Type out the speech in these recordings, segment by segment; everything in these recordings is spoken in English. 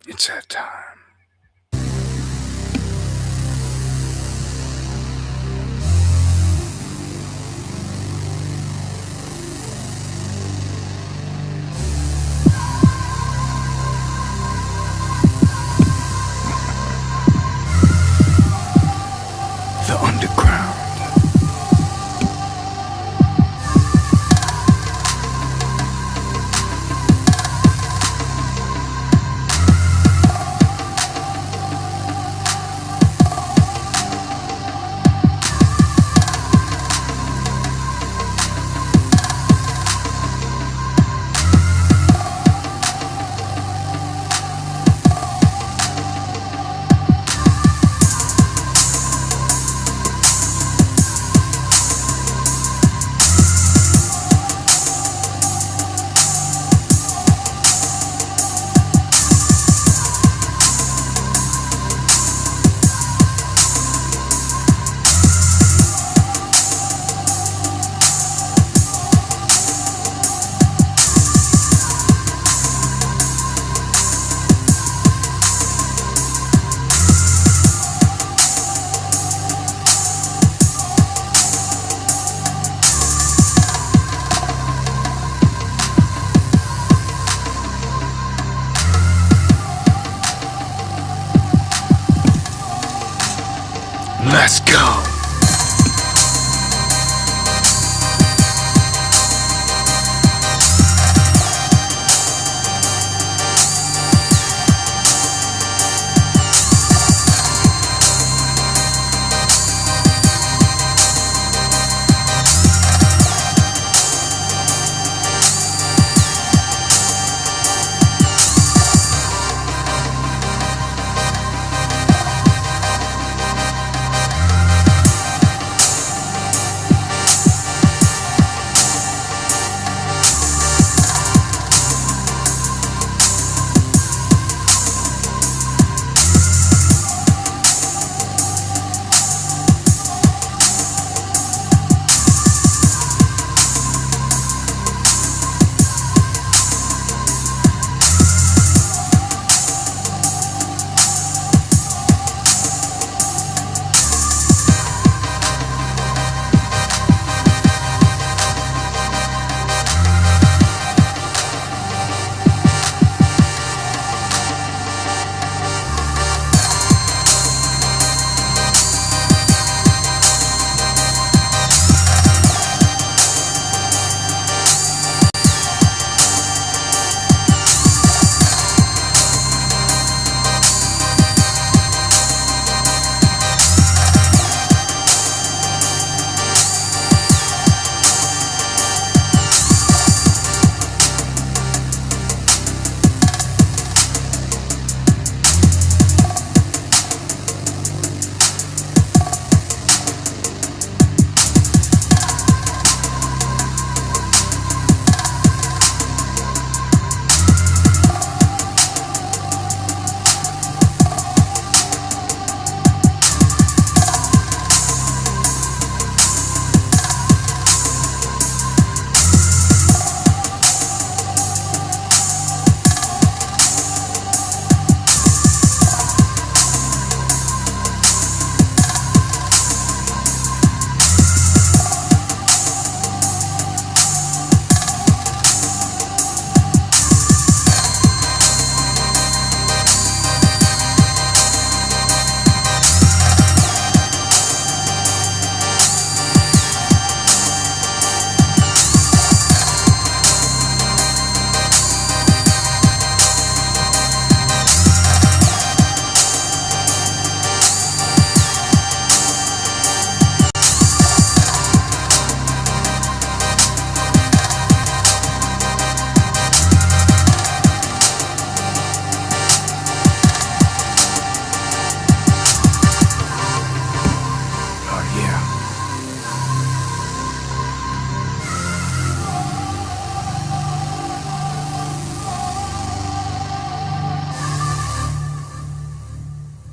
It's that time. The underground. Let's go.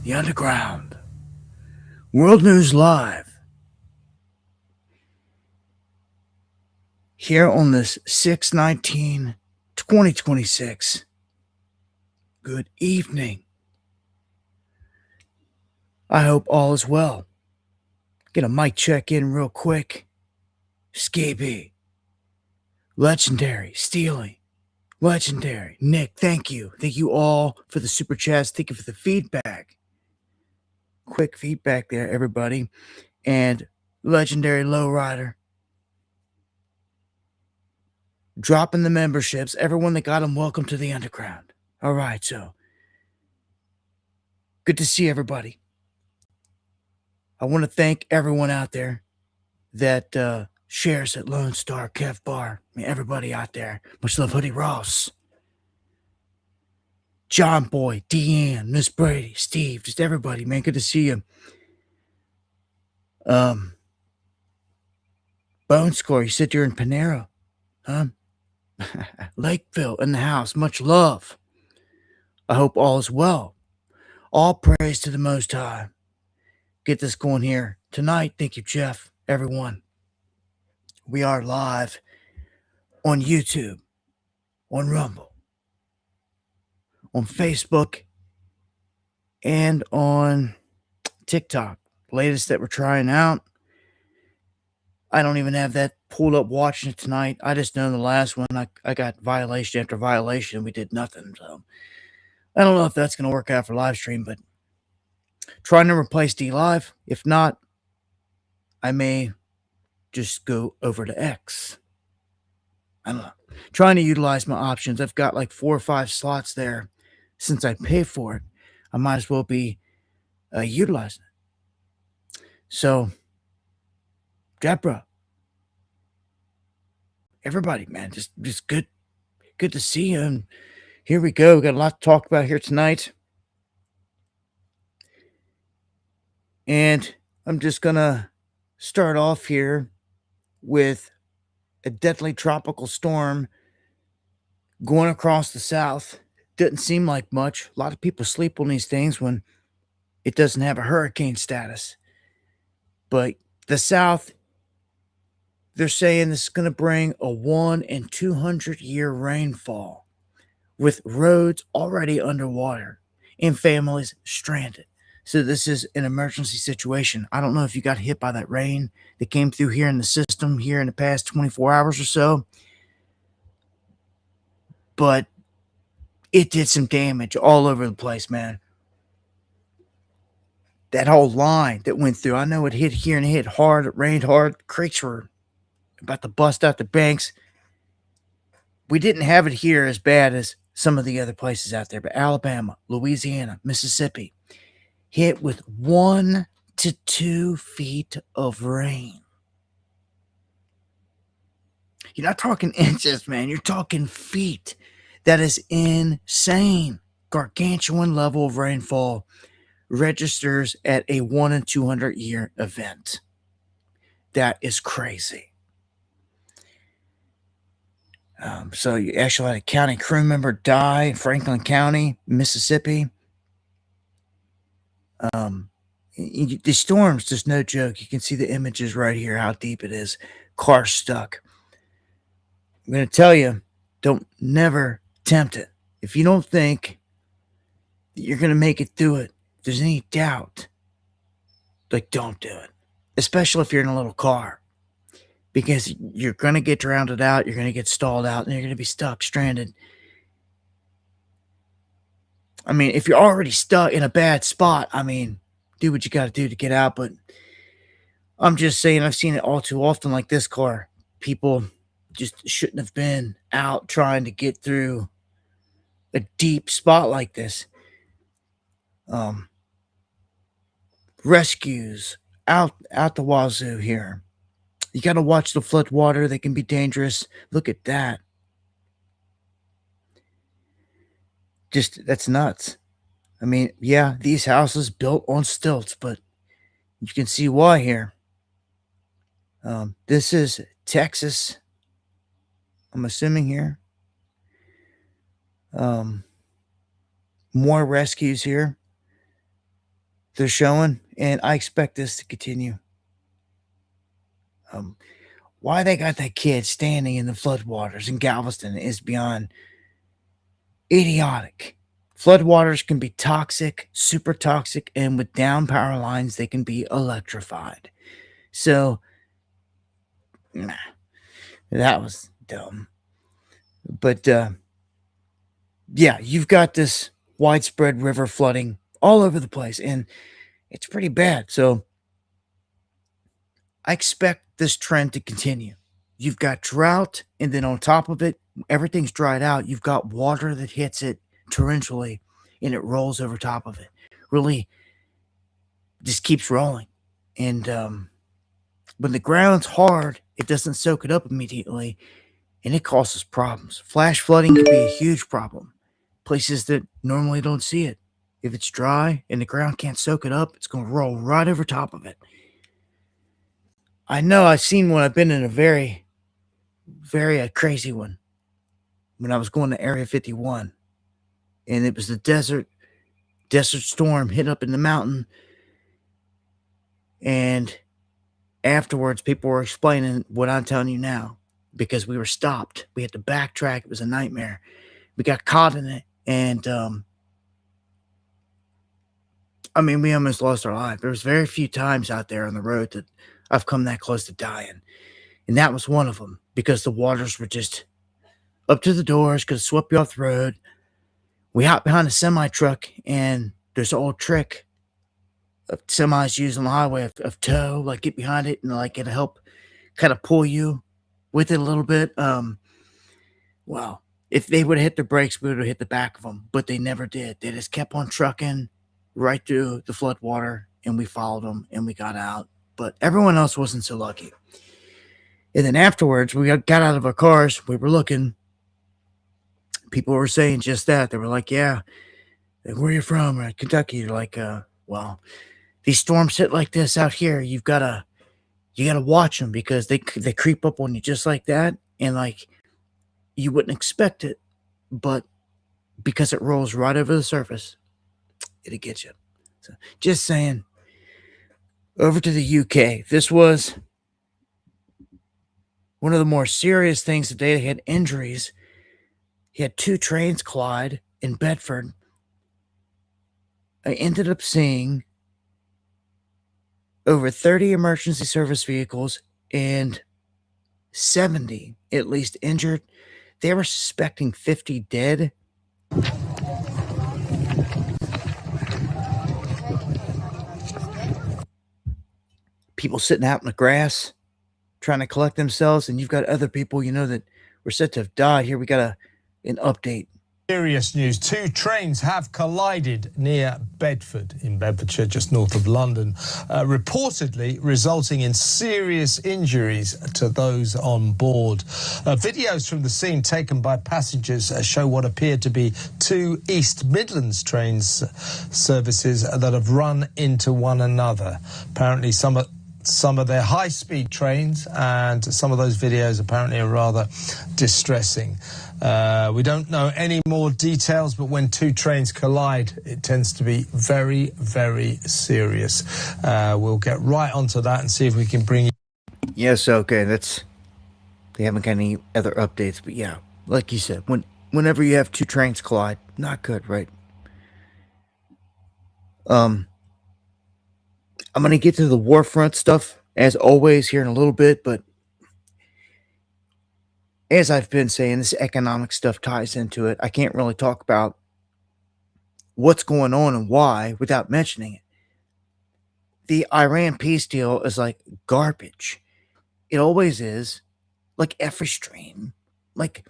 The underground. World News Live. Here on this 6/19/2026. Good evening. I hope all is well. Get a mic check in real quick. Scaby. Legendary. Steely. Legendary. Nick, thank you. Thank you all for the super chats. Thank you for the feedback. Quick feedback there, everybody. And Legendary Lowrider. Dropping the memberships. Everyone that got them, welcome to the underground. All right, so good to see everybody. I want to thank everyone out there that shares at Lone Star, Kev Bar. I mean, everybody out there. Much love, Hoodie Ross. John Boy, Deanne, Miss Brady, Steve, just everybody, man. Good to see you. Bone Score, you sit there in Panera, huh? Lakeville in the house. Much love. I hope all is well. All praise to the Most High. Get this going here tonight. Thank you, Jeff. Everyone. We are live on YouTube, on Rumble, on Facebook, and on TikTok. Latest that we're trying out. I don't even have that pulled up watching it tonight. I just know the last one I got violation after violation. We did nothing. So I don't know if that's going to work out for live stream, but trying to replace D Live. If not, I may just go over to X. I don't know. Trying to utilize my options. I've got like 4 or 5 slots there. Since I pay for it, I might as well be utilizing it. So, Deborah, everybody, man, just good to see you. And here we go. We got a lot to talk about here tonight. And I'm just gonna start off here with a deadly tropical storm going across the south. Didn't seem like much. A lot of people sleep on these things when it doesn't have a hurricane status. But the south, they're saying this is going to bring a 1 in 200 year rainfall with roads already underwater and families stranded. So this is an emergency situation. I don't know if you got hit by that rain that came through here in the system here in the past 24 hours or so, but it did some damage all over the place, man. That whole line that went through, I know it hit here and it hit hard. It rained hard. Creeks were about to bust out the banks. We didn't have it here as bad as some of the other places out there, but Alabama, Louisiana, Mississippi, hit with 1 to 2 feet of rain. You're not talking inches, man. You're talking feet. That is insane. Gargantuan level of rainfall registers at a 1 in 200 year event. That is crazy. So you actually had a county crew member die in Franklin County, Mississippi. The storm's just no joke. You can see the images right here, how deep it is. Car stuck. I'm going to tell you, don't never tempt it. If you don't think that you're going to make it through it, if there's any doubt, like, don't do it. Especially if you're in a little car. Because you're going to get drowned out, you're going to get stalled out, and you're going to be stuck, stranded. I mean, if you're already stuck in a bad spot, I mean, do what you got to do to get out. But I'm just saying, I've seen it all too often like this car. People just shouldn't have been out trying to get through a deep spot like this. Rescues out the wazoo here. You got to watch the flood water. They can be dangerous. Look at that. Just, that's nuts. I mean, yeah, these houses built on stilts, but you can see why here. This is Texas, I'm assuming here. More rescues here. They're showing, and I expect this to continue. Why they got that kid standing in the floodwaters in Galveston is beyond idiotic. Floodwaters can be toxic, super toxic, and with down power lines, they can be electrified. So, nah, that was dumb. But yeah, you've got this widespread river flooding all over the place, and it's pretty bad. So, I expect this trend to continue. You've got drought, and then on top of it, everything's dried out. You've got water that hits it torrentially, and it rolls over top of it. Really, just keeps rolling. And when the ground's hard, it doesn't soak it up immediately, and it causes problems. Flash flooding can be a huge problem. Places that normally don't see it. If it's dry and the ground can't soak it up, it's going to roll right over top of it. I know I've seen one. I've been in a very, very crazy one when I was going to Area 51, and it was the desert storm hit up in the mountain, and afterwards people were explaining what I'm telling you now because we were stopped. We had to backtrack. It was a nightmare. We got caught in it, and I mean, we almost lost our life. There was very few times out there on the road that I've come that close to dying, and that was one of them because the waters were just up to the doors, could have swept you off the road. We hopped behind a semi truck, and there's an old trick of semis use on the highway of tow, like get behind it and like it'll help kind of pull you with it a little bit. Well, if they would have hit the brakes, we would have hit the back of them, but they never did. They just kept on trucking right through the flood water, and we followed them and we got out. But everyone else wasn't so lucky. And then afterwards, we got out of our cars. We were looking. People were saying just that. They were like, "Yeah, where are you from?" We're like, Kentucky. You're like, well, these storms hit like this out here. You gotta watch them because they creep up on you just like that, and like you wouldn't expect it, but because it rolls right over the surface, it'll get you. So just saying. Over to the UK. This was one of the more serious things today. They had injuries. He had 2 trains collide in Bedford. I ended up seeing over 30 emergency service vehicles and 70 at least injured. They were suspecting 50 dead. People sitting out in the grass trying to collect themselves, and you've got other people, that were said to have died. Here we got an update. Serious news. 2 trains have collided near Bedford in Bedfordshire, just north of London, reportedly resulting in serious injuries to those on board. Videos from the scene taken by passengers show what appeared to be 2 East Midlands trains services that have run into one another. Apparently some of their high-speed trains, and some of those videos apparently are rather distressing. We don't know any more details, but when 2 trains collide, it tends to be very, very serious. We'll get right onto that and see if we can bring you... Yes, okay, they haven't got any other updates, but yeah, like you said, whenever you have 2 trains collide, not good, right? I'm going to get to the warfront stuff, as always, here in a little bit, but as I've been saying, this economic stuff ties into it. I can't really talk about what's going on and why without mentioning it. The Iran peace deal is like garbage. It always is. Like every stream. Like,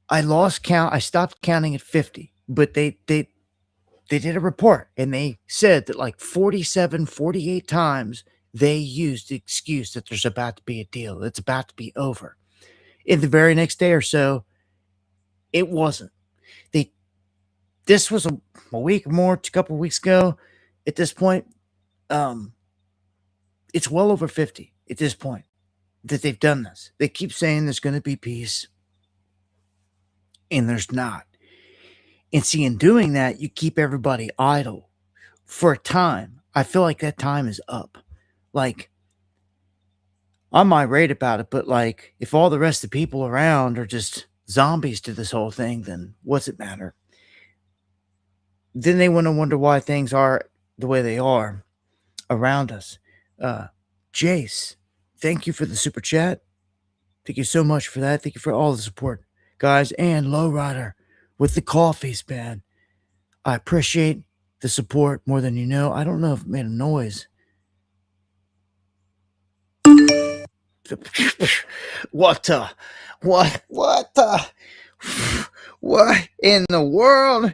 I lost count. I stopped counting at 50, but they did a report, and they said that like 47, 48 times they used the excuse that there's about to be a deal. It's about to be over. In the very next day or so, it wasn't. This was a week more, a couple of weeks ago. At this point, it's well over 50 at this point that they've done this. They keep saying there's going to be peace, and there's not. And see, in doing that, you keep everybody idle for a time. I feel like that time is up. Like, I'm irate about it, but like, if all the rest of the people around are just zombies to this whole thing, then what's it matter? then they want to wonder why things are the way they are around us. Uh, Jace, thank you for the super chat. Thank you so much for that. Thank you for all the support, guys. And Lowrider with the coffees, man. I appreciate the support more than you know. I don't know if it made a noise. What what in the world?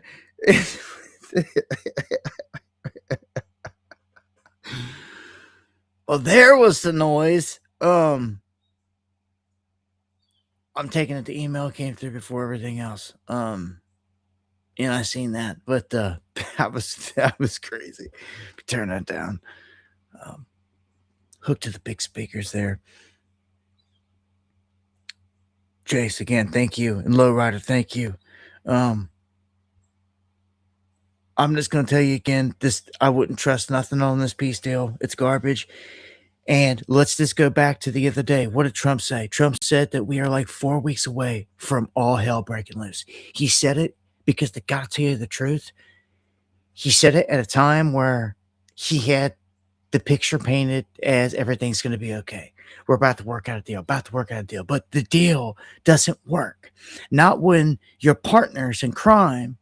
Well, there was the noise. I'm taking it the email came through before everything else. And I seen that, but that was crazy. Turn that down. Hooked to the big speakers there. Jace, again, thank you, and Lowrider, thank you. I'm just gonna tell you again, this I wouldn't trust nothing on this peace deal. It's garbage. And let's just go back to the other day. What did Trump say? Trump said that we are like 4 weeks away from all hell breaking loose. He said it because the gotta tell you the truth. He said it at a time where he had the picture painted as everything's going to be okay. We're about to work out a deal, but the deal doesn't work. Not when your partners in crime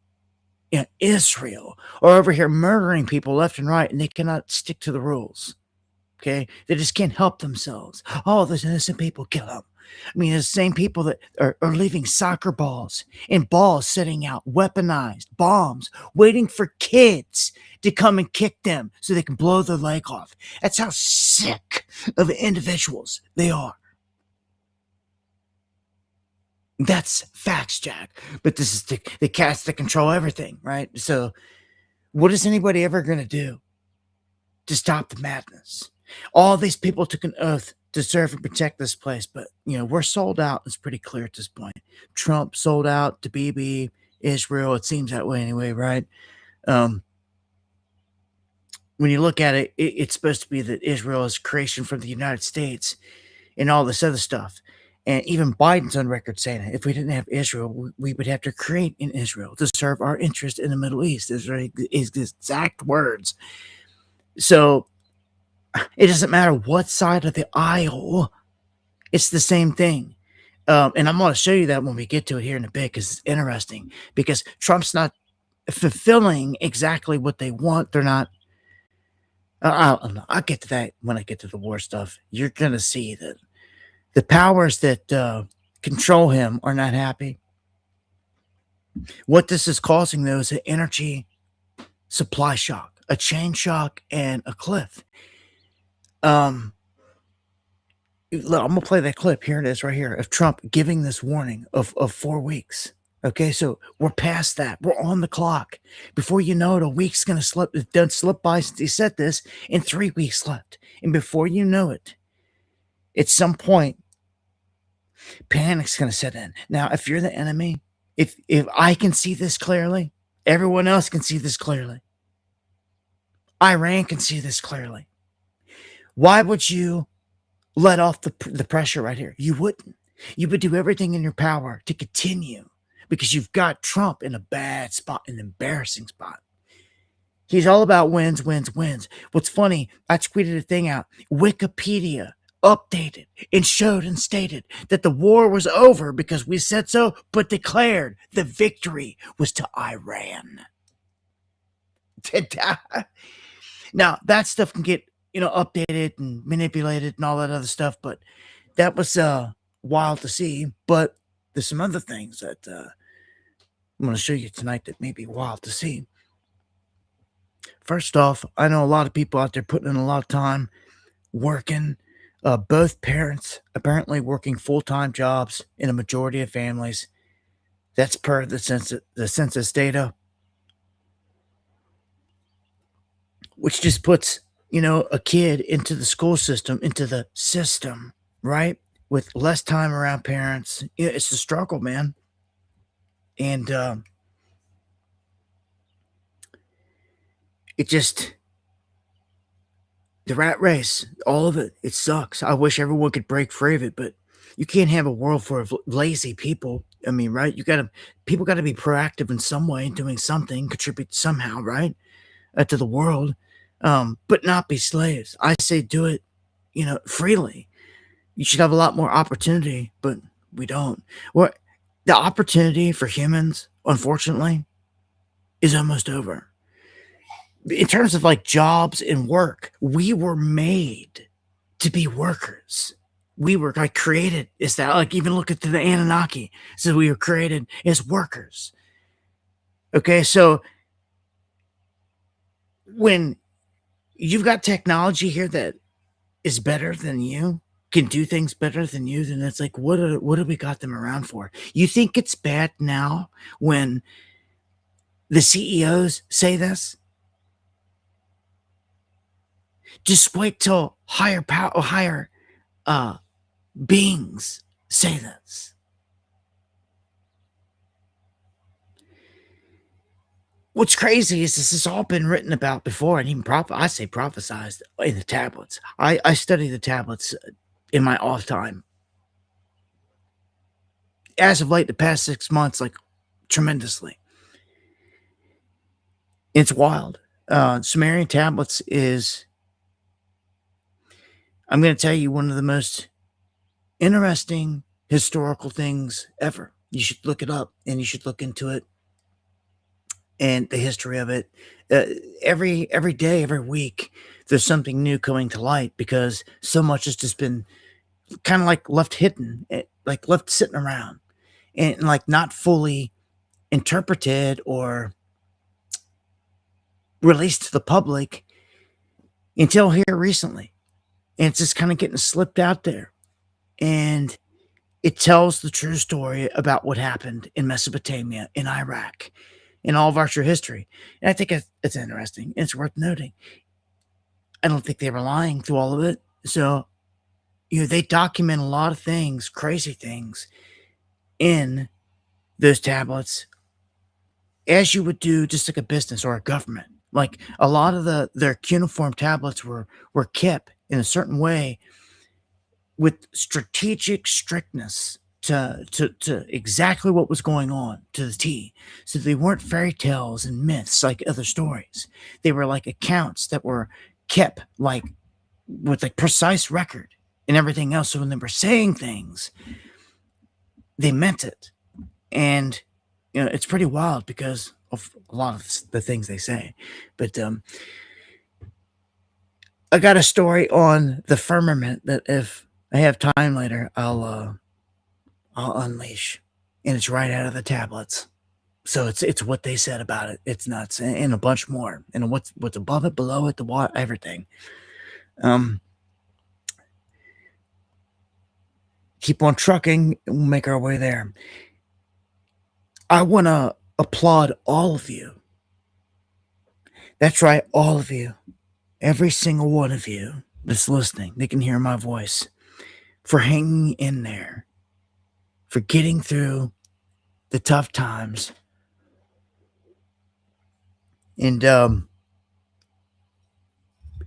in Israel are over here murdering people left and right and they cannot stick to the rules. Okay. They just can't help themselves. Oh, there's innocent people, kill them. I mean, the same people that are leaving soccer balls and balls sitting out, weaponized bombs, waiting for kids to come and kick them so they can blow their leg off. That's how sick of individuals they are. That's facts, Jack. But this is the cats that control everything, right? So, what is anybody ever going to do to stop the madness? All these people took an oath to serve and protect this place, but we're sold out. It's pretty clear at this point. Trump sold out to BB, Israel. It seems that way anyway, right? When you look at it, it's supposed to be that Israel is creation from the United States and all this other stuff. And even Biden's on record saying it. If we didn't have Israel, we would have to create in Israel to serve our interest in the Middle East. Those are his exact words. So it doesn't matter what side of the aisle, it's the same thing. And I'm going to show you that when we get to it here in a bit because it's interesting. Because Trump's not fulfilling exactly what they want. They're not. I'll get to that when I get to the war stuff. You're going to see that the powers that control him are not happy. What this is causing, though, is an energy supply shock, a chain shock, and a cliff. I'm gonna play that clip. Here it is, right here, of Trump giving this warning of 4 weeks. Okay, so we're past that. We're on the clock. Before you know it, a week's gonna slip. It doesn't slip by since he said this, and 3 weeks left. And before you know it, at some point, panic's gonna set in. Now, if you're the enemy, if I can see this clearly, everyone else can see this clearly. Iran can see this clearly. Why would you let off the pressure right here? You wouldn't. You would do everything in your power to continue because you've got Trump in a bad spot, an embarrassing spot. He's all about wins, wins, wins. What's funny, I tweeted a thing out. Wikipedia updated and showed and stated that the war was over because we said so, but declared the victory was to Iran. Now, that stuff can get updated and manipulated and all that other stuff, but that was wild to see. But there's some other things that I'm going to show you tonight that may be wild to see. First off, I know a lot of people out there putting in a lot of time working. Both parents apparently working full-time jobs in a majority of families. That's per the census data, which just puts a kid into the school system, into the system, right? With less time around parents. It's a struggle, man. And it just, the rat race, all of it, it sucks. I wish everyone could break free of it, but you can't have a world full of lazy people. I mean, right? People got to be proactive in some way, doing something, contribute somehow, right? To the world, but not be slaves. I say do it, freely. You should have a lot more opportunity, but we don't. What the opportunity for humans, unfortunately, is almost over. In terms of like jobs and work, we were made to be workers. We were like created is that like even look at the Anunnaki. So we were created as workers. Okay, so when you've got technology here that is better than you, can do things better than you, then it's like, what do we got them around for? You think it's bad now when the CEOs say this? Just wait till higher power, higher uh, beings say this. What's crazy is this has all been written about before, and even I say prophesized in the tablets. I study the tablets in my off time. As of late, the past 6 months, like tremendously. It's wild. Sumerian tablets is, I'm going to tell you, one of the most interesting historical things ever. You should look it up and you should look into it and the history of it. Every day, every week, there's something new coming to light because so much has just been kind of like left hidden, like left sitting around and like not fully interpreted or released to the public until here recently. And it's just kind of getting slipped out there. And it tells the true story about what happened in Mesopotamia, in Iraq, in all of our true history. And I think it's interesting. It's worth noting. I don't think they were lying through all of it. So, they document a lot of things, crazy things, in those tablets, as you would do just like a business or a government. Like a lot of their cuneiform tablets were kept in a certain way with strategic strictness to exactly what was going on to the T. So they weren't fairy tales and myths like other stories. They were like accounts that were kept like with like precise record and everything else. So when they were saying things, they meant it. And it's pretty wild because of a lot of the things they say. But I got a story on the firmament that if I have time later, I'll unleash, and it's right out of the tablets. So it's what they said about it. It's nuts, and a bunch more, and what's above it, below it, the water, everything. Keep on trucking, and we'll make our way there. I want to applaud all of you. That's right, all of you. Every single one of you that's listening, they can hear my voice, for hanging in there, for getting through the tough times, and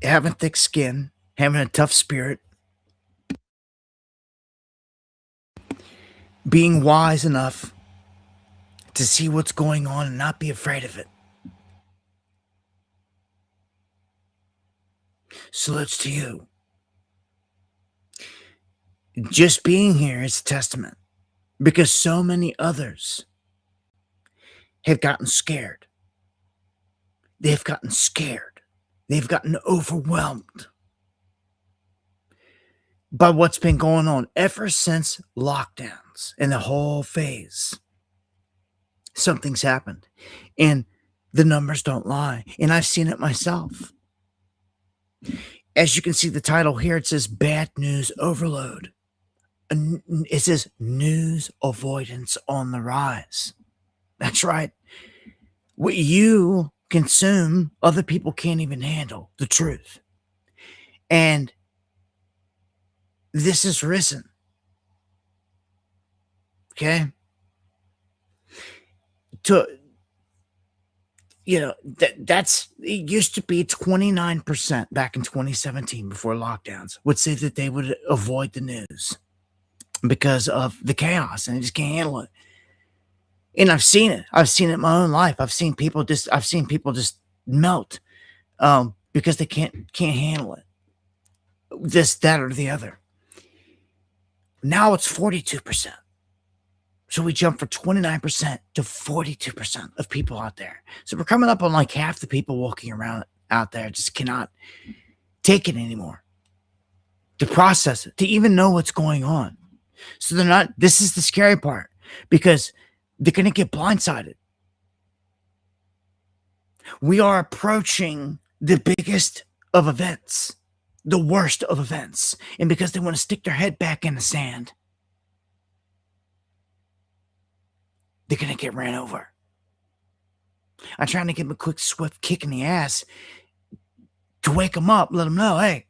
having thick skin, having a tough spirit, being wise enough to see what's going on and not be afraid of it. Salutes to you. Just being here is a testament because so many others have gotten scared. They've gotten scared. They've gotten overwhelmed by what's been going on ever since lockdowns and the whole phase. Something's happened, and the numbers don't lie, and I've seen it myself. As you can see the title here, it says Bad News Overload. It says News Avoidance on the Rise. That's right. What you consume, other people can't even handle the truth. And this has risen. Okay? To that's it used to be 29% back in 2017 before lockdowns would say that they would avoid the news because of the chaos and they just can't handle it. And I've seen it. I've seen it in my own life. I've seen people just melt because they can't handle it. This, that, or the other. Now it's 42%. So we jumped from 29% to 42% of people out there. So we're coming up on like half the people walking around out there just cannot take it anymore, to process it, to even know what's going on. So they're not, this is the scary part, because they're going to get blindsided. We are approaching the biggest of events, the worst of events. And because they want to stick their head back in the sand, they're going to get ran over. I'm trying to give them a quick, swift kick in the ass to wake them up, let them know, hey,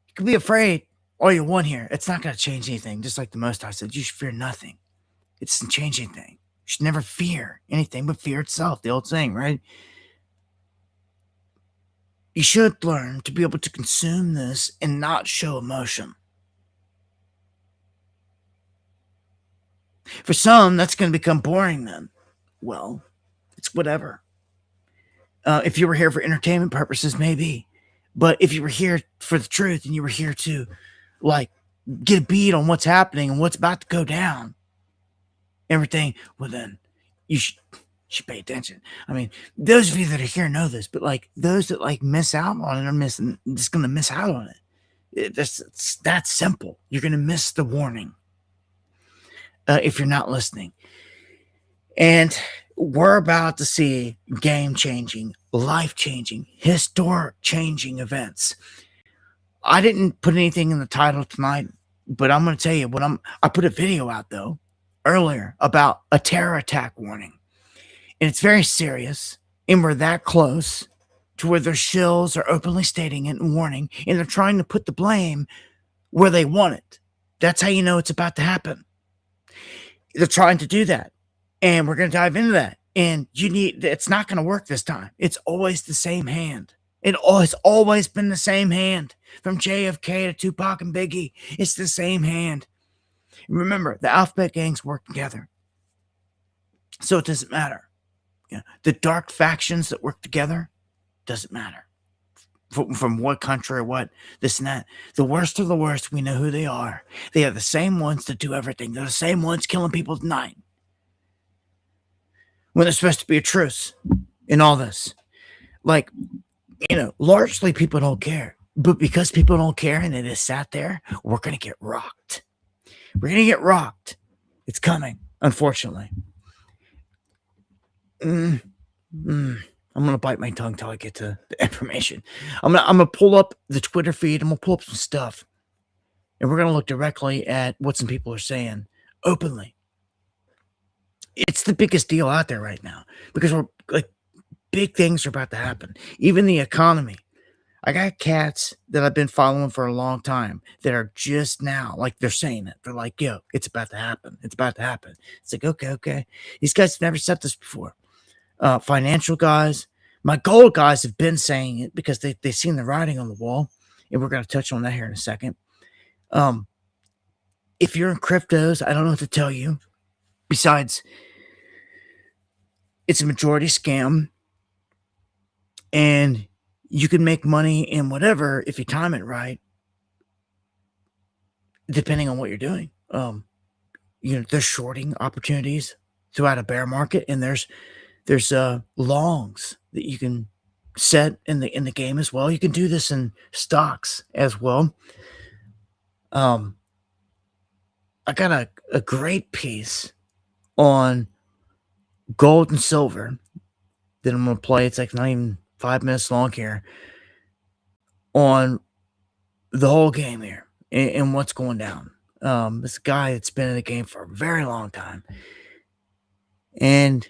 you can be afraid all you want here. It's not going to change anything. Just like the Most High said, you should fear nothing. It doesn't change anything. You should never fear anything but fear itself, the old saying, right? You should learn to be able to consume this and not show emotion. For some, that's going to become boring then. Well, it's whatever. If you were here for entertainment purposes, maybe. But if you were here for the truth and you were here to, like, get a beat on what's happening and what's about to go down, everything, well, then you should pay attention. I mean, those of you that are here know this, but, like, those that, like, miss out on it are just going to miss out on it. It's that simple. You're going to miss the warning if you're not listening. And we're about to see game-changing, life-changing, historic-changing events. I didn't put anything in the title tonight, but I'm going to tell you I put a video out, though, earlier about a terror attack warning. And it's very serious, and we're that close to where their shills are openly stating it and warning, and they're trying to put the blame where they want it. That's how you know it's about to happen. They're trying to do that. And we're going to dive into that. And it's not going to work this time. It's always the same hand. It's always been the same hand. From JFK to Tupac and Biggie, it's the same hand. Remember, the alphabet gangs work together. So it doesn't matter. The dark factions that work together, doesn't matter. From what country or what, this and that. The worst of the worst, we know who they are. They are the same ones that do everything. They're the same ones killing people tonight, when there's supposed to be a truce in all this. Like, largely people don't care. But because people don't care and it is sat there, we're going to get rocked. We're going to get rocked. It's coming, unfortunately. I'm going to bite my tongue till I get to the information. I'm going to pull up the Twitter feed. I'm going to pull up some stuff. And we're going to look directly at what some people are saying openly. It's the biggest deal out there right now because big things are about to happen. Even the economy. I got cats that I've been following for a long time that are just now, like, they're saying it. They're like, yo, it's about to happen. It's about to happen. It's like, okay. These guys have never said this before. Financial guys, my gold guys have been saying it because they've seen the writing on the wall. And we're going to touch on that here in a second. If you're in cryptos, I don't know what to tell you. Besides, it's a majority scam, and you can make money in whatever if you time it right, depending on what you're doing. There's shorting opportunities throughout a bear market, and there's longs that you can set in the game as well. You can do this in stocks as well. I got a great piece on gold and silver that I'm going to play. It's like not even 5 minutes long here on the whole game here and what's going down. This guy that's been in the game for a very long time. And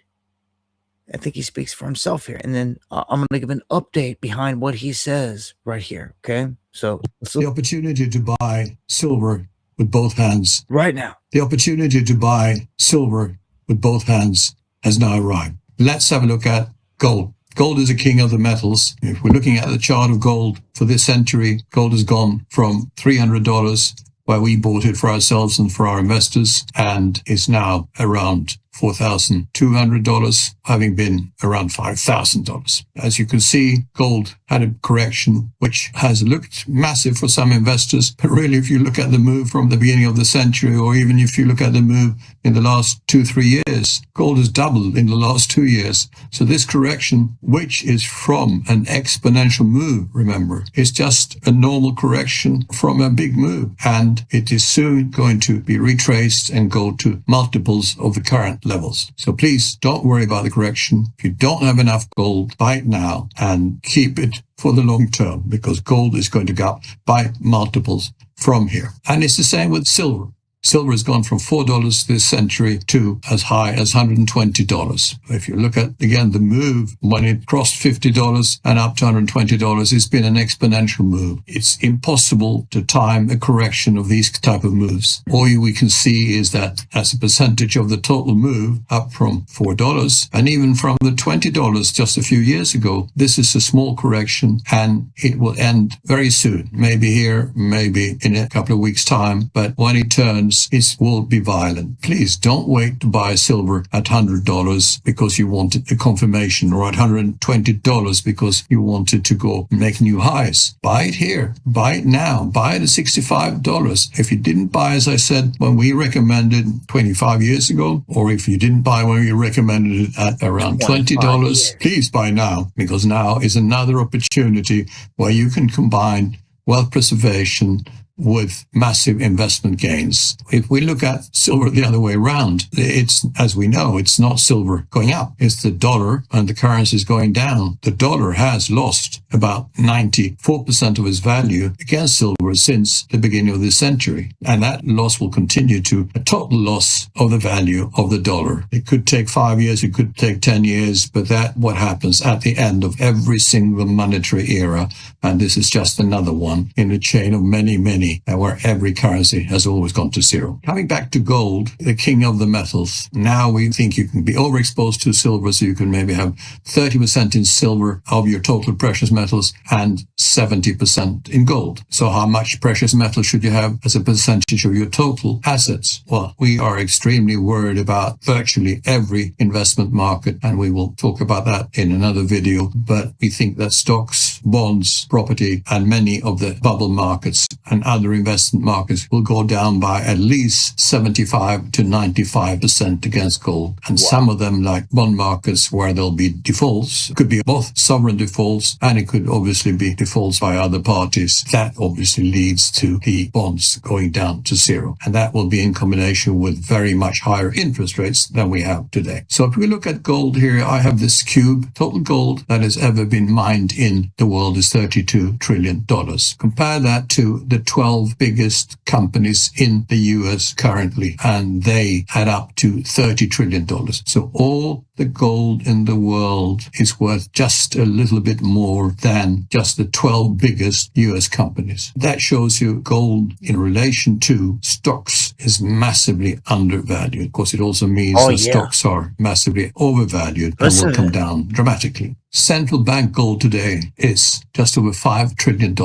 I think he speaks for himself here. And then I'm going to give an update behind what he says right here. Okay. So the opportunity to buy silver with both hands right now. The opportunity to buy silver with both hands has now arrived. Let's have a look at gold. Gold is a king of the metals. If we're looking at the chart of gold for this century, gold has gone from $300 where we bought it for ourselves and for our investors, and is now around $4,200, having been around $5,000. As you can see, gold had a correction which has looked massive for some investors, but really if you look at the move from the beginning of the century, or even if you look at the move in the last 2-3 years, gold has doubled in the last 2 years. So this correction, which is from an exponential move, remember, is just a normal correction from a big move, and it is soon going to be retraced and go to multiples of the current levels. So please don't worry about the correction. If you don't have enough gold, buy it now and keep it for the long term, because gold is going to go up by multiples from here. And it's the same with silver. Silver has gone from $4 this century to as high as $120. If you look at, again, the move when it crossed $50 and up to $120, it's been an exponential move. It's impossible to time a correction of these type of moves. All we can see is that as a percentage of the total move, up from $4 and even from the $20 just a few years ago, this is a small correction and it will end very soon. Maybe here, maybe in a couple of weeks' time, but when it turns, it will be violent. Please don't wait to buy silver at $100 because you wanted a confirmation, or at $120 because you wanted to go make new highs. Buy it here. Buy it now. Buy it at $65. If you didn't buy, as I said, when we recommended 25 years ago, or if you didn't buy when we recommended it at around $20, please buy now, because now is another opportunity where you can combine wealth preservation with massive investment gains. If we look at silver the other way around, it's, as we know, it's not silver going up. It's the dollar and the currency is going down. The dollar has lost about 94% of its value against silver since the beginning of this century. And that loss will continue to a total loss of the value of the dollar. It could take 5 years, it could take 10 years, but that's what happens at the end of every single monetary era. And this is just another one in a chain of many, where every currency has always gone to zero. Coming back to gold, the king of the metals. Now we think you can be overexposed to silver, so you can maybe have 30% in silver of your total precious metals and 70% in gold. So how much precious metal should you have as a percentage of your total assets? Well, we are extremely worried about virtually every investment market, and we will talk about that in another video. But we think that stocks, bonds, property, and many of the bubble markets and other investment markets will go down by at least 75 to 95% against gold. And some of them, like bond markets, where there'll be defaults, could be both sovereign defaults and it could obviously be defaults by other parties. That obviously leads to the bonds going down to zero. And that will be in combination with very much higher interest rates than we have today. So if we look at gold here, I have this cube. Total gold that has ever been mined in the world is $32 trillion. Compare that to the 12 biggest companies in the US currently, and they add up to $30 trillion. So all the gold in the world is worth just a little bit more than just the 12 biggest US companies. That shows you gold in relation to stocks is massively undervalued. Of course, it also means that stocks are massively overvalued and will come down dramatically. Central bank gold today is just over $5 trillion.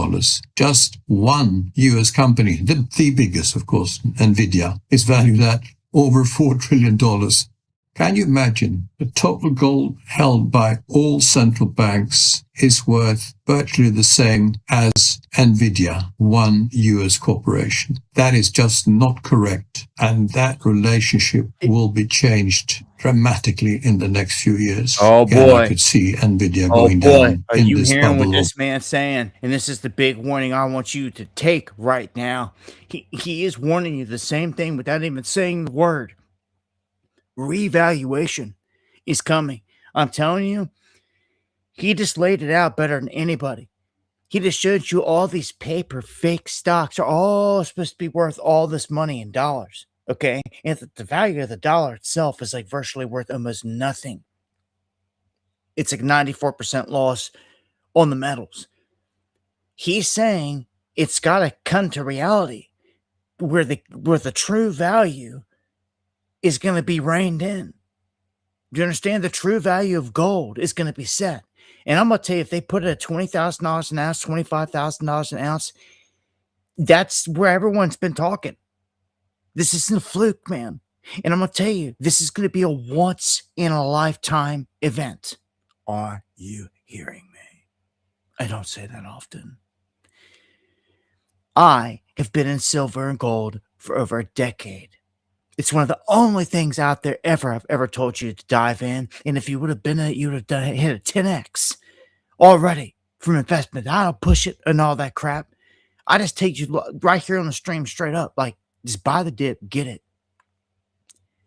Just one US company, the biggest, of course, Nvidia, is valued at over $4 trillion. Can you imagine the total gold held by all central banks is worth virtually the same as Nvidia, one US corporation? That is just not correct. And that relationship will be changed dramatically in the next few years. Oh boy. And I could see Nvidia going down Are in you this hearing bubble. what this man's saying? And this is the big warning I want you to take right now. He is warning you the same thing without even saying the word. Revaluation is coming. I'm telling you, he just laid it out better than anybody. He just showed you all these paper fake stocks are all supposed to be worth all this money in dollars. Okay. And the value of the dollar itself is like virtually worth almost nothing. It's like 94% loss on the metals. He's saying it's got to come to reality where the true value is going to be reined in. Do you understand? The true value of gold is going to be set. And I'm going to tell you, if they put it at $20,000 an ounce, $25,000 an ounce, That's where everyone's been talking. This isn't a fluke, man. And I'm going to tell you, this is going to be a once in a lifetime event. Are you hearing me? I don't say that often. I have been in silver and gold for over a decade. It's one of the only things out there I've ever told you to dive in. And if you would have been in it, you would have hit a 10x already from investment. I don't push it and all that crap. I just take you right here on the stream straight up. Like, just buy the dip, get it.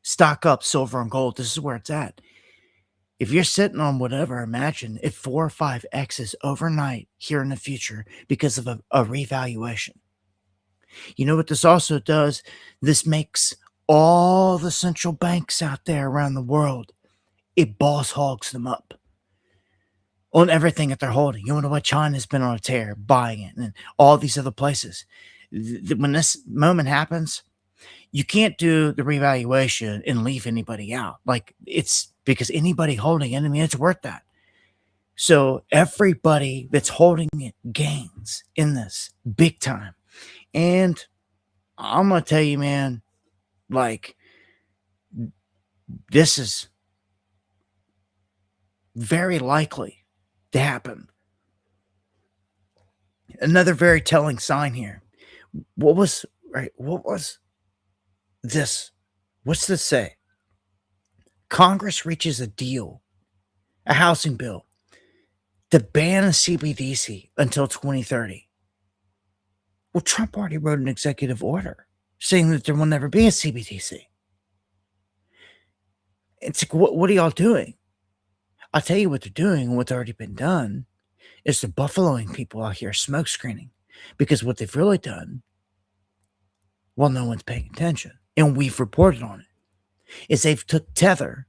Stock up silver and gold. This is where it's at. If you're sitting on whatever, imagine if 4 or 5 X's overnight here in the future because of a revaluation. You know what this also does? This makes all the central banks out there around the world, it boss hogs them up on everything that they're holding. You wonder why China's been on a tear buying it and all these other places. When this moment happens, you can't do the revaluation and leave anybody out. Like, it's because anybody holding it, I mean, it's worth that. So everybody that's holding it gains in this big time. And I'm going to tell you, man, like, this is very likely to happen. Another very telling sign here. What was this? What's this say? Congress reaches a deal, a housing bill, to ban a CBDC until 2030. Well, Trump already wrote an executive order saying that there will never be a CBDC. It's like, what are y'all doing? I'll tell you what they're doing and what's already been done is they're buffaloing people out here, smoke screening. Because what they've really done, well, no one's paying attention, and we've reported on it, is they've took Tether,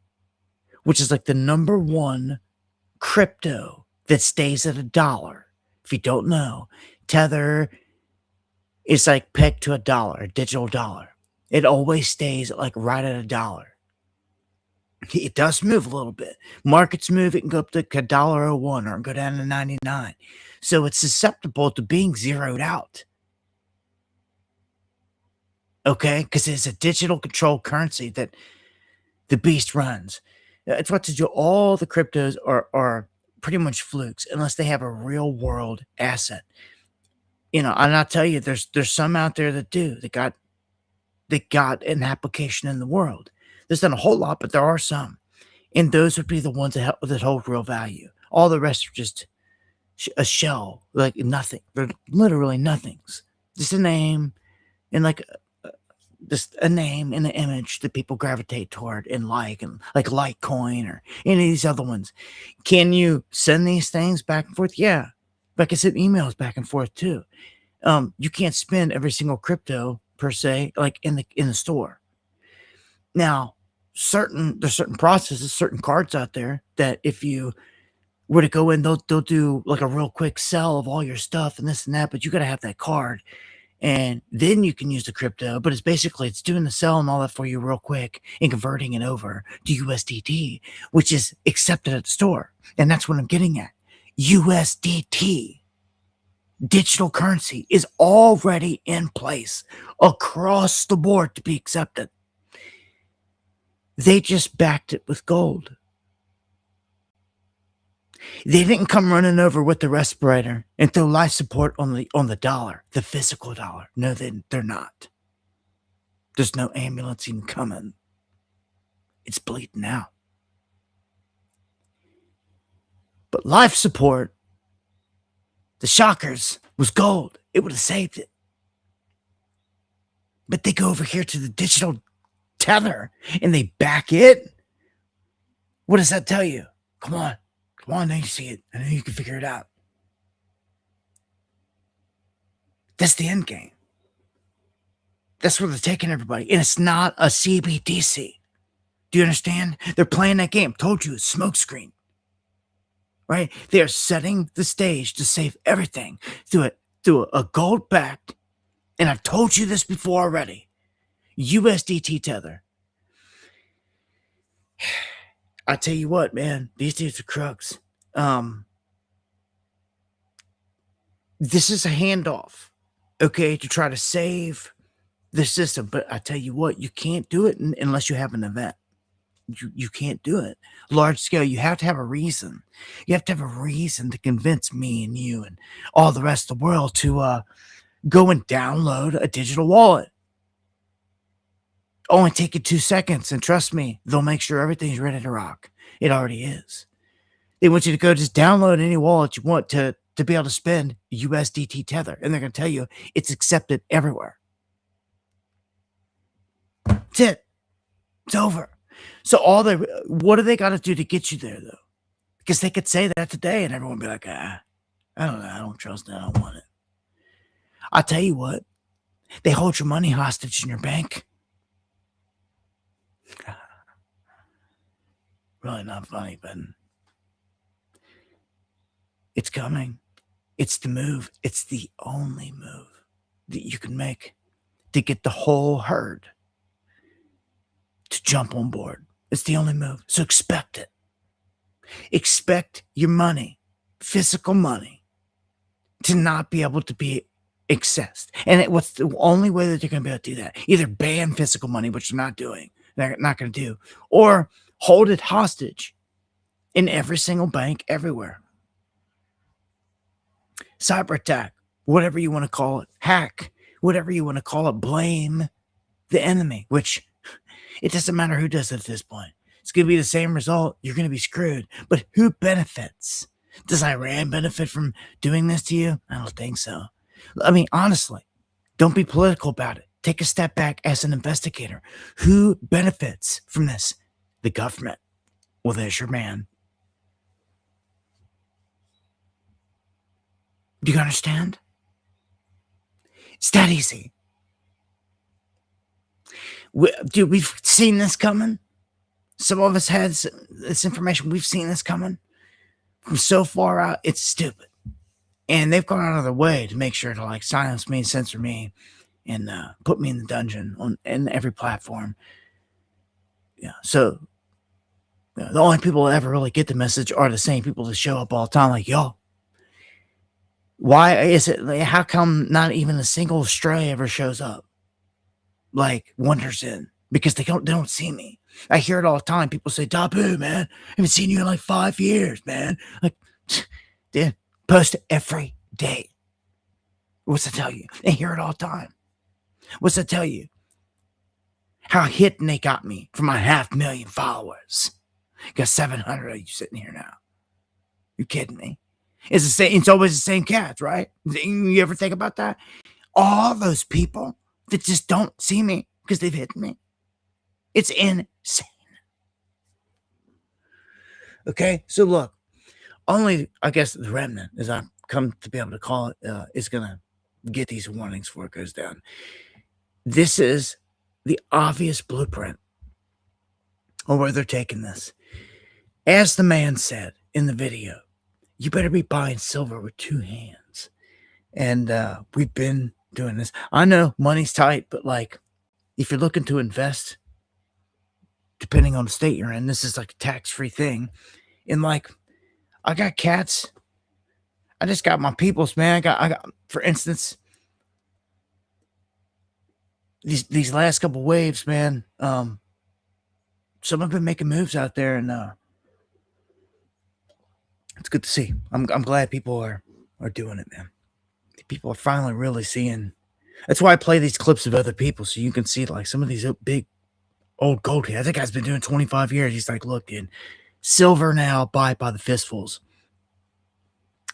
which is like the number one crypto that stays at $1. If you don't know, Tether is like pegged to $1, a digital dollar. It always stays like right at $1. It does move a little bit. Markets move, it can go up to $1.01 or go down to 99. So it's susceptible to being zeroed out. Okay? Because it's a digital controlled currency that the beast runs. It's what to do. All the cryptos are pretty much flukes unless they have a real world asset. You know, and I'll tell you, there's some out there that do. They got an application in the world. There's not a whole lot, but there are some. And those would be the ones that hold real value. All the rest are just a shell, like nothing. They're literally nothings. Just a name and just a name and an image that people gravitate toward and like Litecoin or any of these other ones. Can you send these things back and forth? Yeah. But I can send emails back and forth too. You can't spend every single crypto per se, like in the store. Now, there's certain processes, certain cards out there that if you were to go in, they'll do like a real quick sell of all your stuff and this and that, but you got to have that card. And then you can use the crypto, but it's doing the sell and all that for you real quick and converting it over to USDT, which is accepted at the store. And that's what I'm getting at. USDT, digital currency, is already in place across the board to be accepted. They just backed it with gold. They didn't come running over with the respirator and throw life support on the dollar, the physical dollar. No, they're not. There's no ambulance even coming. It's bleeding out. But life support, the shockers, was gold. It would have saved it. But they go over here to the digital Tether and they back it. What does that tell you? Come on, I know you see it. I know you can figure it out. That's the end game. That's where they're taking everybody. And it's not a CBDC. Do you understand? They're playing that game. Told you, it's smokescreen. Right? They are setting the stage to save everything through a gold-backed, and I've told you this before already, USDT Tether. I tell you what, man, these dudes are crooks. This is a handoff okay, to try to save the system. But I tell you what, you can't do it unless you have an event. You can't do it large scale. You have to have a reason. You have to have a reason to convince me and you and all the rest of the world to go and download a digital wallet. Only take you 2 seconds, and trust me, they'll make sure everything's ready to rock. It already is. They want you to go just download any wallet you want to be able to spend USDT Tether, and they're going to tell you it's accepted everywhere. That's it. It's over. So what do they got to do to get you there, though? Because they could say that today, and everyone would be like, I don't know, I don't trust it, I don't want it. I'll tell you what, they hold your money hostage in your bank. Really not funny, but it's coming. It's the move. It's the only move that you can make to get the whole herd to jump on board. It's the only move. So expect it. Expect your money, physical money, to not be able to be accessed. And what's the only way that they're going to be able to do that? Either ban physical money, which they're not doing, they're not going to do, or hold it hostage in every single bank everywhere. Cyber attack, whatever you want to call it, hack, whatever you want to call it, blame the enemy, which it doesn't matter who does it at this point. It's going to be the same result. You're going to be screwed. But who benefits? Does Iran benefit from doing this to you? I don't think so. I mean, honestly, don't be political about it. Take a step back as an investigator. Who benefits from this? The government. Well, there's your man. Do you understand? It's that easy. Dude, we've seen this coming. Some of us had this information. We've seen this coming from so far out. It's stupid. And they've gone out of their way to make sure to like silence me and censor me and put me in the dungeon on every platform. Yeah. So the only people that ever really get the message are the same people that show up all the time. Like, yo, why is it? Like, how come not even a single stray ever shows up? Like wanders in because they don't see me. I hear it all the time. People say, Dabu, man, I haven't seen you in like 5 years, man. Like, dude, post every day. What's that tell you? They hear it all the time. What's that tell you? How hidden they got me from my 500,000 followers. Got 700 of you sitting here now. You kidding me? It's the same. It's always the same cats, right? You ever think about that? All those people that just don't see me because they've hidden me. It's insane. Okay, so look, only I guess the remnant, as I've come to be able to call it, is gonna get these warnings before it goes down. This is the obvious blueprint on where they're taking this. As the man said in the video, you better be buying silver with 2 hands. And we've been doing this. I know money's tight, but like if you're looking to invest, depending on the state you're in, this is like a tax-free thing. And like, I got cats. I just got my peoples, man. I got, for instance, these last couple waves, man. Some have been making moves out there, and it's good to see. I'm glad people are doing it, man. People are finally really seeing. That's why I play these clips of other people, so you can see like some of these big old gold heads. That guy's been doing 25 years. He's like, look, dude, silver now, buy it by the fistfuls.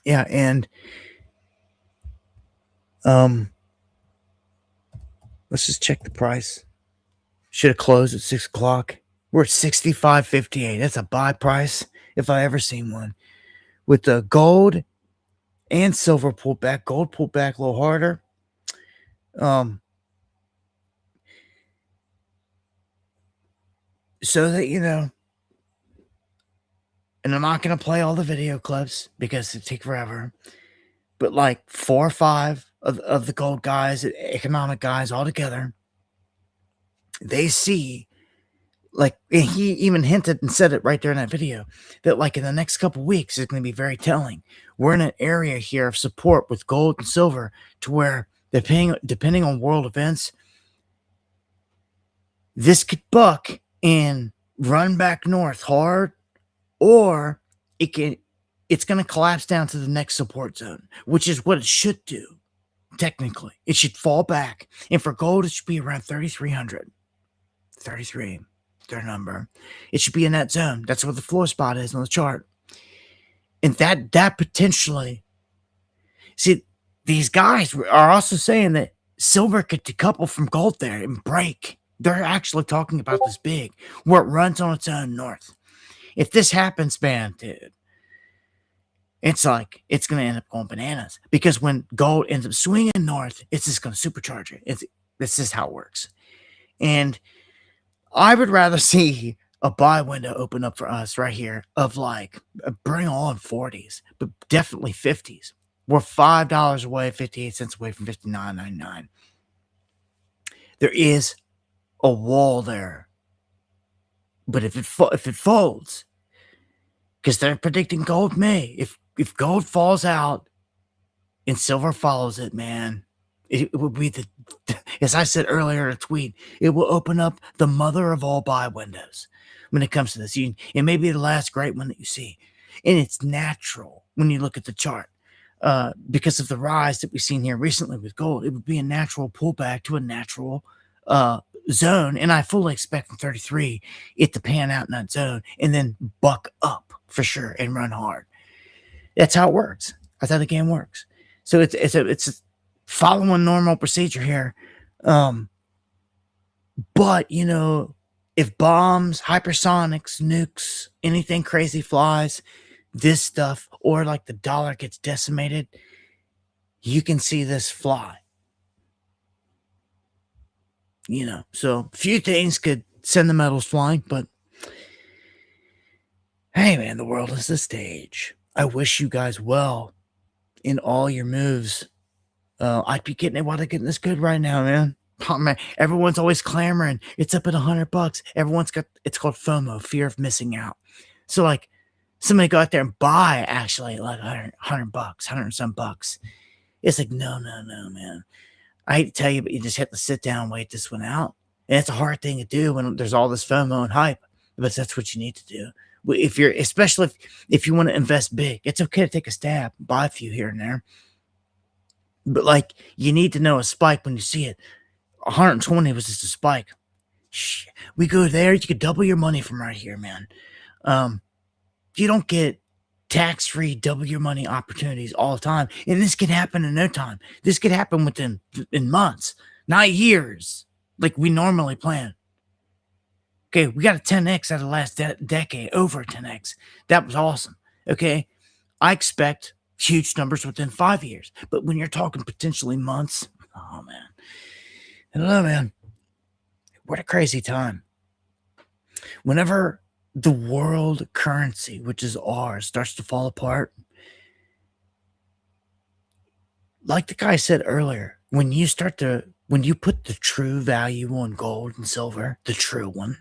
Yeah, and let's just check the price. Should have closed at 6 o'clock. We're at 65.58. That's a buy price if I ever seen one. With the gold and silver pulled back, gold pulled back a little harder. So that you know, and I'm not gonna play all the video clips because it take forever. But like 4 or 5 of the gold guys, economic guys all together, they see, like, and he even hinted and said it right there in that video, that like in the next couple of weeks it's going to be very telling. We're in an area here of support with gold and silver to where depending on world events, this could buck and run back north hard, or it's going to collapse down to the next support zone, which is what it should do. Technically, it should fall back, and for gold, it should be around 3,300. 33, their number. It should be in that zone. That's where the floor spot is on the chart, and that potentially. See, these guys are also saying that silver could decouple from gold there and break. They're actually talking about this big, where it runs on its own north. If this happens, man, dude, it's like it's going to end up going bananas, because when gold ends up swinging north, it's just going to supercharge it. This is how it works. And I would rather see a buy window open up for us right here of like, bring on 40s, but definitely 50s. We're $5 away, 58 cents away from $59.99. There is a wall there. But if it folds, because they're predicting gold may, if gold falls out and silver follows it, man, it will be as I said earlier in a tweet, it will open up the mother of all buy windows when it comes to this. It may be the last great one that you see. And it's natural when you look at the chart. Because of the rise that we've seen here recently with gold, it would be a natural pullback to a natural zone. And I fully expect from 33 it to pan out in that zone and then buck up for sure and run hard. That's how it works. That's how the game works. So it's following normal procedure here. But, if bombs, hypersonics, nukes, anything crazy flies, this stuff, or like the dollar gets decimated, you can see this fly. So few things could send the metals flying, but hey, man, the world is the stage. I wish you guys well in all your moves. I'd be getting it while they're getting this good right now, man. Oh, man. Everyone's always clamoring. It's up at $100. It's called FOMO, fear of missing out. So like somebody go out there and buy actually like $100, $100 and some bucks. It's like, no, man. I hate to tell you, but you just have to sit down and wait this one out. And it's a hard thing to do when there's all this FOMO and hype, but that's what you need to do. Especially if you want to invest big, it's okay to take a stab, buy a few here and there. But like, you need to know a spike when you see it. 120 was just a spike. We go there, you could double your money from right here, man. You don't get tax-free double your money opportunities all the time. And this could happen in no time. This could happen in months, not years, like we normally plan. Okay, we got a 10x out of the last decade, over 10x. That was awesome. Okay, I expect huge numbers within 5 years. But when you're talking potentially months, oh, man. I don't know, man. What a crazy time. Whenever the world currency, which is ours, starts to fall apart, like the guy said earlier, when you put the true value on gold and silver, the true one,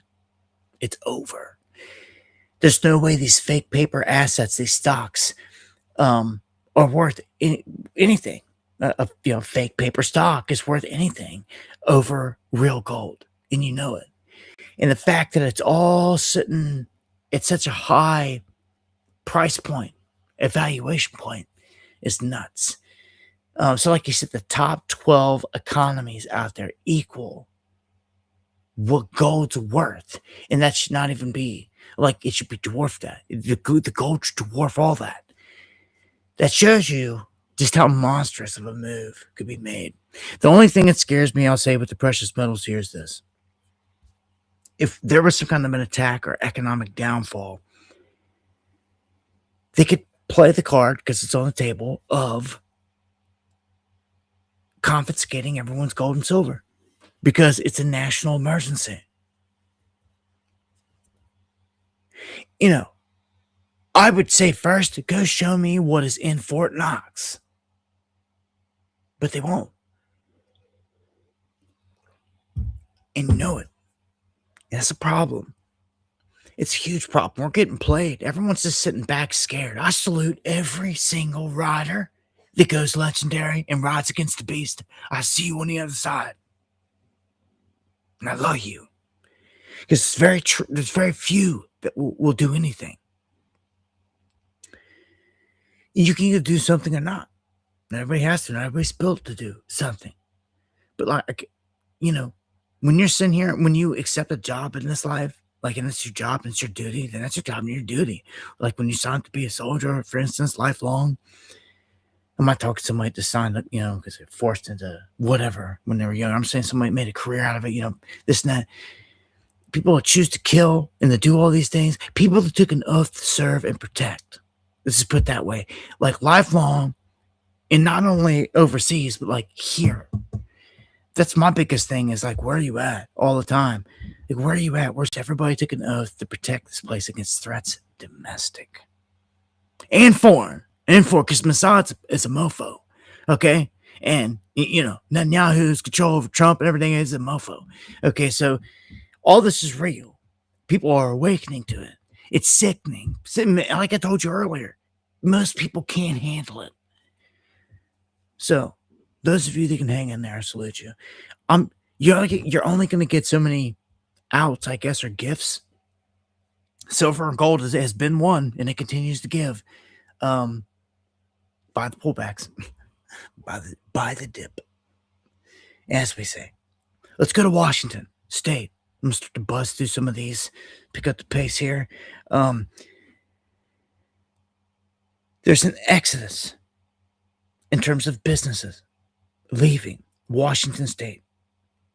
it's over. There's no way these fake paper assets, these stocks, are worth anything. A fake paper stock is worth anything over real gold, and you know it. And the fact that it's all sitting at such a high price point, evaluation point, is nuts. So like you said, the top 12 economies out there equal what gold's worth. And that should not even be, like, it should be dwarfed that. The gold should dwarf all that. That shows you just how monstrous of a move could be made. The only thing that scares me, I'll say, with the precious metals here is this. If there was some kind of an attack or economic downfall, they could play the card, because it's on the table, of confiscating everyone's gold and silver because it's a national emergency. I would say first, go show me what is in Fort Knox. But they won't. And you know it. That's a problem. It's a huge problem. We're getting played. Everyone's just sitting back scared. I salute every single rider that goes legendary and rides against the beast. I see you on the other side. And I love you. Because there's very few that will do anything. You can either do something or not. Not everybody has to. Not everybody's built to do something. But like, when you're sitting here, when you accept a job in this life, like, and it's your job and it's your duty, then that's your job and your duty. Like when you sign up to be a soldier, for instance, lifelong. I'm not talking to somebody that signed up, because they're forced into whatever when they were young. I'm saying somebody made a career out of it, this and that. People that choose to kill and to do all these things. People that took an oath to serve and protect. Let's just put it that way. Like lifelong, and not only overseas, but like here. That's my biggest thing is like, where are you at all the time? Like, where are you at? Where's everybody took an oath to protect this place against threats, domestic and foreign? And for because Mossad is a mofo, okay? And, Netanyahu's control over Trump and everything is a mofo. Okay, so all this is real. People are awakening to it. It's sickening. Like I told you earlier, most people can't handle it. So, those of you that can hang in there, I salute you. You're only going to get so many outs, I guess, or gifts. Silver and gold has been won, and it continues to give. By the pullbacks, by the dip, as we say. Let's go to Washington State. I'm gonna start to buzz through some of these, pick up the pace here. There's an exodus in terms of businesses leaving Washington State,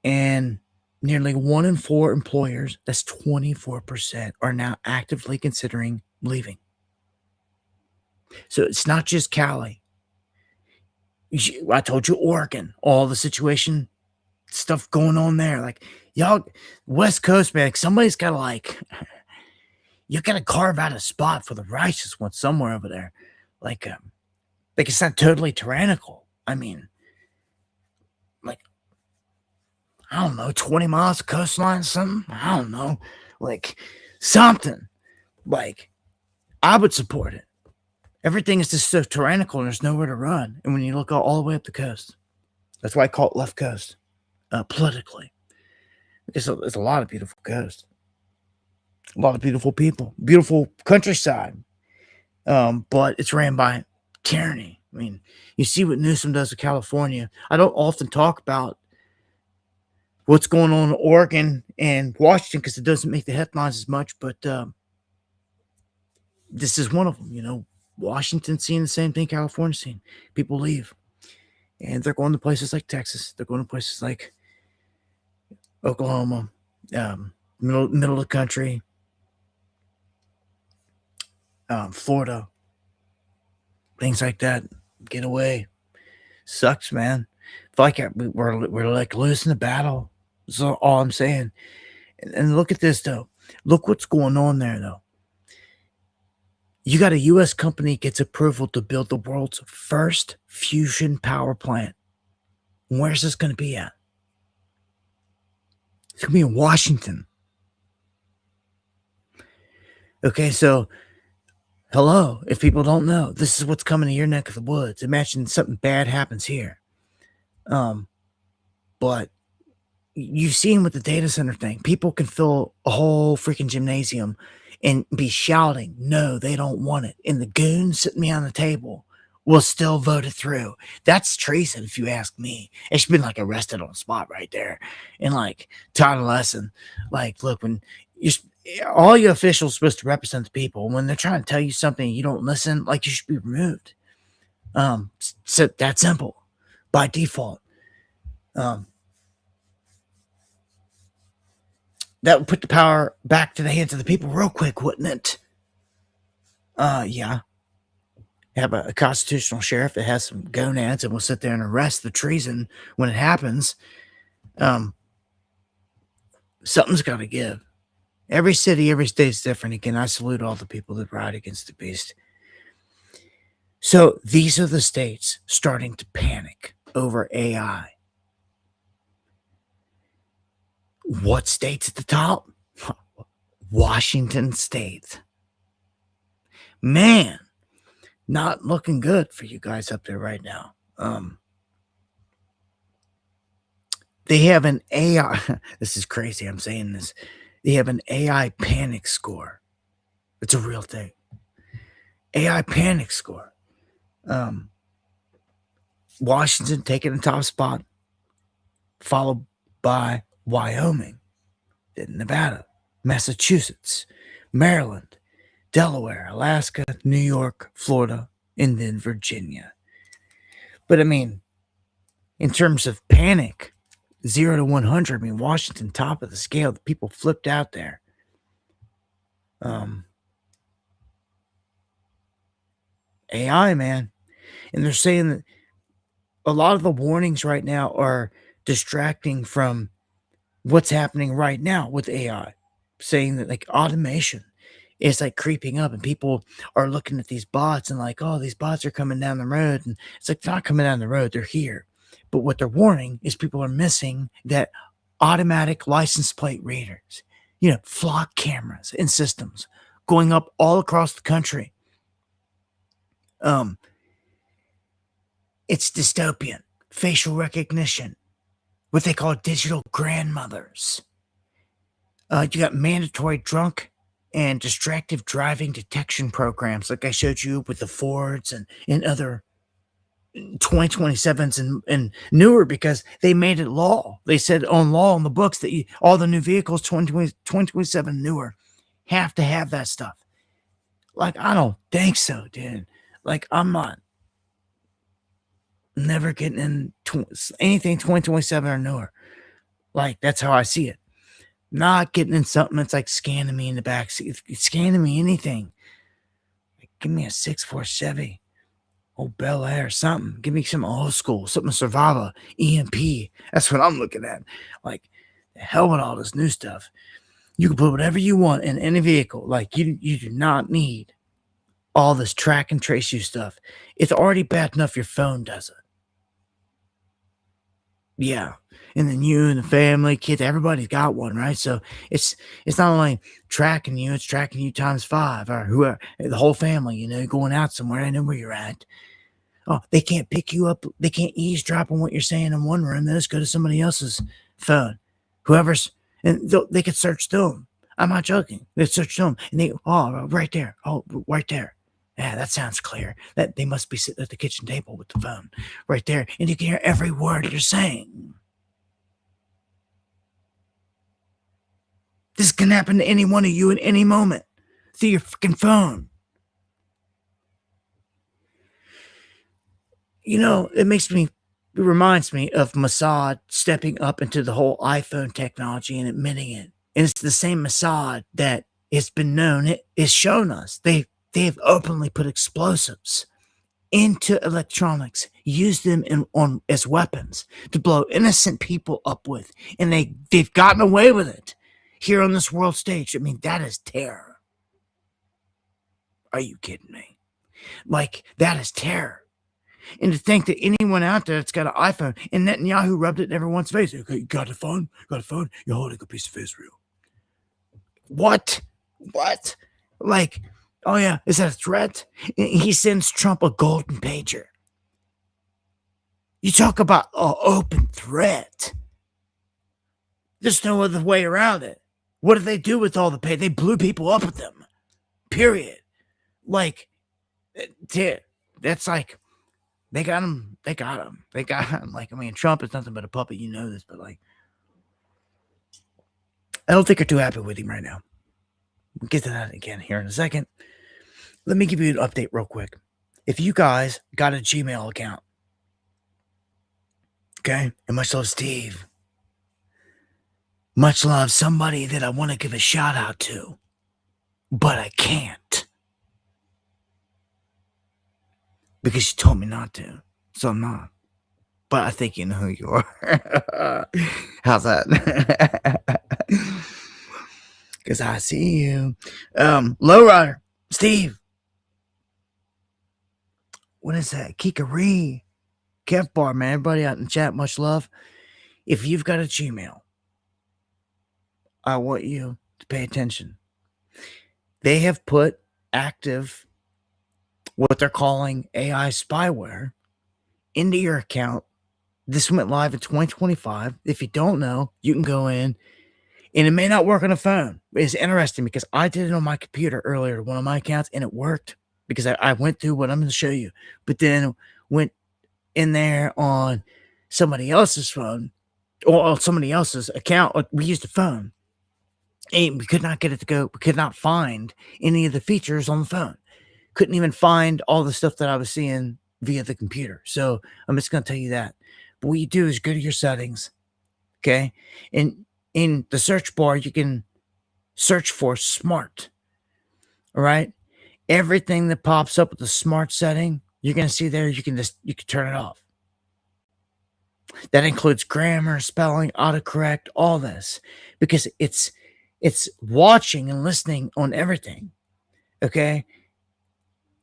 and nearly 1 in 4 employers, that's 24%, are now actively considering leaving. So it's not just Cali. I told you Oregon, all the situation stuff going on there. Like, y'all, West Coast, man, somebody's got to you got to carve out a spot for the righteous one somewhere over there. Like it's not totally tyrannical. I mean, like, I don't know, 20 miles of coastline, something. I don't know, like something. Like, I would support it. Everything is just so tyrannical and there's nowhere to run. And when you look all the way up the coast, that's why I call it left coast, politically. Because there's a lot of beautiful coast. A lot of beautiful people. Beautiful countryside. But it's ran by tyranny. I mean, you see what Newsom does to California. I don't often talk about what's going on in Oregon and Washington because it doesn't make the headlines as much. But this is one of them, Washington seeing the same thing California seeing. People leave. And they're going to places like Texas. They're going to places like Oklahoma, middle of the country, Florida, things like that. Get away. Sucks, man. Feel like we're like losing the battle. That's all I'm saying. And look at this, though. Look what's going on there, though. You got a U.S. company gets approval to build the world's first fusion power plant. Where's this going to be at? It's going to be in Washington. Okay, so, hello. If people don't know, this is what's coming to your neck of the woods. Imagine something bad happens here. But you've seen with the data center thing, people can fill a whole freaking gymnasium and be shouting, no, they don't want it. And the goons sitting behind the table will still vote it through. That's treason, if you ask me. It should be like arrested on the spot right there. And like, taught a lesson. Like, look, when all your officials are supposed to represent the people. When they're trying to tell you something you don't listen, like, you should be removed. So that's simple. By default. That would put the power back to the hands of the people real quick, wouldn't it? Yeah. Have a constitutional sheriff that has some gonads and will sit there and arrest the treason when it happens. Something's got to give. Every city, every state's different. Again, I salute all the people that ride against the beast. So these are the states starting to panic over AI. What state's at the top? Washington State. Man, not looking good for you guys up there right now. They have an AI. This is crazy. I'm saying this. They have an AI panic score. It's a real thing. AI panic score. Washington taking the top spot, followed by Wyoming, then Nevada, Massachusetts, Maryland, Delaware, Alaska, New York, Florida, and then Virginia. But I mean, in terms of panic, 0 to 100, I mean, Washington, top of the scale. The people flipped out there. AI, man. And they're saying that a lot of the warnings right now are distracting from what's happening right now with AI, saying that like automation is like creeping up and people are looking at these bots and like, oh, these bots are coming down the road. And it's like, they're not coming down the road, they're here. But what they're warning is people are missing that automatic license plate readers, flock cameras and systems going up all across the country. It's dystopian, facial recognition, what they call digital grandmothers. You got mandatory drunk and distracted driving detection programs, like I showed you with the Fords and other 2027s and newer, because they made it law. They said on law in the books that all the new vehicles 2027 newer have to have that stuff. Like, I don't think so, dude. Like, I'm not never getting in anything 2027 or newer. Like, that's how I see it. Not getting in something that's like scanning me in the backseat. It's scanning me anything. Like, give me a 6'4" Chevy. Old Bel Air, something. Give me some old school, something Survivor, EMP. That's what I'm looking at. Like, the hell with all this new stuff. You can put whatever you want in any vehicle. Like, you do not need all this track and trace you stuff. It's already bad enough your phone does it. Yeah. And then you and the family, kids, everybody's got one, right? So it's not only tracking you, it's tracking you times 5 or whoever, the whole family, going out somewhere. I know where you're at. Oh, they can't pick you up. They can't eavesdrop on what you're saying in one room. They just go to somebody else's phone. Whoever's, and they could search through them. I'm not joking. They search through them and they, oh, right there. Oh, right there. Yeah, that sounds clear. That they must be sitting at the kitchen table with the phone right there. And you can hear every word you're saying. This can happen to any one of you at any moment through your freaking phone. It reminds me of Mossad stepping up into the whole iPhone technology and admitting it. And it's the same Mossad that it's been known, it has shown us. They've openly put explosives into electronics, used them as weapons to blow innocent people up with. And they've gotten away with it here on this world stage. I mean, that is terror. Are you kidding me? Like, that is terror. And to think that anyone out there that's got an iPhone, and Netanyahu rubbed it in everyone's face. Okay, you got a phone? Got a phone? You're holding a piece of Israel. What? Like, oh yeah, is that a threat? He sends Trump a golden pager. You talk about an open threat. There's no other way around it. What did they do with all the pay? They blew people up with them. Period. Like, that's like, they got him. Like, I mean, Trump is nothing but a puppet. You know this, but like, I don't think they're too happy with him right now. We'll get to that again here in a second. Let me give you an update real quick. If you guys got a Gmail account, okay, and much love, Steve. Much love, somebody that I want to give a shout out to, but I can't. Because you told me not to, so I'm not. But I think you know who you are. How's that? Because I see you. Lowrider, Steve. What is that? Kikari. Kev Bar, man. Everybody out in the chat, much love. If you've got a Gmail, I want you to pay attention. They have put active what they're calling AI spyware into your account. This went live in 2025. If you don't know, you can go in, and it may not work on a phone. It's interesting because I did it on my computer earlier to one of my accounts, and it worked because I went through what I'm going to show you, but then went in there on somebody else's phone or on somebody else's account. We used a phone, and we could not get it to go. We could not find any of the features on the phone. Couldn't even find all the stuff that I was seeing via the computer. So I'm just going to tell you that. But what you do is go to your settings, okay? And in the search bar, you can search for smart, all right? Everything that pops up with the smart setting, you're going to see there, you can turn it off. That includes grammar, spelling, autocorrect, all this, because it's watching and listening on everything, okay?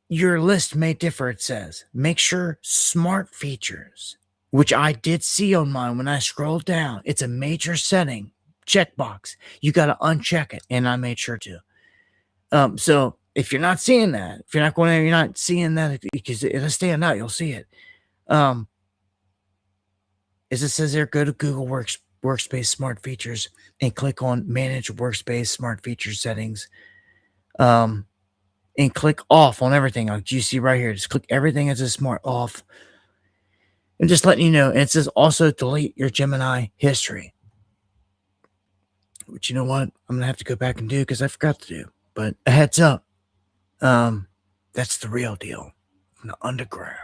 Your list may differ, it says. Make sure smart features, which I did see on mine when I scrolled down. It's a major setting, checkbox. You got to uncheck it, and I made sure to. So if you're not seeing that, if you're not going there, you're not seeing that, because it'll stand out, you'll see it. As it says there, go to Google Workspace Smart Features and click on Manage Workspace Smart Features Settings. And click off on everything. Like you see right here, just click everything as a smart off. And just letting you know, and it says also delete your Gemini history. Which, you know what, I'm gonna have to go back and do because I forgot to do. But a heads up, that's the real deal. From the underground.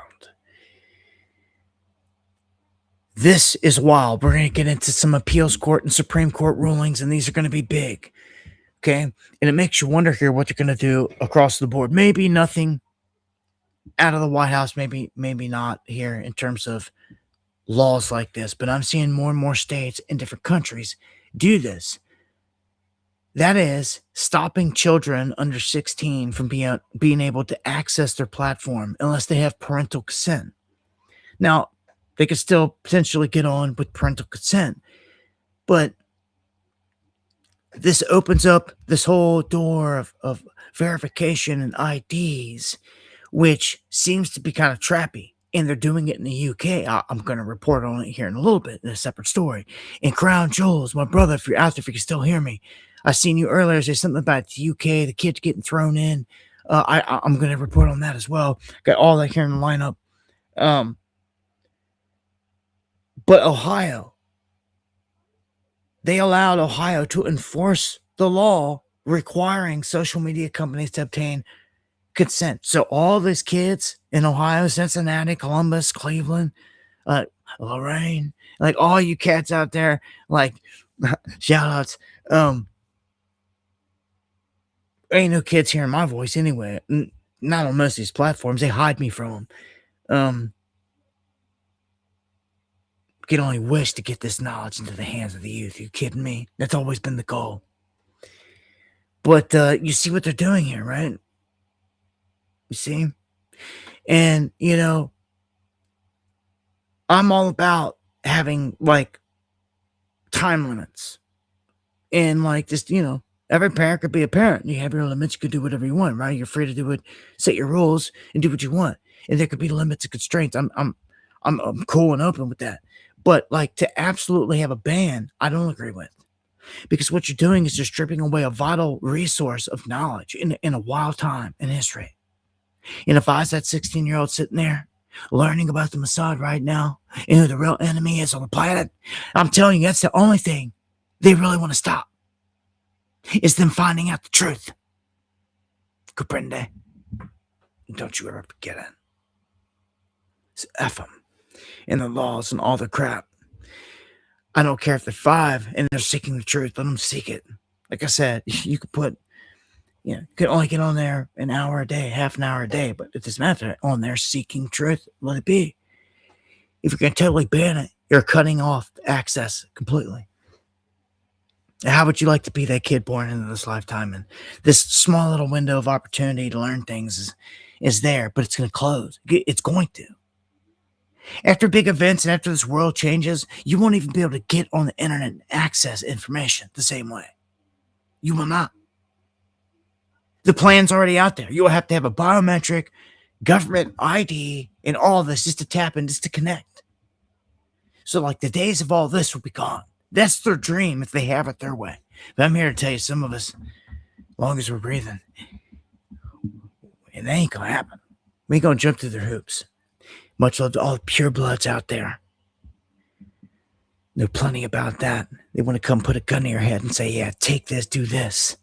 This is wild. We're gonna get into some appeals court and Supreme Court rulings, and these are gonna be big. Okay, and it makes you wonder here what they're going to do across the board. Maybe nothing out of the White House, maybe not here in terms of laws like this, but I'm seeing more and more states in different countries do this. That is stopping children under 16 from being able to access their platform unless they have parental consent. Now, they could still potentially get on with parental consent, but this opens up this whole door of verification and IDs, which seems to be kind of trappy. And they're doing it in the UK. I'm going to report on it here in a little bit in a separate story. And Crown Jewels, my brother, if you're out there, if you can still hear me, I seen you earlier say something about the UK, the kids getting thrown in. I'm going to report on that as well. Got all that here in the lineup. But Ohio, they allowed Ohio to enforce the law requiring social media companies to obtain consent. So all these kids in Ohio, Cincinnati, Columbus, Cleveland, Lorraine, like all you cats out there, like shout outs. Ain't no kids hearing my voice anyway. Not on most of these platforms. They hide me from them. Can only wish to get this knowledge into the hands of the youth. You kidding me? That's always been the goal. But you see what they're doing here, right? You see? And, you know, I'm all about having, like, time limits. And, like, just, you know, every parent could be a parent. You have your limits. You could do whatever you want, right? You're free to do it, set your rules, and do what you want. And there could be limits and constraints. I'm cool and open with that. But, like, to absolutely have a ban, I don't agree with. Because what you're doing is just stripping away a vital resource of knowledge in a wild time in history. And if I was that 16-year-old sitting there learning about the Mossad right now and who the real enemy is on the planet, I'm telling you, that's the only thing they really want to stop. Is them finding out the truth. Comprende? Don't you ever forget it. So F them. And the laws and all the crap. I don't care if they're 5 and they're seeking the truth. Let them seek it. Like I said, you could put, you could only get on there an hour a day, half an hour a day, but it doesn't matter. On there seeking truth, let it be. If you're going to totally ban it, you're cutting off access completely. How would you like to be that kid born into this lifetime? And this small little window of opportunity to learn things is there, but it's going to close. It's going to. After big events and after this world changes, you won't even be able to get on the internet and access information the same way. You will not. The plan's already out there. You will have to have a biometric government ID and all this just to tap in, just to connect. So, like, the days of all this will be gone. That's their dream if they have it their way. But I'm here to tell you, some of us, as long as we're breathing, it ain't gonna happen. We ain't gonna jump through their hoops. Much love to all the purebloods out there. Know plenty about that. They want to come put a gun in your head and say, yeah, take this, do this.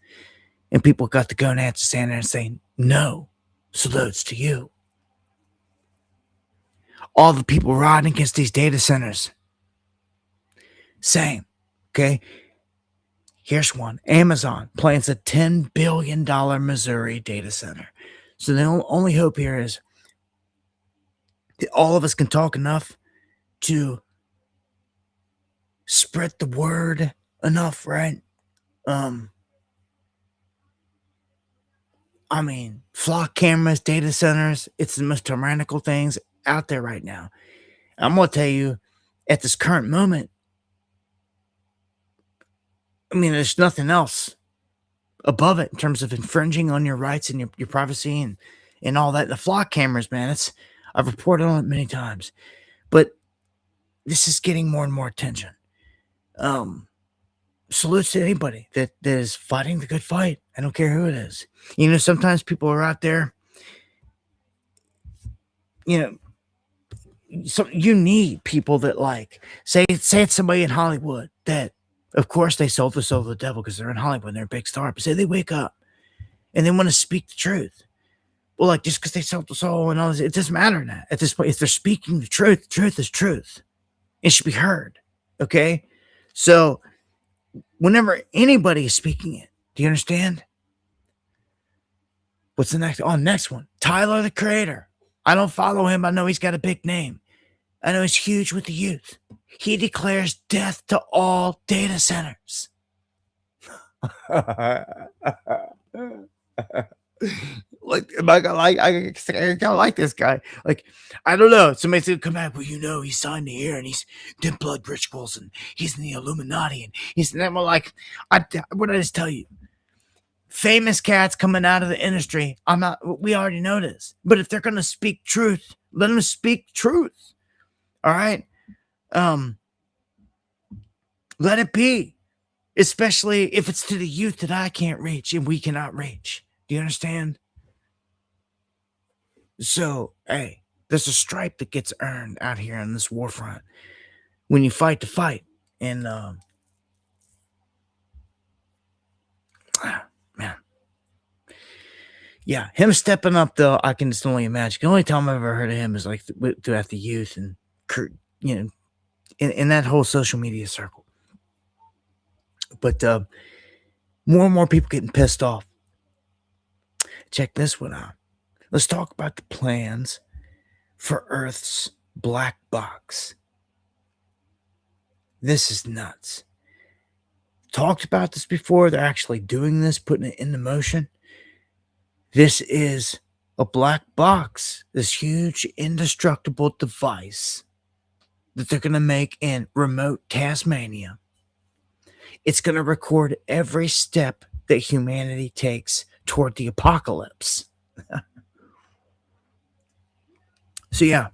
And people got the gun answer standing there and saying, no, salutes to you. All the people riding against these data centers. Same. Okay. Here's one. Amazon plans a $10 billion Missouri data center. So the only hope here is that all of us can talk enough to spread the word enough, right? I mean, flock cameras, data centers, it's the most tyrannical things out there right now. I'm going to tell you, at this current moment, I mean, there's nothing else above it in terms of infringing on your rights and your privacy and all that. The flock cameras, man, I've reported on it many times, but this is getting more and more attention. Salutes to anybody that is fighting the good fight. I don't care who it is. You know, sometimes people are out there, you know, so you need people that, like, say it's somebody in Hollywood that, of course, they sold the soul of the devil because they're in Hollywood and they're a big star, but say they wake up and they want to speak the truth. Well, like, just because they sold the soul and all this, it doesn't matter now. At this point, if they're speaking the truth is truth. It should be heard. Okay? So whenever anybody is speaking it, do you understand? What's the next? Oh, next one. Tyler, the Creator. I don't follow him. I know he's got a big name. I know he's huge with the youth. He declares death to all data centers. Like, am I gonna like this guy? Like, I don't know. Somebody's gonna come out, well, you know, he signed the air and he's did blood rituals and he's in the Illuminati and he's and well, like, what did I just tell you? Famous cats coming out of the industry. We already know this. But if they're gonna speak truth, let them speak truth. All right. Let it be. Especially if it's to the youth that I can't reach and we cannot reach. Do you understand? So, hey, there's a stripe that gets earned out here on this warfront when you fight the fight. And, man. Yeah, him stepping up, though, I can just only imagine. The only time I've ever heard of him is like at the youth and, you know, in that whole social media circle. But more and more people getting pissed off. Check this one out. Let's talk about the plans for Earth's black box. This is nuts. Talked about this before. They're actually doing this, putting it into motion. This is a black box, this huge indestructible device that they're going to make in remote Tasmania. It's going to record every step that humanity takes toward the apocalypse. So yeah.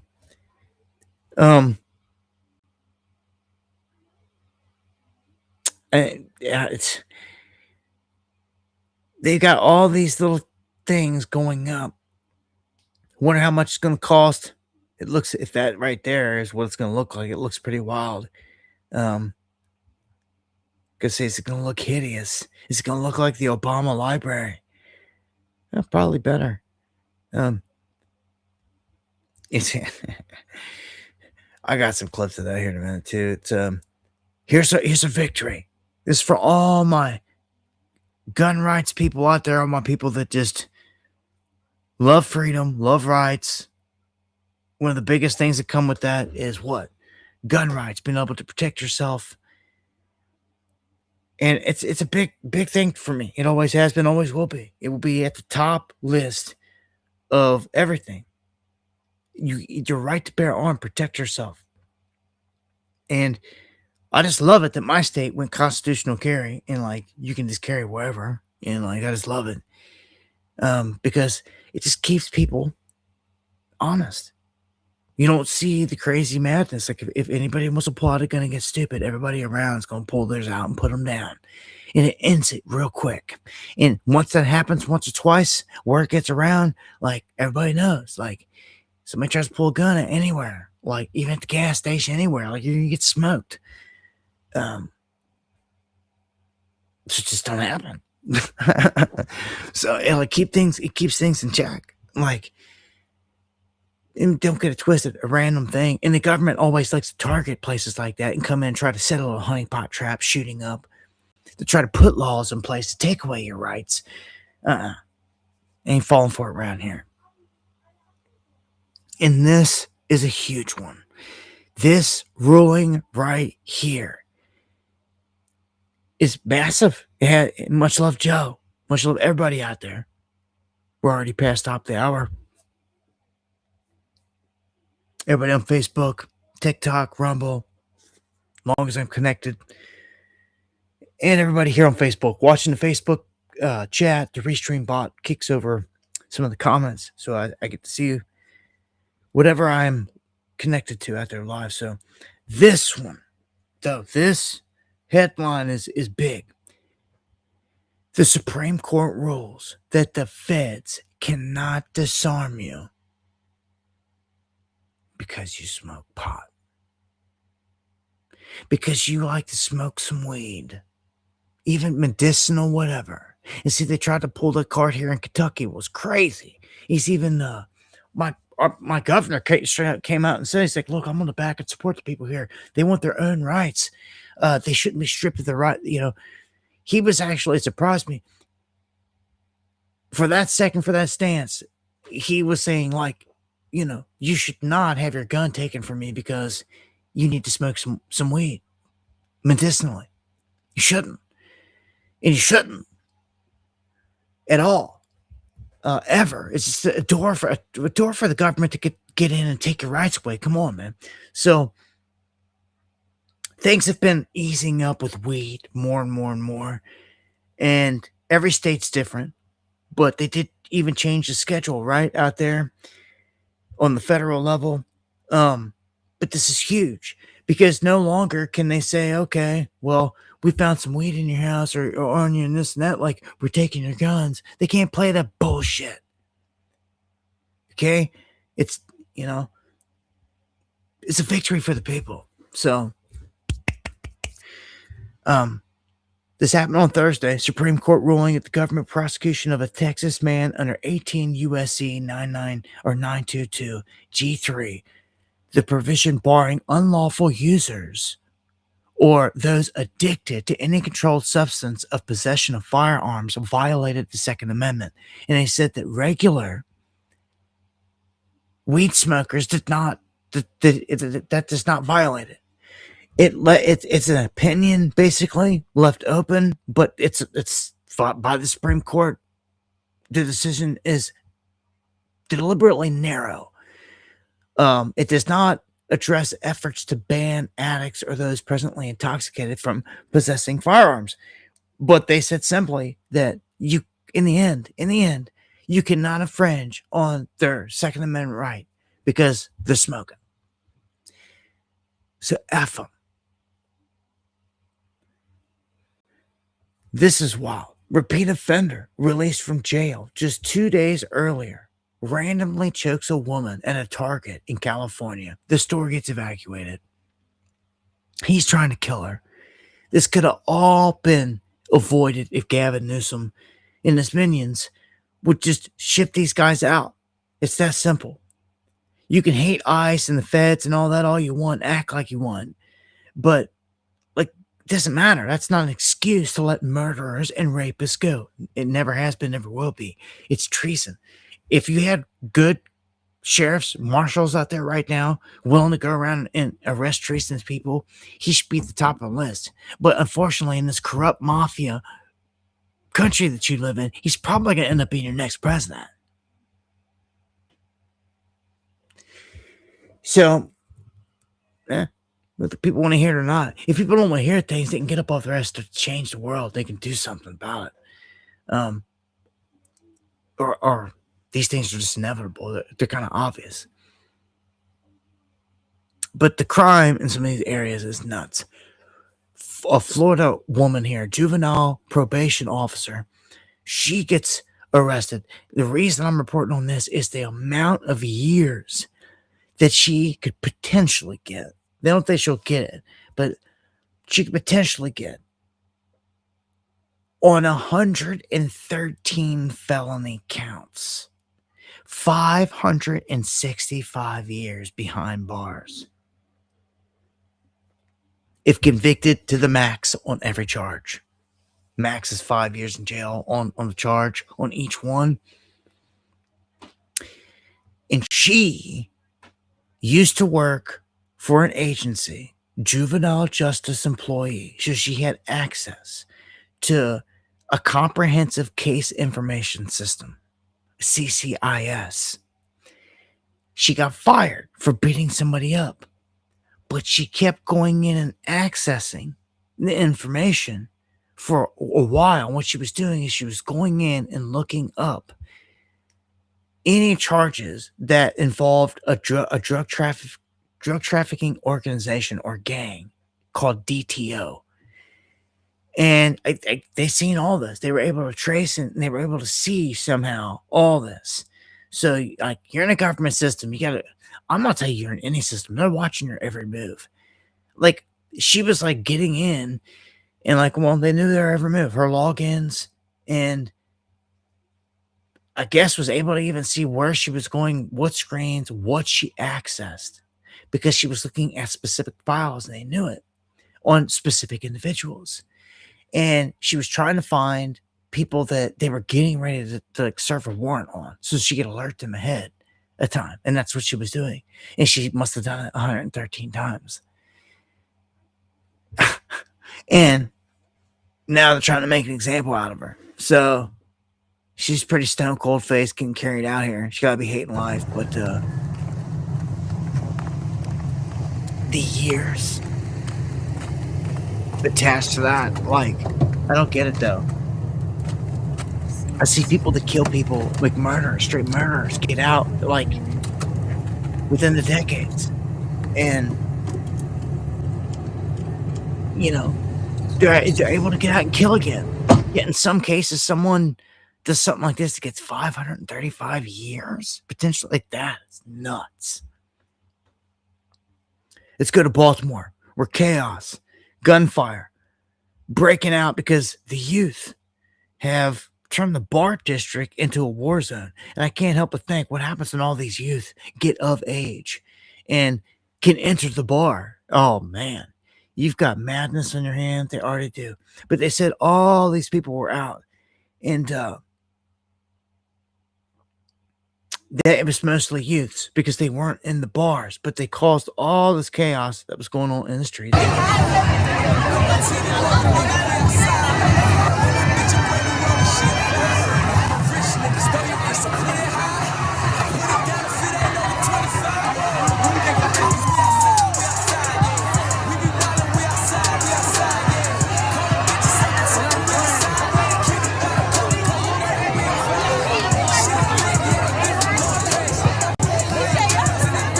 They've got all these little things going up. Wonder how much it's going to cost. It looks, if that right there is what it's going to look like, it looks pretty wild. Because it's going to look hideous. Is it going to look like the Obama Library? Probably better. It's I got some clips of that here in a minute too. It's here's a victory. This is for all my gun rights people out there, all my people that just love freedom, love rights. One of the biggest things that come with that is what? Gun rights, being able to protect yourself. And it's a big thing for me. It always has been, always will be. It will be at the top list of everything. Your right to bear arms, protect yourself. And I just love it that my state went constitutional carry and like you can just carry wherever. And like I just love it. Because it just keeps people honest. You don't see the crazy madness. Like if anybody wants to pull out a gun and get stupid, everybody around is going to pull theirs out and put them down. And it ends it real quick. And once that happens once or twice, word gets around, like everybody knows, like somebody tries to pull a gun at anywhere, like even at the gas station, anywhere, like you're going to get smoked. So it just don't happen. So it keeps things in check. Like, and don't get it twisted, a random thing. And the government always likes to target places like that and come in and try to set a little honeypot trap, shooting up, to try to put laws in place to take away your rights. Ain't falling for it around here. And this is a huge one. This ruling right here is massive. Yeah, much love, Joe. Much love, everybody out there. We're already past top of the hour. Everybody on Facebook, TikTok, Rumble, as long as I'm connected. And everybody here on Facebook, watching the Facebook chat, the Restream bot kicks over some of the comments. So I get to see whatever I'm connected to out there live. So this one, though, this headline is big. The Supreme Court rules that the feds cannot disarm you because you smoke pot. Because you like to smoke some weed. Even medicinal, whatever. And see, they tried to pull the card here in Kentucky. It was crazy. He's even, my governor straight out came out and said, he's like, look, I'm on the back and support the people here. They want their own rights. They shouldn't be stripped of their right. You know, he was actually, it surprised me. For that second, for that stance, he was saying, like, you know, you should not have your gun taken from me because you need to smoke some weed medicinally. You shouldn't. And you shouldn't at all, ever. It's just a door for the government to get in and take your rights away. Come on, man. So things have been easing up with weed more and more and more, and every state's different. But they did even change the schedule right out there on the federal level. But this is huge because no longer can they say, okay, well, we found some weed in your house or on you and this and that, like we're taking your guns. They can't play that bullshit. Okay? It's, you know, it's a victory for the people. So, this happened on Thursday. Supreme Court ruling that the government prosecution of a Texas man under 18 USC 922 G3, the provision barring unlawful users or those addicted to any controlled substance of possession of firearms violated the Second Amendment. And they said that regular weed smokers did not, that does not violate it. It's an opinion basically left open, but it's fought by the Supreme Court. The decision is deliberately narrow. It does not address efforts to ban addicts or those presently intoxicated from possessing firearms, but they said simply that you, in the end, you cannot infringe on their Second Amendment right because they're smoking. So F them. This is wild. Repeat offender released from jail just 2 days earlier randomly chokes a woman at a Target in California. The store gets evacuated. He's trying to kill her. This could have all been avoided if Gavin Newsom and his minions would just ship these guys out. It's that simple. You can hate ICE and the feds and all that all you want, act like you want, but it doesn't matter. That's not an excuse to let murderers and rapists go. It never has been, never will be. It's treason. If you had good sheriffs, marshals out there right now willing to go around and arrest treasonous people, he should be at the top of the list. But unfortunately, in this corrupt mafia country that you live in, he's probably going to end up being your next president. So, whether people want to hear it or not. If people don't want to hear things, they can get up off their ass to change the world. They can do something about it. Or these things are just inevitable. They're kind of obvious. But the crime in some of these areas is nuts. A Florida woman here, juvenile probation officer, she gets arrested. The reason I'm reporting on this is the amount of years that she could potentially get. They don't think she'll get it, but she could potentially get on 113 felony counts. 565 years behind bars. If convicted to the max on every charge. Max is 5 years in jail on the charge on each one. And she used to work for an agency, juvenile justice employee, so she had access to a comprehensive case information system, CCIS. She got fired for beating somebody up, but she kept going in and accessing the information for a while. What she was doing is she was going in and looking up any charges that involved a drug trafficking organization or gang called DTO. And they seen all this. They were able to trace and they were able to see somehow all this. So, like, you're in a government system. You gotta. I'm not telling you you're in any system. They're watching your every move. Like, she was like getting in, and like, well, they knew their every move, her logins, and I guess was able to even see where she was going, what screens, what she accessed, because she was looking at specific files and they knew it on specific individuals. And she was trying to find people that they were getting ready to like, serve a warrant on so she could alert them ahead of time. And that's what she was doing. And she must have done it 113 times. And now they're trying to make an example out of her. So she's pretty stone cold faced, getting carried out here. She gotta be hating life, but the years attached to that, like, I don't get it though. I see people that kill people, like murderers, straight murderers, get out like within the decades, and you know they're able to get out and kill again. Yet in some cases, someone does something like this that gets 535 years potentially. Like, that is nuts. Let's go to Baltimore, where chaos, gunfire, breaking out because the youth have turned the bar district into a war zone. And I can't help but think, what happens when all these youth get of age and can enter the bar? Oh man, you've got madness on your hands. They already do. But they said all these people were out, and it was mostly youths because they weren't in the bars, but they caused all this chaos that was going on in the streets.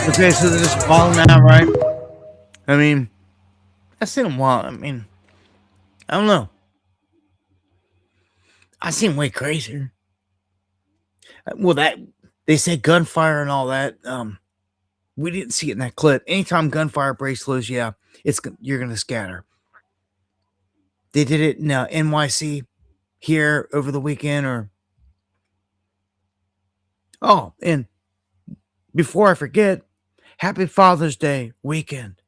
Okay, so they're just calling that, right? I mean, I've seen them wild. I mean, I don't know. I seen way crazier. Well, that they said gunfire and all that. We didn't see it in that clip. Anytime gunfire breaks loose, yeah, you're gonna scatter. They did it in NYC here over the weekend, or and before I forget, happy Father's Day weekend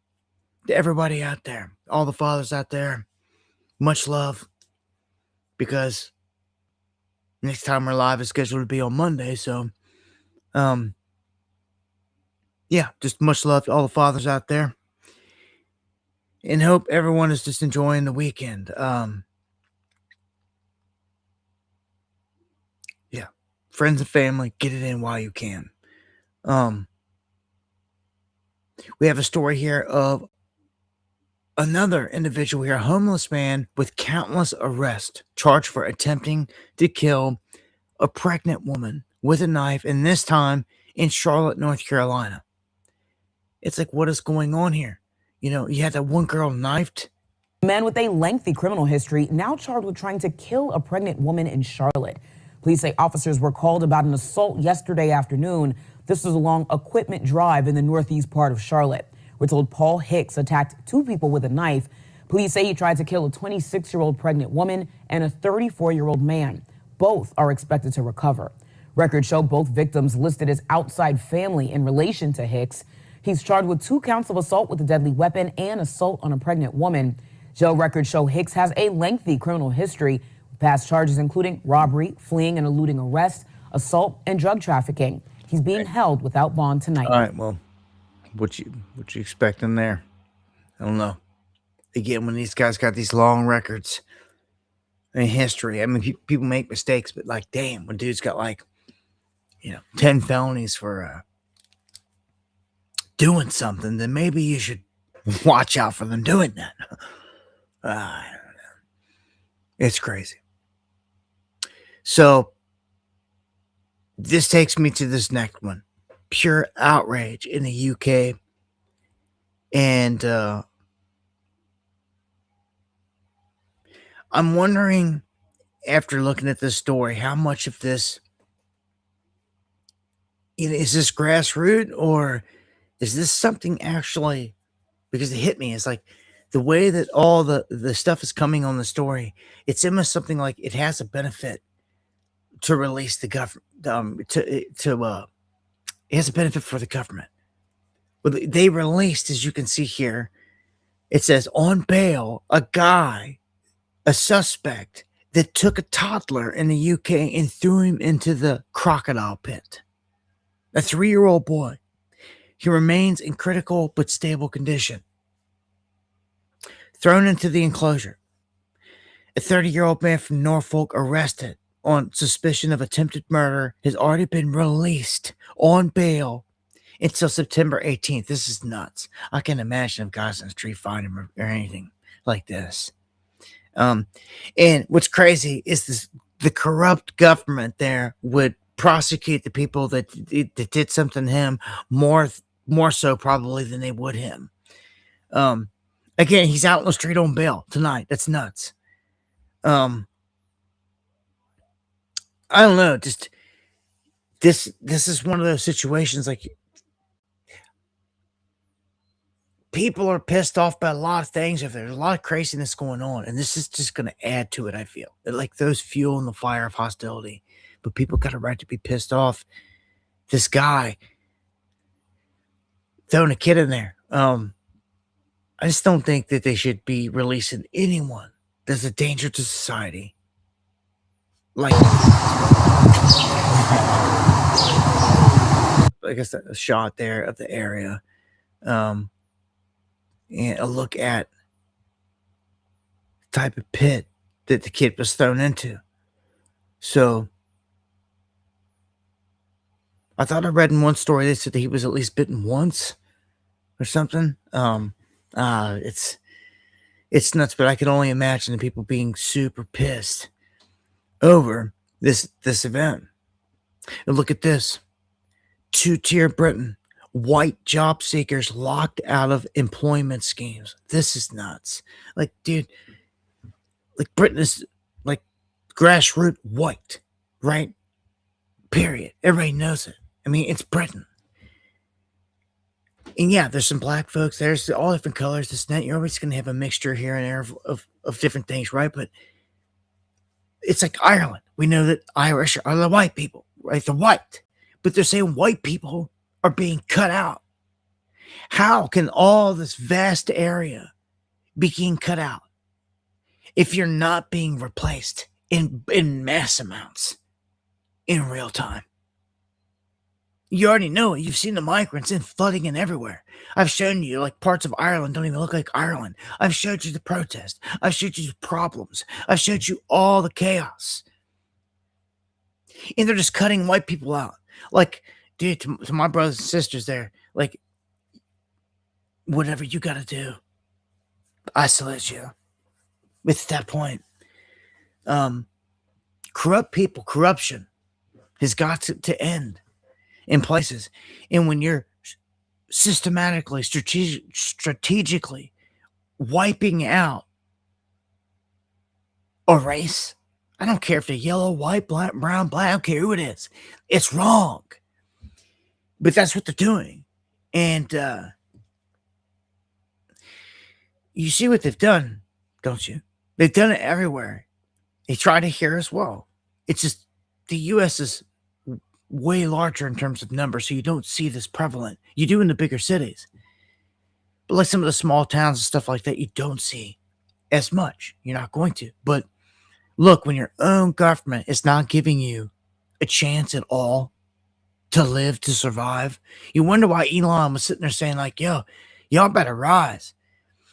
to everybody out there, all the fathers out there. Much love, because next time we're live is scheduled to be on Monday. So, yeah, just much love to all the fathers out there, and hope everyone is just enjoying the weekend. Yeah, friends and family, get it in while you can. We have a story here of another individual here, a homeless man with countless arrests, charged for attempting to kill a pregnant woman with a knife, and this time in Charlotte, North Carolina. It's like, what is going on here? You know, you had that one girl knifed. Man with a lengthy criminal history now charged with trying to kill a pregnant woman in Charlotte. Police say officers were called about an assault yesterday afternoon. This was along Equipment Drive in the northeast part of Charlotte. We're told Paul Hicks attacked two people with a knife. Police say he tried to kill a 26-year-old pregnant woman and a 34-year-old man. Both are expected to recover. Records show both victims listed as outside family in relation to Hicks. He's charged with 2 counts of assault with a deadly weapon and assault on a pregnant woman. Jail records show Hicks has a lengthy criminal history with past charges including robbery, fleeing and eluding arrest, assault, and drug trafficking. He's being held without bond tonight. All right, well, what you expecting there? I don't know. Again, when these guys got these long records in history, I mean, people make mistakes, but like, damn, when dude's got like, 10 felonies for doing something, then maybe you should watch out for them doing that. I don't know. It's crazy. So this takes me to this next one. Pure outrage in the UK. And I'm wondering, after looking at this story, how much of this is this grassroots, or is this something actually, because it hit me, it's like the way that all the stuff is coming on the story, it's almost something like it has a benefit to release the government, it has a benefit for the government. But they released, as you can see here, it says on bail, a suspect that took a toddler in the UK and threw him into the crocodile pit. A 3-year-old boy. He remains in critical but stable condition. Thrown into the enclosure. A 30-year-old man from Norfolk arrested on suspicion of attempted murder has already been released on bail until September 18th. This is nuts. I can't imagine if guys in the street find him or anything like this. And what's crazy is the corrupt government there would prosecute the people that did something to him more so probably than they would him. Again, he's out on the street on bail tonight. That's nuts. I don't know. Just this is one of those situations, like, people are pissed off by a lot of things. If there's a lot of craziness going on, and this is just going to add to it, I feel. It like those fuel in the fire of hostility. But people got a right to be pissed off. This guy throwing a kid in there. I just don't think that they should be releasing anyone that's a danger to society. Like I guess a shot there of the area. And a look at the type of pit that the kid was thrown into. So I thought I read in one story they said that he was at least bitten once or something. It's nuts, but I can only imagine the people being super pissed over this event. And look at this. 2-tier Britain. White job seekers locked out of employment schemes. This is nuts. Like, dude, like Britain is like grassroots white, right? Period. Everybody knows it. I mean, it's Britain. And yeah, there's some black folks. There's all different colors. This and that. You're always going to have a mixture here and there of different things, right? But it's like Ireland. We know that Irish are the white people, right? They're white. But they're saying white people are being cut out. How can all this vast area be being cut out if you're not being replaced in mass amounts in real time? You already know it. You've seen the migrants in flooding in everywhere. I've shown you like parts of Ireland don't even look like Ireland. I've showed you the protest. I've showed you the problems. I've showed you all the chaos. And they're just cutting white people out. Like, dude, to my brothers and sisters there, like, whatever you got to do, I salute you. It's that point. Corrupt people, corruption has got to end in places. And when you're systematically, strategically wiping out a race. I don't care if they're yellow, white, black, brown, black. I don't care who it is. It's wrong. But that's what they're doing. And you see what they've done, don't you? They've done it everywhere. They try to hear us well. It's just the U.S. is way larger in terms of numbers, so you don't see this prevalent. You do in the bigger cities. But like some of the small towns and stuff like that, you don't see as much. You're not going to. But look, when your own government is not giving you a chance at all to live, to survive, you wonder why Elon was sitting there saying like, yo, y'all better rise.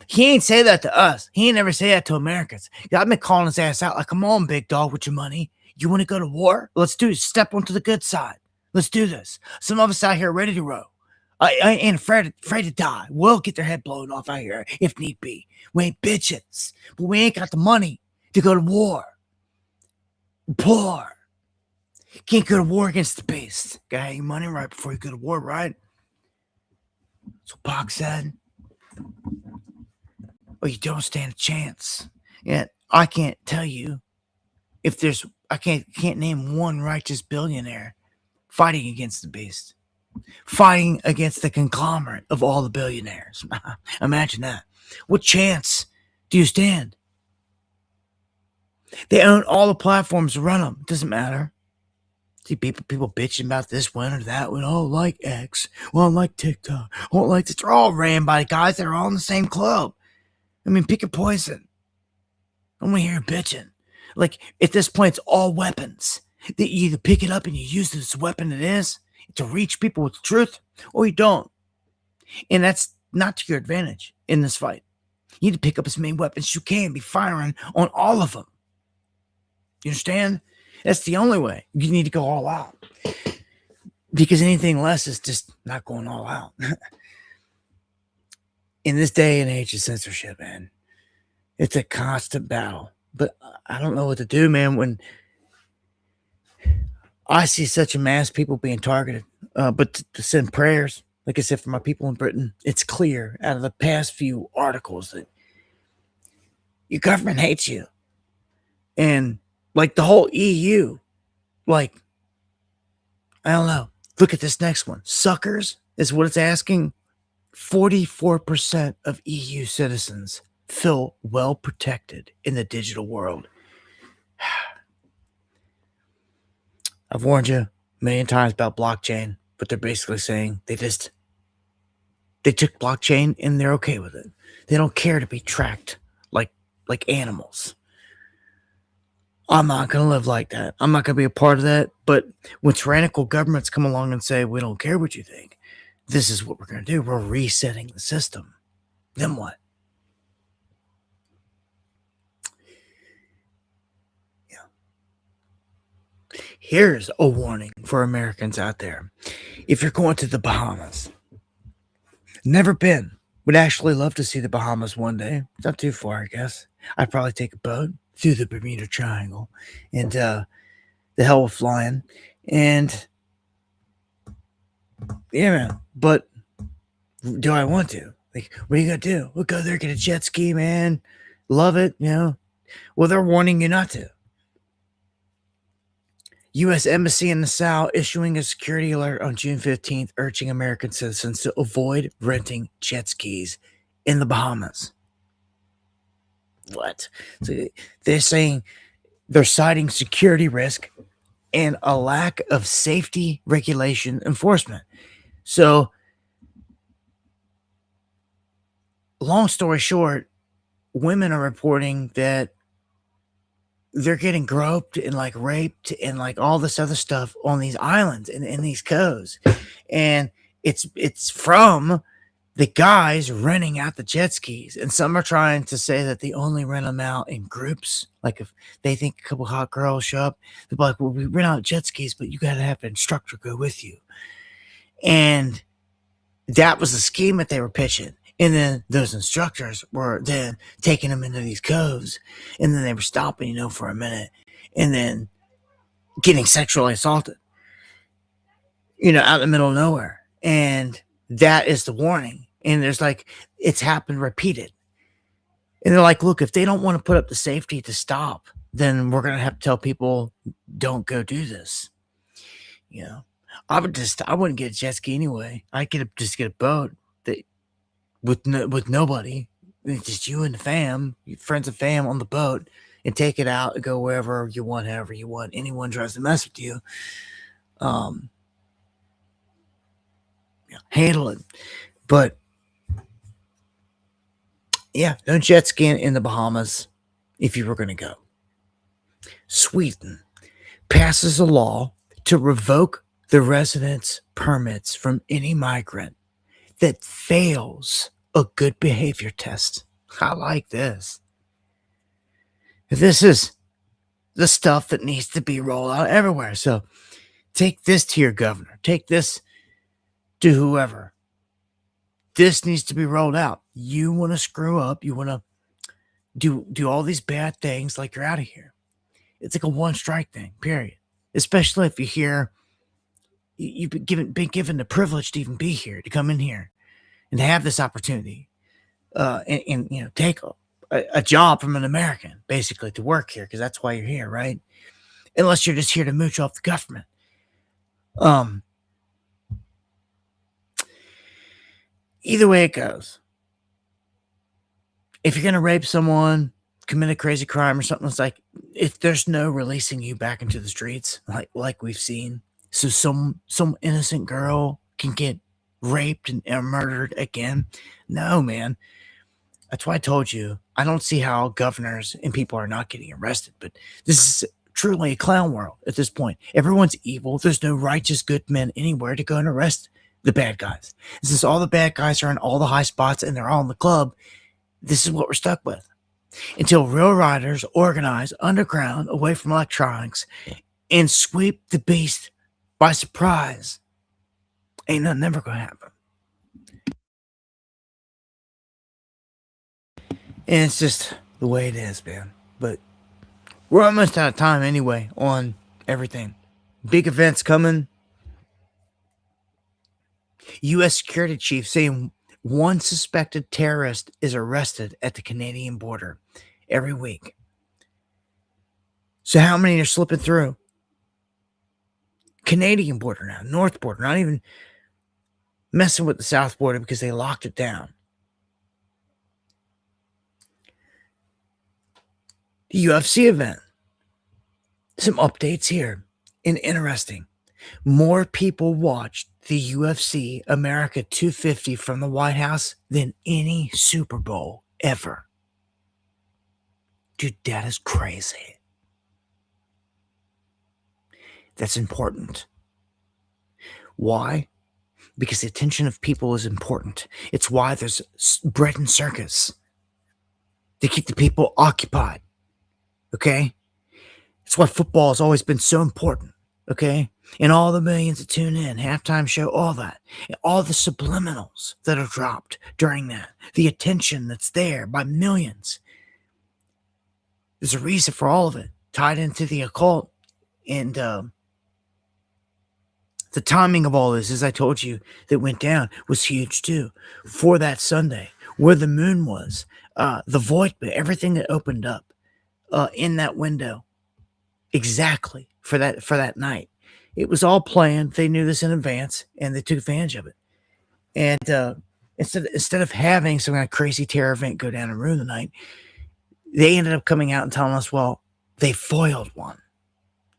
He ain't say that to us. He ain't never say that to Americans. I've been calling his ass out like, come on, big dog, with your money. You want to go to war? Let's do it. Step onto the good side. Let's do this. Some of us out here ready to row. I ain't afraid to die. We'll get their head blown off out here if need be. We ain't bitches, but we ain't got the money to go to war. Poor. Can't go to war against the beast. Gotta have your money right before you go to war, right? That's what Pac said. Or you don't stand a chance. Yet I can't tell you if there's I can't name one righteous billionaire fighting against the beast. Fighting against the conglomerate of all the billionaires. Imagine that. What chance do you stand? They own all the platforms to run them. Doesn't matter. See people bitching about this one or that one. Oh, like X. Well, like TikTok. Oh, like this. They're all ran by guys that are all in the same club. I mean, pick your poison. I want to hear you bitching. Like, at this point, it's all weapons. That you either pick it up and you use it as a weapon it is to reach people with the truth, or you don't. And that's not to your advantage in this fight. You need to pick up as many weapons as you can, be firing on all of them. You understand? That's the only way. You need to go all out. Because anything less is just not going all out. In this day and age of censorship, man, it's a constant battle. But I don't know what to do, man, when I see such a mass of people being targeted. But to send prayers, like I said, for my people in Britain, it's clear out of the past few articles that your government hates you. And like the whole EU, like, I don't know. Look at this next one. Suckers is what it's asking. 44% of EU citizens feel well protected in the digital world. I've warned you a million times about blockchain, but they're basically saying they took blockchain and they're okay with it. They don't care to be tracked like animals. I'm not going to live like that. I'm not going to be a part of that. But when tyrannical governments come along and say, we don't care what you think, this is what we're going to do. We're resetting the system. Then what? Yeah. Here's a warning for Americans out there. If you're going to the Bahamas, never been, would actually love to see the Bahamas one day. It's not too far, I guess. I'd probably take a boat through the Bermuda Triangle and the hell with flying. And yeah, man. But do I want to? Like, what are you gonna do? We'll go there, get a jet ski, man. Love it, you know. Well, they're warning you not to. U.S. Embassy in Nassau issuing a security alert on June 15th, urging American citizens to avoid renting jet skis in the Bahamas. What? So they're saying they're citing security risk and a lack of safety regulation enforcement. So, long story short, women are reporting that they're getting groped and like raped and like all this other stuff on these islands and in these coves. And it's from the guys renting out the jet skis. And some are trying to say that they only rent them out in groups. Like if they think a couple hot girls show up, they're like, well, we rent out jet skis, but you got to have an instructor go with you. And that was the scheme that they were pitching. And then those instructors were then taking them into these coves. And then they were stopping, for a minute. And then getting sexually assaulted, out in the middle of nowhere. And that is the warning. And there's like, it's happened repeated. And they're like, look, if they don't want to put up the safety to stop, then we're going to have to tell people, don't go do this. You know, I wouldn't get a jet ski anyway. I'd just get a boat that with nobody, just you and the fam, your friends and fam on the boat, and take it out and go wherever you want, however you want. Anyone tries to mess with you, handle it. But yeah, no jet skiing in the Bahamas if you were going to go. Sweden passes a law to revoke the residence permits from any migrant that fails a good behavior test. I like this. This is the stuff that needs to be rolled out everywhere. So take this to your governor. Take this to whoever. This needs to be rolled out. You want to screw up. You want to do all these bad things, like you're out of here. It's like a one strike thing, period. Especially if you hear you've been given the privilege to even be here, to come in here and have this opportunity, and take a job from an American, basically, to work here, because that's why you're here, right? Unless you're just here to mooch off the government. Either way it goes, if you're going to rape someone, commit a crazy crime or something, it's like, if there's no releasing you back into the streets, like we've seen, so some innocent girl can get raped and murdered again. No, man. That's why I told you, I don't see how governors and people are not getting arrested, but this is truly a clown world at this point. Everyone's evil. There's no righteous good men anywhere to go and arrest the bad guys. Since all the bad guys are in all the high spots and they're all in the club, this is what we're stuck with. Until real riders organize underground away from electronics and sweep the beast by surprise, ain't nothing ever gonna happen. And it's just the way it is, man. But we're almost out of time anyway on everything. Big events coming. U.S. security chief saying one suspected terrorist is arrested at the Canadian border every week. So how many are slipping through? Canadian border now, north border, not even messing with the south border because they locked it down. The UFC event. Some updates here. And interesting. More people watched the UFC America 250 from the White House than any Super Bowl ever. Dude, that is crazy. That's important. Why? Because the attention of people is important. It's why there's bread and circus. To keep the people occupied. Okay? That's why football has always been so important. Okay? And all the millions that tune in, halftime show, all that. And all the subliminals that are dropped during that. The attention that's there by millions. There's a reason for all of it. Tied into the occult. And the timing of all this, as I told you, that went down was huge too. For that Sunday, where the moon was, the void, everything that opened up in that window, exactly for that night. It was all planned. They knew this in advance, and they took advantage of it. And instead of having some kind of crazy terror event go down and ruin the night, they ended up coming out and telling us, well, they foiled one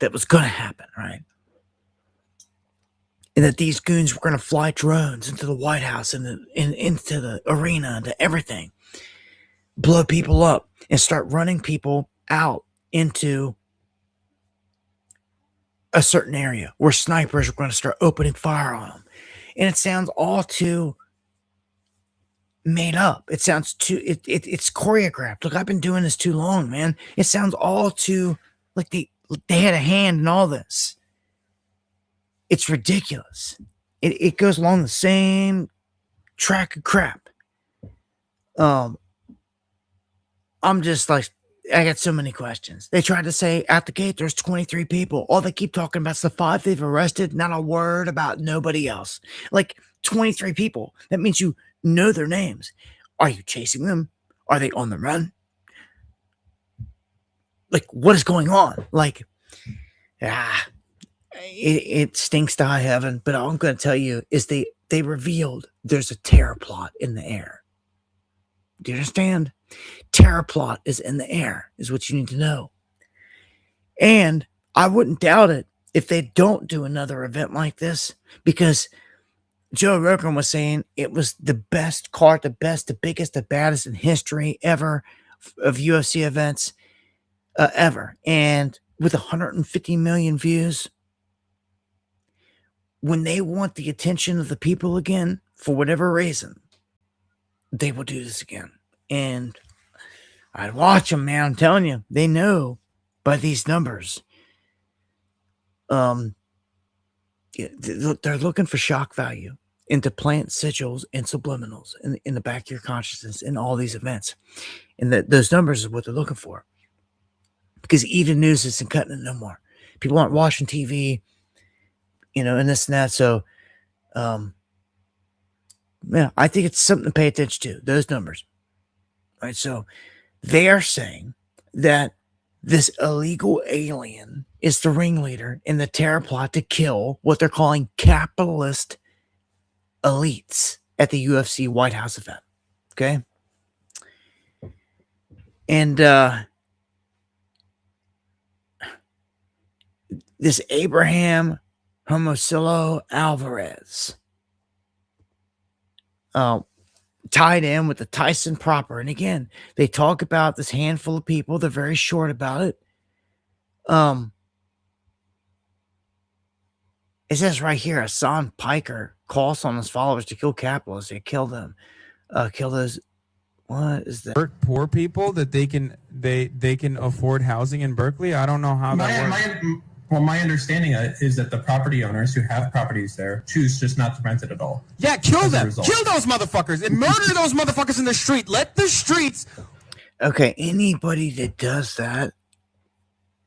that was going to happen, right? And that these goons were going to fly drones into the White House and into the arena, into everything, blow people up, and start running people out into a certain area where snipers are going to start opening fire on them. And it sounds all too made up. It sounds too, it's choreographed. Look, I've been doing this too long, man. It sounds all too like they had a hand in all this. It's ridiculous. It goes along the same track of crap. I'm just like, I got so many questions. They tried to say at the gate there's 23 people. All they keep talking about is the 5 they've arrested. Not a word about nobody else. Like 23 people. That means you know their names. Are you chasing them? Are they on the run? Like, what is going on? Like, it stinks to high heaven, but all I'm going to tell you is they revealed there's a terror plot in the air. Do you understand? Terror plot is in the air, is what you need to know. And I wouldn't doubt it if they don't do another event like this, because Joe Rogan was saying it was the best card, the best, the biggest, the baddest in history ever of UFC events ever. And with 150 million views, when they want the attention of the people again, for whatever reason, they will do this again. And I'd watch them, man. I'm telling you, they know by these numbers. They're looking for shock value and to plant sigils and subliminals in the back of your consciousness in all these events. And those numbers is what they're looking for. Because even news isn't cutting it no more. People aren't watching TV, and this and that. So, yeah, I think it's something to pay attention to, those numbers. Right? So they are saying that this illegal alien is the ringleader in the terror plot to kill what they're calling capitalist elites at the UFC White House event. Okay? And this Abraham Hermosillo Alvarez tied in with the Tyson proper. And again, they talk about this handful of people. They're very short about it. It says right here, Hassan Piker calls on his followers to kill capitalists. They kill them. Kill those. What is that? Poor people that they can afford housing in Berkeley. I don't know how that works. My understanding is that the property owners who have properties there choose just not to rent it at all. Yeah, kill them. Kill those motherfuckers and murder those motherfuckers in the street. Let the streets. Okay, anybody that does that,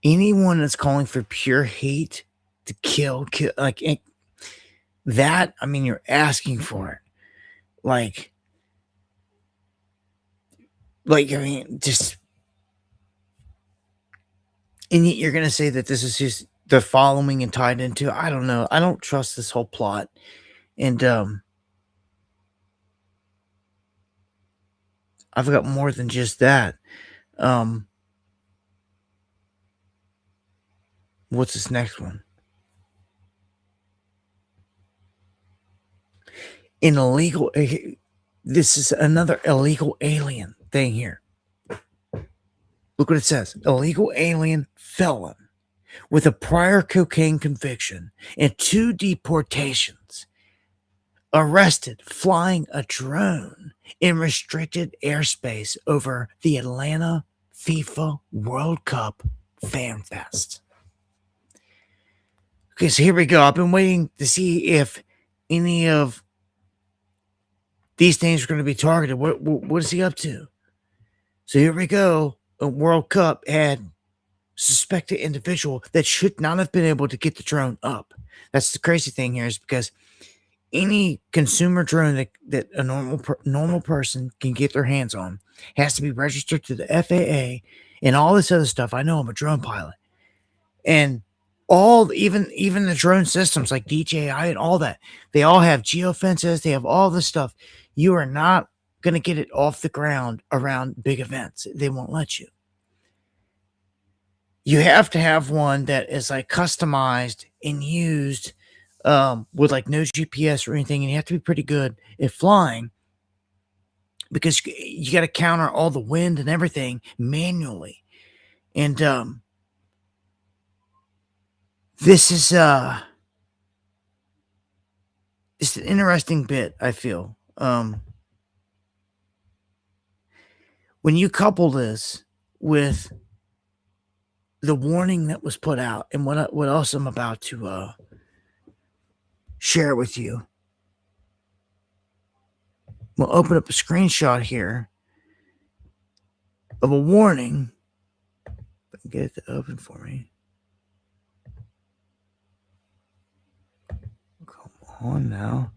anyone that's calling for pure hate to kill like that, I mean, you're asking for it. Like, I mean, just, and yet you're going to say that this is just the following and tied into, I don't know. I don't trust this whole plot. And, I've got more than just that. What's this next one? This is another illegal alien thing here. Look what it says. Illegal alien felon with a prior cocaine conviction and 2 deportations arrested flying a drone in restricted airspace over the Atlanta FIFA World Cup Fan Fest. Okay, so here we go. I've been waiting to see if any of these things are going to be targeted. What is he up to? So here we go. A World Cup had suspected individual that should not have been able to get the drone up. That's the crazy thing here, is because any consumer drone that a normal person can get their hands on has to be registered to the FAA and all this other stuff. I know I'm a drone pilot, and even the drone systems like DJI and all that, they all have geofences. They have all this stuff. You are not going to get it off the ground around big events. They won't let you. You have to have one that is like customized and used with like no GPS or anything, and you have to be pretty good at flying because you got to counter all the wind and everything manually. And this is it's an interesting bit, I feel. When you couple this with the warning that was put out and what else I'm about to share with you, we'll open up a screenshot here of a warning. If I can get it to open for me. Come on now.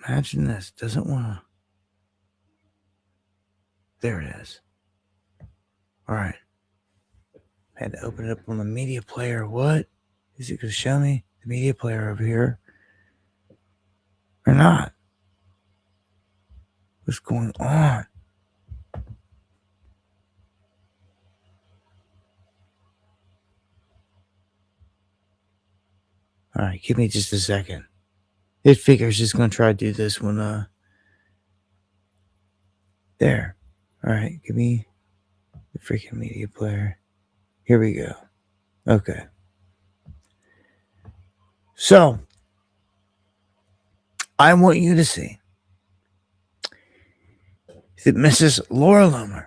Imagine this. Doesn't want to. There it is. All right. Had to open it up on the media player. What? Is it going to show me the media player over here? Or not? What's going on? All right, give me just a second. It figures it's going to try to do this one. There. All right, give me the freaking media player. Here we go. Okay. So, I want you to see that Mrs. Laura Loomer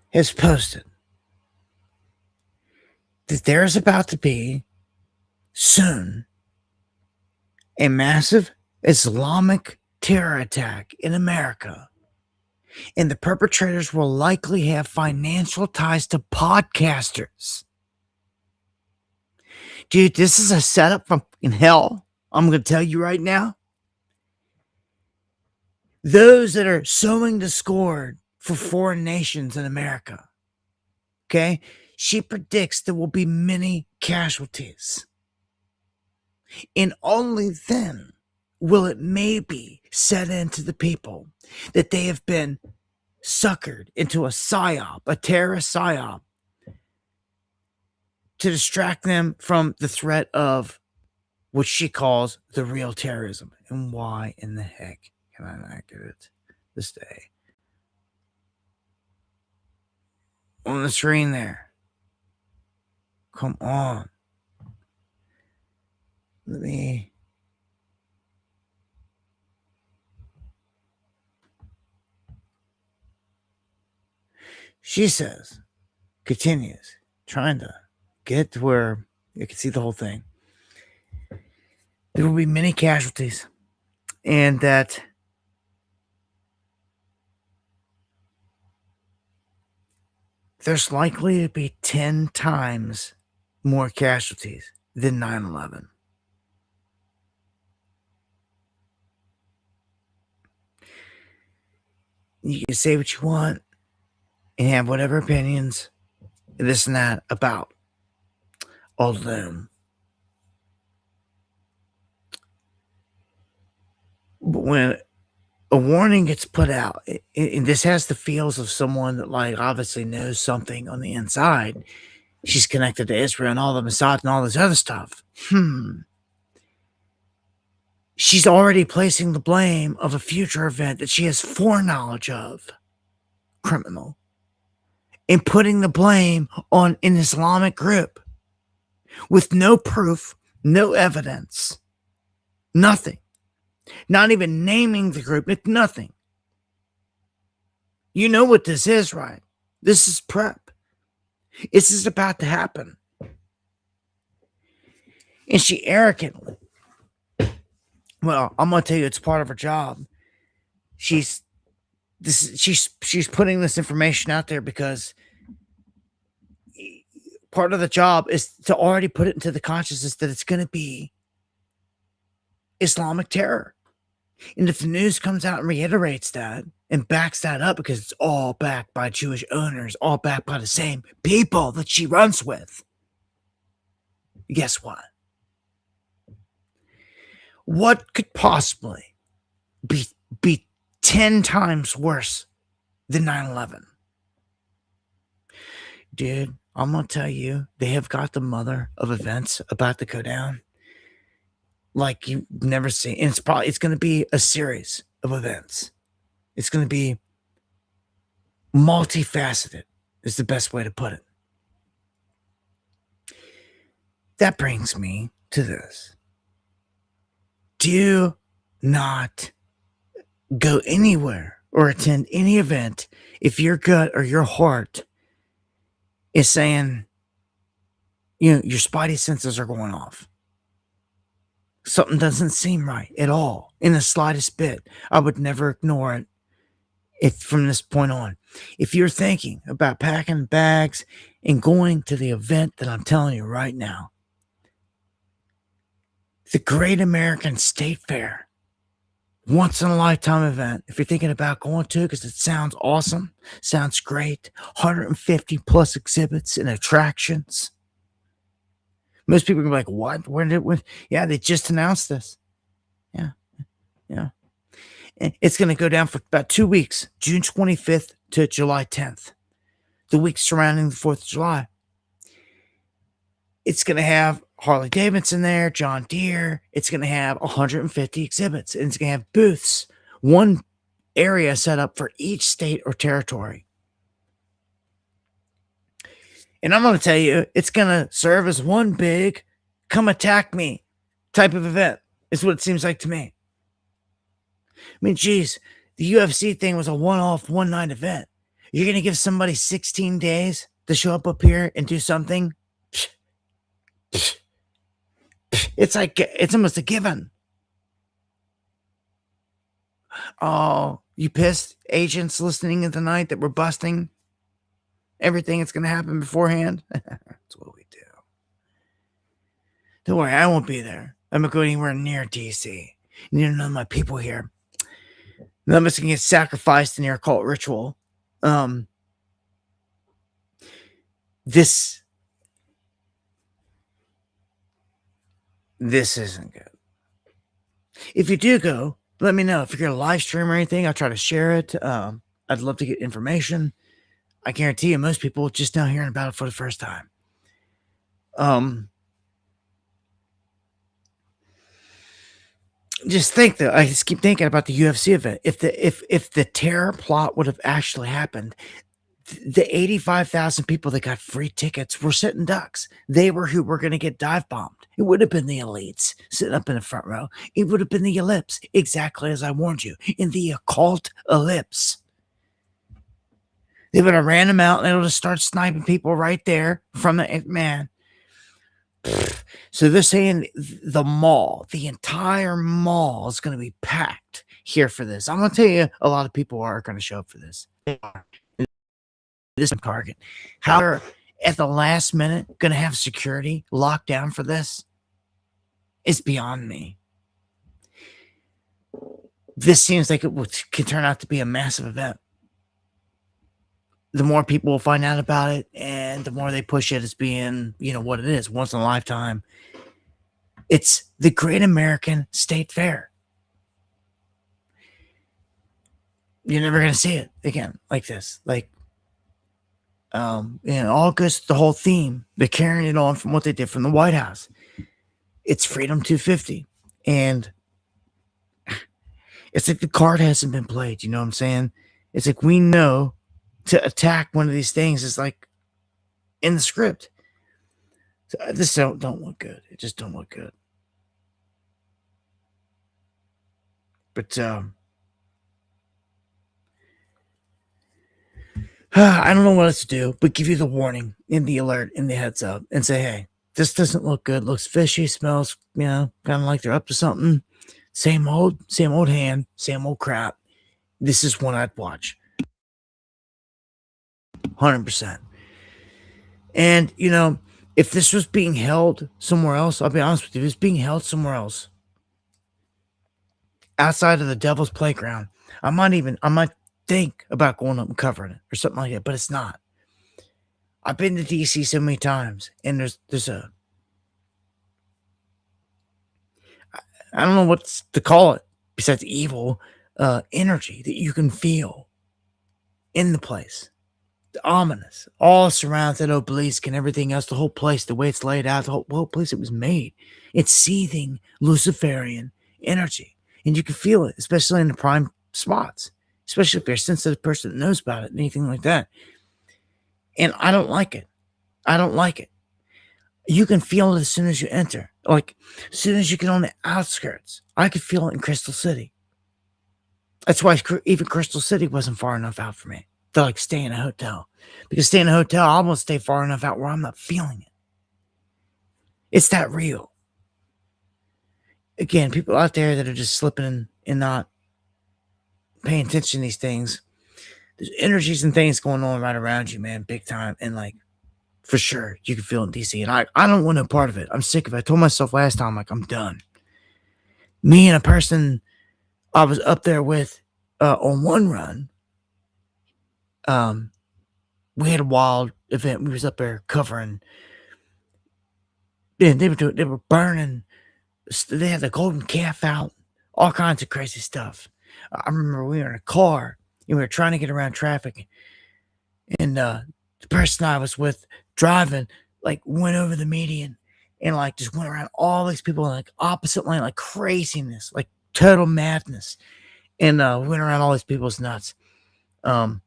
has posted that there's about to be soon a massive Islamic terror attack in America, and the perpetrators will likely have financial ties to podcasters. Dude, this is a setup from hell. I'm going to tell you right now. Those that are sowing discord for foreign nations in America, okay, she predicts there will be many casualties. And only then will it maybe set into the people that they have been suckered into a psyop, a terrorist psyop, to distract them from the threat of what she calls the real terrorism. And why in the heck can I not get it this day? On the screen there. Come on. Let me... She says, continues, trying to get to where you can see the whole thing. There will be many casualties, and that there's likely to be 10 times more casualties than 9/11. You can say what you want and have whatever opinions, this and that, about all of them. But when a warning gets put out, and this has the feels of someone that, like, obviously knows something on the inside. She's connected to Israel and all the Mossad and all this other stuff. She's already placing the blame of a future event that she has foreknowledge of, criminal, and putting the blame on an Islamic group with no proof, no evidence, nothing. Not even naming the group, nothing. You know what this is, right? This is prep. This is about to happen. And she arrogantly, well, I'm going to tell you, it's part of her job. She's putting this information out there because part of the job is to already put it into the consciousness that it's going to be Islamic terror. And if the news comes out and reiterates that and backs that up, because it's all backed by Jewish owners, all backed by the same people that she runs with, guess what? What could possibly be 10 times worse than 9/11? Dude, I'm going to tell you, they have got the mother of events about to go down like you've never seen. And it's going to be a series of events. It's going to be multifaceted, is the best way to put it. That brings me to this. Do not go anywhere or attend any event if your gut or your heart is saying, your spidey senses are going off. Something doesn't seem right at all, in the slightest bit. I would never ignore it from this point on. If you're thinking about packing bags and going to the event that I'm telling you right now, The Great American State Fair. Once in a lifetime event. If you're thinking about going to, because it sounds awesome, sounds great. 150 plus exhibits and attractions. Most people are gonna be like, what? When? Yeah, they just announced this. Yeah. It's going to go down for about 2 weeks, June 25th to July 10th, the week surrounding the 4th of July. It's going to have Harley Davidson there, John Deere. It's going to have 150 exhibits, and it's going to have booths, one area set up for each state or territory. And I'm going to tell you, it's going to serve as one big come attack me type of event, is what it seems like to me. I mean, geez, the UFC thing was a one-off, one-night event. You're going to give somebody 16 days to show up here and do something? It's like, it's almost a given. Oh, you pissed agents listening in tonight that we're busting everything that's going to happen beforehand? That's what we do. Don't worry, I won't be there. I'm not going anywhere near DC. None of my people here. None of us can get sacrificed in your occult ritual. This isn't good. If you do go, let me know. If you're going to live stream or anything, I'll try to share it. I'd love to get information. I guarantee you most people are just now hearing about it for the first time. Just think that I just keep thinking about the UFC event. If the terror plot would have actually happened, the 85,000 people that got free tickets were sitting ducks. They were who were going to get dive bombed. It would have been the elites sitting up in the front row. It would have been the ellipse, exactly as I warned you, in the occult ellipse. They would have ran them out and they would have started sniping people right there from the man. So they're saying the mall, the entire mall is going to be packed here for this. I'm going to tell you, a lot of people are going to show up for this. This target. How at the last minute going to have security locked down for this is beyond me. This seems like it could turn out to be a massive event. The more people will find out about it, and the more they push it as being, what it is, once in a lifetime. It's the Great American State Fair. You're never going to see it again like this. Like, in August, the whole theme, they're carrying it on from what they did from the White House. It's Freedom 250. And it's like the card hasn't been played. You know what I'm saying? It's like we know to attack one of these things is like in the script. So this don't look good. It just don't look good. But I don't know what else to do, but give you the warning in the alert, in the heads up, and say, hey, this doesn't look good. Looks fishy, smells, kind of like they're up to something. Same old hand, same old crap. This is one I'd watch. 100%. And, if this was being held somewhere else, I'll be honest with you, if it's being held somewhere else, outside of the Devil's Playground, I might think about going up and covering it or something like that, but it's not. I've been to DC so many times, and there's a, I don't know what to call it besides evil energy that you can feel in the place. The ominous, all surrounds that obelisk and everything else, the whole place, the way it's laid out, the whole place it was made. It's seething Luciferian energy. And you can feel it, especially in the prime spots, especially if you're a sensitive person that knows about it, anything like that. And I don't like it. I don't like it. You can feel it as soon as you enter. Like, as soon as you get on the outskirts, I could feel it in Crystal City. That's why even Crystal City wasn't far enough out for me to like stay in a hotel. Because staying in a hotel, I almost stay far enough out where I'm not feeling it. It's that real. Again, people out there that are just slipping and not paying attention to these things. There's energies and things going on right around you, man, big time. And like, for sure, you can feel it in DC. And I don't want no part of it. I'm sick of it. I told myself last time, like, I'm done. Me and a person I was up there with on one run, we had a wild event. We was up there covering, and they were burning. They had the golden calf out, all kinds of crazy stuff. I remember we were in a car and we were trying to get around traffic, and the person I was with driving like went over the median and like just went around all these people in like opposite lane, like craziness, like total madness, and we went around all these people's nuts. That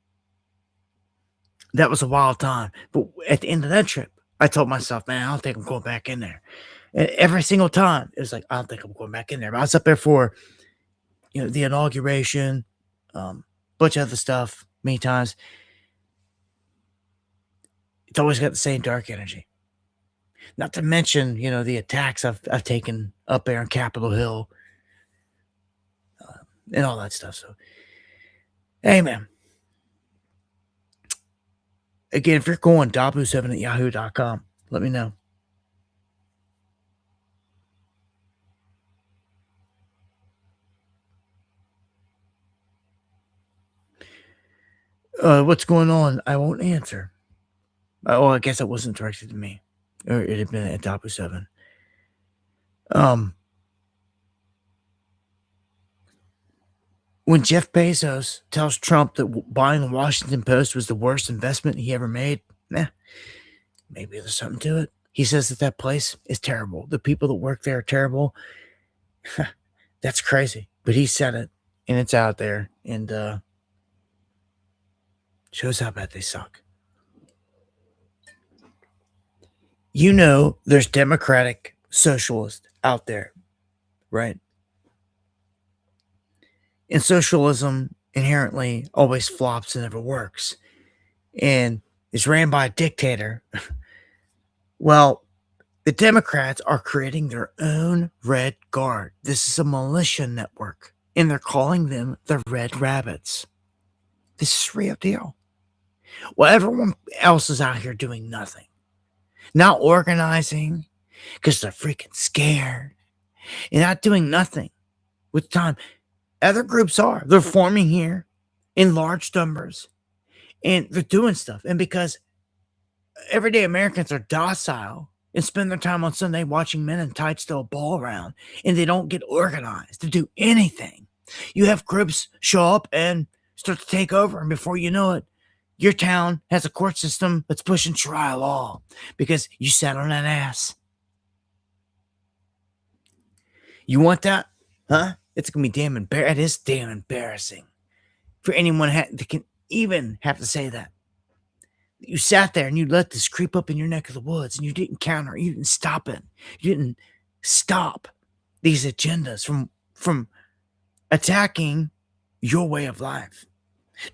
was a wild time. But at the end of that trip, I told myself, man, I don't think I'm going back in there. And every single time, it was like, I don't think I'm going back in there. But I was up there for, the inauguration, bunch of other stuff, many times. It's always got the same dark energy. Not to mention, the attacks I've taken up there on Capitol Hill, and all that stuff. So, hey, man. Again, if you're going, dabu7@yahoo.com. Let me know. What's going on? I won't answer. I guess it wasn't directed to me. Or it had been at Dabu7. When Jeff Bezos tells Trump that buying the Washington Post was the worst investment he ever made, maybe there's something to it. He says that place is terrible. The people that work there are terrible. That's crazy. But he said it, and it's out there, and shows how bad they suck. There's democratic socialists out there, right? And socialism inherently always flops and never works. And is ran by a dictator. Well, the Democrats are creating their own Red Guard. This is a militia network, and they're calling them the Red Rabbits. This is real deal. Well, everyone else is out here doing nothing. Not organizing because they're freaking scared. And not doing nothing with time. Other groups are. They're forming here in large numbers. And they're doing stuff. And because everyday Americans are docile and spend their time on Sunday watching men in tights throw a ball around, and they don't get organized to do anything, you have groups show up and start to take over. And before you know it, your town has a court system that's pushing Sharia law because you sat on that ass. You want that? Huh? It's going to be damn embarrassing. It is damn embarrassing for anyone that can even have to say that. You sat there and you let this creep up in your neck of the woods, and you didn't counter. You didn't stop it. You didn't stop these agendas from attacking your way of life.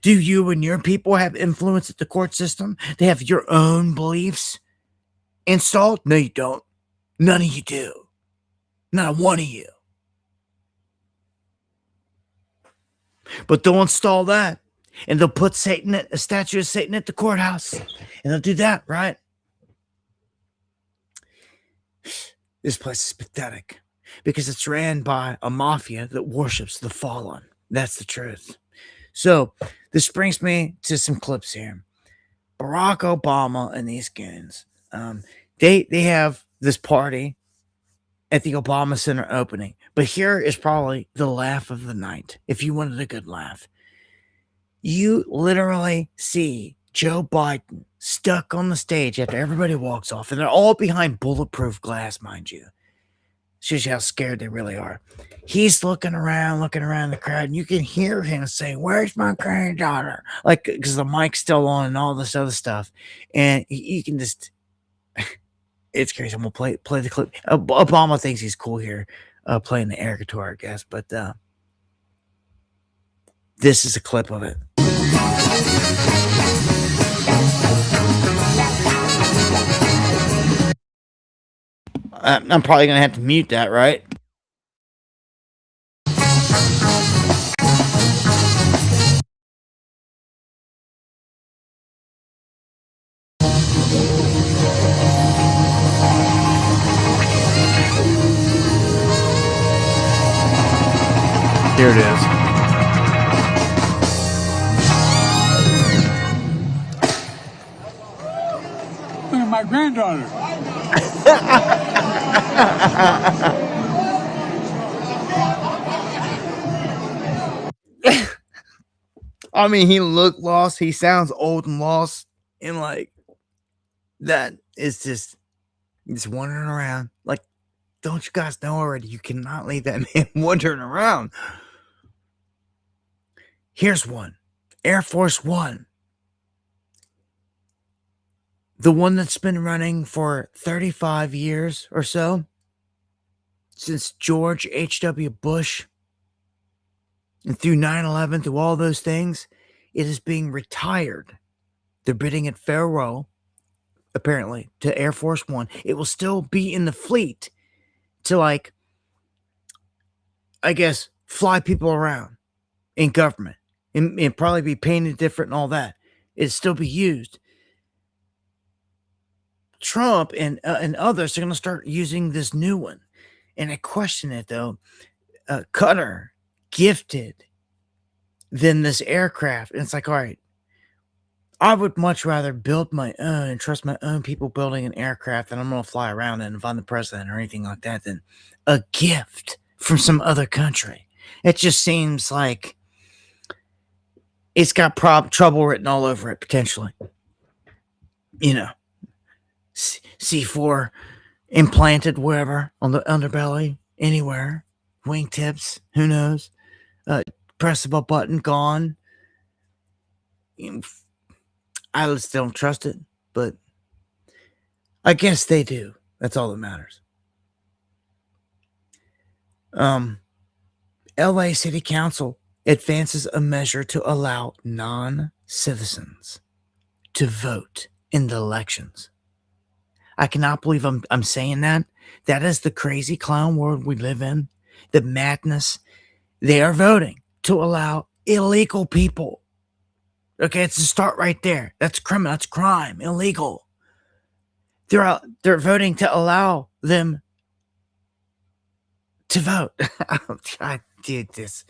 Do you and your people have influence at the court system? They have your own beliefs installed? No, you don't. None of you do. Not one of you. But they'll install that, and they'll put a statue of Satan at the courthouse, and they'll do that, right? This place is pathetic because it's ran by a mafia that worships the fallen. That's the truth. So this brings me to some clips here. Barack Obama and these goons, they have this party at the Obama Center opening. But here is probably the laugh of the night, if you wanted a good laugh. You literally see Joe Biden stuck on the stage after everybody walks off, and they're all behind bulletproof glass, mind you. Shows you how scared they really are. He's looking around the crowd, and you can hear him say, "Where's my granddaughter?" Like, because the mic's still on and all this other stuff. And you can just... It's crazy. I'm going to play the clip. Obama thinks he's cool here playing the air guitar, I guess. But this is a clip of it. I'm probably going to have to mute that, right? Here it is. Look at my granddaughter. I mean, he looked lost. He sounds old and lost. And like, that is just wandering around. Like, don't you guys know already? You cannot leave that man wandering around. Here's one. Air Force One. The one that's been running for 35 years or so. Since George H.W. Bush. And through 9/11, through all those things, it is being retired. They're bidding it farewell, apparently, to Air Force One. It will still be in the fleet to, like, I guess, fly people around in government and probably be painted different and all that. It'll still be used. Trump and others are going to start using this new one. And I question it, though. Qatar gifted than this aircraft. And it's like, all right, I would much rather build my own and trust my own people building an aircraft that I'm going to fly around in if I'm the president or anything like that than a gift from some other country. It just seems like it's got trouble written all over it, potentially. You know, C4 implanted wherever, on the underbelly, anywhere, wingtips, who knows? Press of a button, gone. I just don't trust it, but I guess they do. That's all that matters. LA City Council advances a measure to allow non-citizens to vote in the elections. I cannot believe I'm saying that. That is the crazy clown world we live in. The madness. They are voting to allow illegal people. Okay, it's a start right there. That's criminal. That's crime. Illegal. They're voting to allow them to vote. I did this.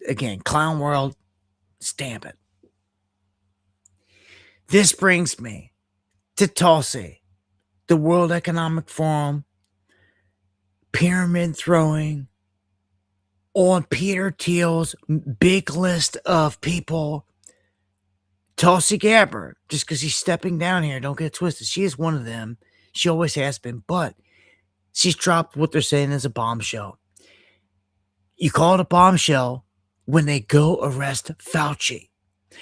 Again, clown world, stamp it. This brings me to Tulsi, the World Economic Forum, pyramid throwing on Peter Thiel's big list of people. Tulsi Gabbard, just because he's stepping down here, don't get it twisted. She is one of them. She always has been, but she's dropped what they're saying is a bombshell. You call it a bombshell when they go arrest Fauci.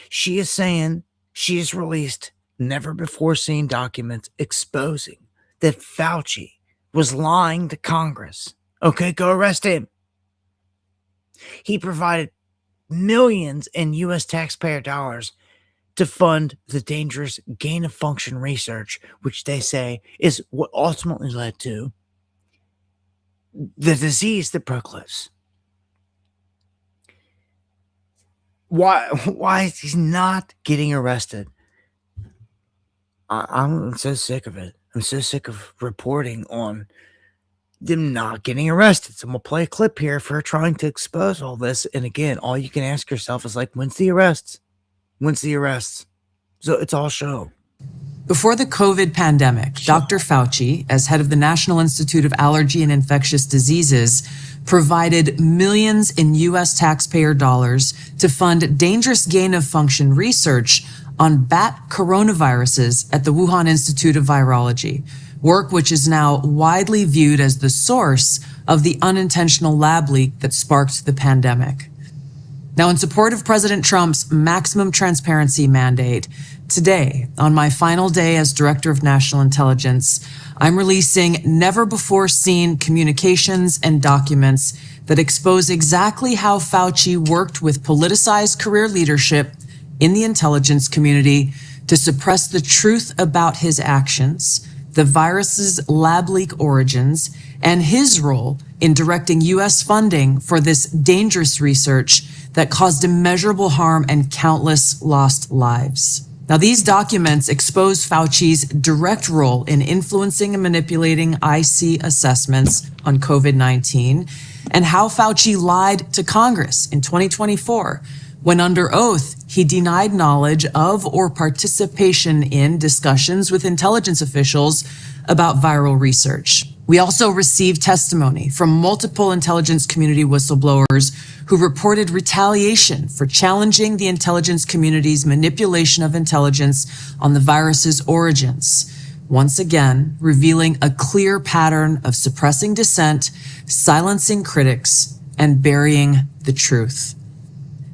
She is saying she has released never before seen documents exposing that Fauci was lying to Congress. Okay, go arrest him. He provided millions in U.S. taxpayer dollars to fund the dangerous gain-of-function research, which they say is what ultimately led to the disease that broke loose. Why is he not getting arrested? I'm so sick of it. I'm so sick of reporting on them not getting arrested. So I'm going to play a clip here for trying to expose all this. And again, all you can ask yourself is like, when's the arrests? When's the arrests? So it's all show. Before the COVID pandemic, Dr. Fauci, as head of the National Institute of Allergy and Infectious Diseases, provided millions in U.S. taxpayer dollars to fund dangerous gain-of-function research on bat coronaviruses at the Wuhan Institute of Virology, work which is now widely viewed as the source of the unintentional lab leak that sparked the pandemic. Now, in support of President Trump's maximum transparency mandate, today, on my final day as Director of National Intelligence, I'm releasing never-before-seen communications and documents that expose exactly how Fauci worked with politicized career leadership in the intelligence community to suppress the truth about his actions, the virus's lab leak origins, and his role in directing U.S. funding for this dangerous research that caused immeasurable harm and countless lost lives. Now, these documents expose Fauci's direct role in influencing and manipulating IC assessments on COVID-19 and how Fauci lied to Congress in 2024 when under oath he denied knowledge of or participation in discussions with intelligence officials about viral research. We also received testimony from multiple intelligence community whistleblowers who reported retaliation for challenging the intelligence community's manipulation of intelligence on the virus's origins, once again revealing a clear pattern of suppressing dissent, silencing critics, and burying the truth.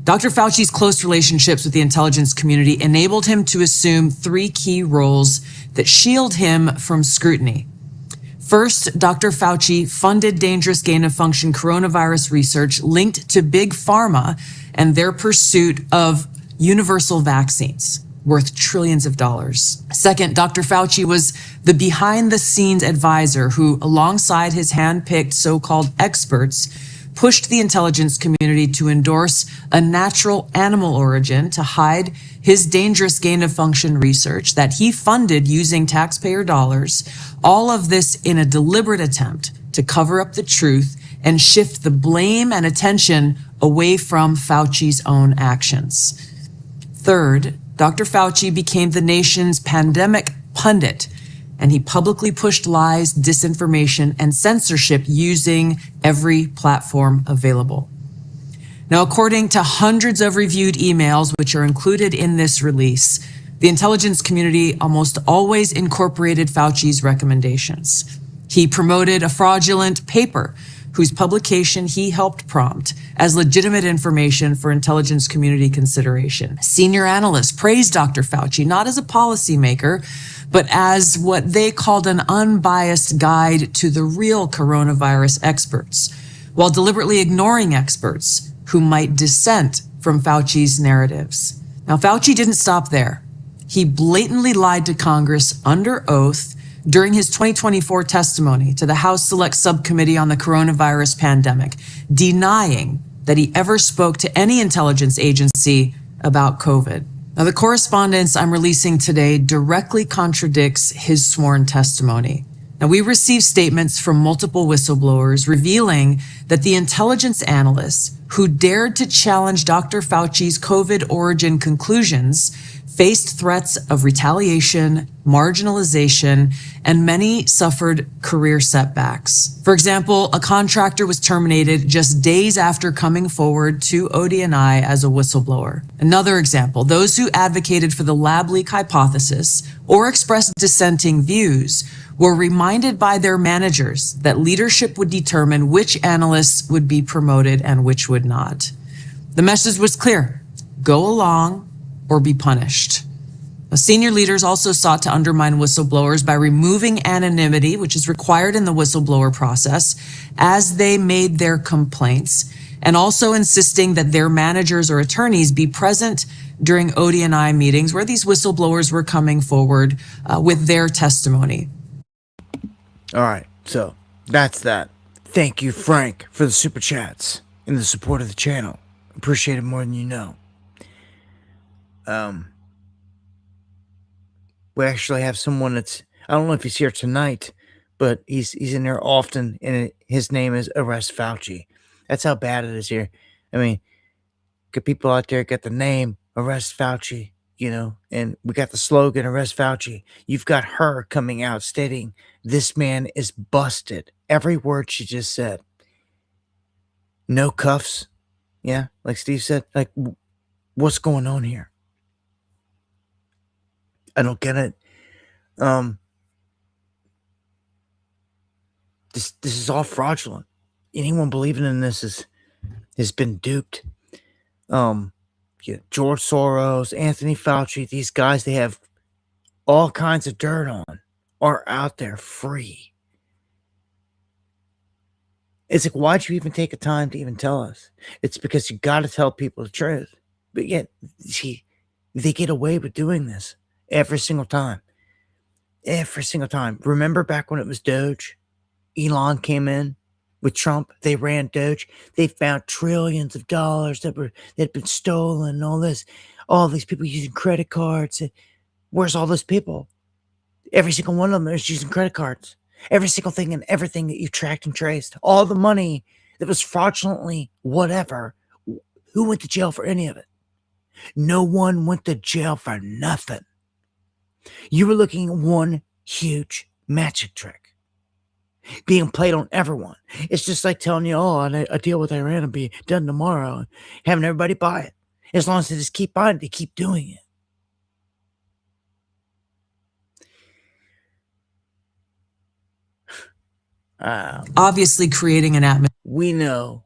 Dr. Fauci's close relationships with the intelligence community enabled him to assume three key roles that shield him from scrutiny. First, Dr. Fauci funded dangerous gain-of-function coronavirus research linked to Big Pharma and their pursuit of universal vaccines worth trillions of dollars. Second, Dr. Fauci was the behind-the-scenes advisor who, alongside his hand-picked so-called experts, pushed the intelligence community to endorse a natural animal origin to hide his dangerous gain-of-function research that he funded using taxpayer dollars, all of this in a deliberate attempt to cover up the truth and shift the blame and attention away from Fauci's own actions. Third, Dr. Fauci became the nation's pandemic pundit, and he publicly pushed lies, disinformation, and censorship using every platform available. Now, according to hundreds of reviewed emails, which are included in this release, the intelligence community almost always incorporated Fauci's recommendations. He promoted a fraudulent paper whose publication he helped prompt as legitimate information for intelligence community consideration. Senior analysts praised Dr. Fauci not as a policymaker, but as what they called an unbiased guide to the real coronavirus experts, while deliberately ignoring experts who might dissent from Fauci's narratives. Now, Fauci didn't stop there. He blatantly lied to Congress under oath during his 2024 testimony to the House Select Subcommittee on the Coronavirus Pandemic, denying that he ever spoke to any intelligence agency about COVID. Now, the correspondence I'm releasing today directly contradicts his sworn testimony. Now, we received statements from multiple whistleblowers revealing that the intelligence analysts who dared to challenge Dr. Fauci's COVID origin conclusions faced threats of retaliation, marginalization, and many suffered career setbacks. For example, a contractor was terminated just days after coming forward to ODNI as a whistleblower. Another example, those who advocated for the lab leak hypothesis or expressed dissenting views were reminded by their managers that leadership would determine which analysts would be promoted and which would not. The message was clear: go along or be punished. Senior leaders also sought to undermine whistleblowers by removing anonymity, which is required in the whistleblower process, as they made their complaints, and also insisting that their managers or attorneys be present during ODNI meetings where these whistleblowers were coming forward with their testimony. All right, so that's that. Thank you, Frank, for the super chats and the support of the channel. Appreciate it more than you know. We actually have someone that's, I don't know if he's here tonight, but he's in there often, and his name is Arrest Fauci. That's how bad it is here. I mean, good people out there got the name Arrest Fauci, you know, and we got the slogan Arrest Fauci. You've got her coming out stating this man is busted. Every word she just said. No cuffs. Yeah, like Steve said, like, what's going on here? I don't get it. This is all fraudulent. Anyone believing in this has been duped. Yeah, George Soros, Anthony Fauci, these guys they have all kinds of dirt on are out there free. It's like, why'd you even take the time to even tell us? It's because you got to tell people the truth. But yet, they get away with doing this. Every single time. Every single time. Remember back when it was Doge? Elon came in With Trump, they ran Doge. They found trillions of dollars that had been stolen and all this. All these people using credit cards. Where's all those people? Every single one of them is using credit cards. Every single thing and everything that you tracked and traced. All the money that was fraudulently whatever. Who went to jail for any of it? No one went to jail for nothing. You were looking at one huge magic trick being played on everyone. It's just like telling you, oh, a deal with Iran will be done tomorrow, and having everybody buy it. As long as they just keep buying it, they keep doing it. Obviously creating an atmosphere. We know.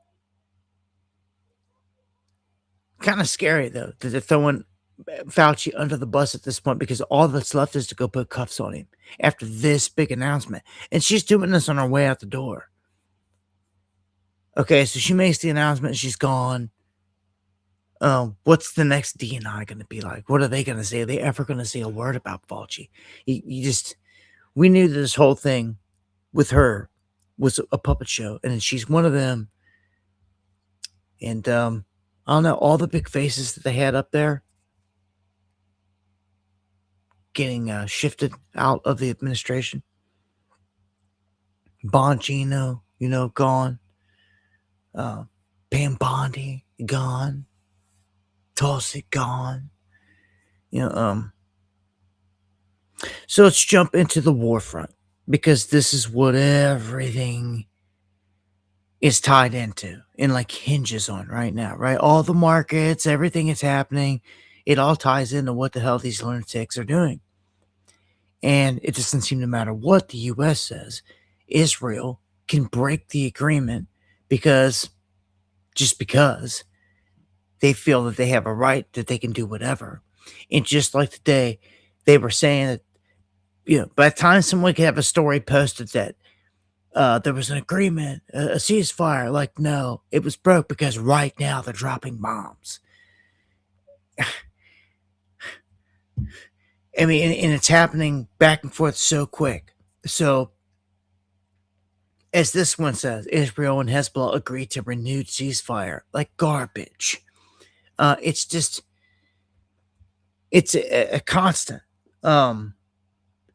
Kind of scary, though, that they're throwing Fauci under the bus at this point, because all that's left is to go put cuffs on him after this big announcement. And she's doing this on her way out the door. Okay, so she makes the announcement, she's gone. What's the next DNI going to be like? What are they going to say? Are they ever going to say a word about Fauci? We knew that this whole thing with her was a puppet show, and she's one of them. And I don't know, all the big faces that they had up there getting shifted out of the administration. Bongino, gone. Pam Bondi, gone. Tulsi, gone. So let's jump into the warfront, because this is what everything is tied into and like hinges on right now, right? All the markets, everything is happening. It all ties into what the hell these lunatics are doing. And it doesn't seem to matter what the U.S. says. Israel can break the agreement because they feel that they have a right, that they can do whatever. And just like today, they were saying that, by the time someone could have a story posted that there was an agreement, a ceasefire, like, no, it was broke because right now they're dropping bombs. I mean, and it's happening back and forth so quick. So, as this one says, Israel and Hezbollah agreed to renewed ceasefire. Like garbage. It's a constant. And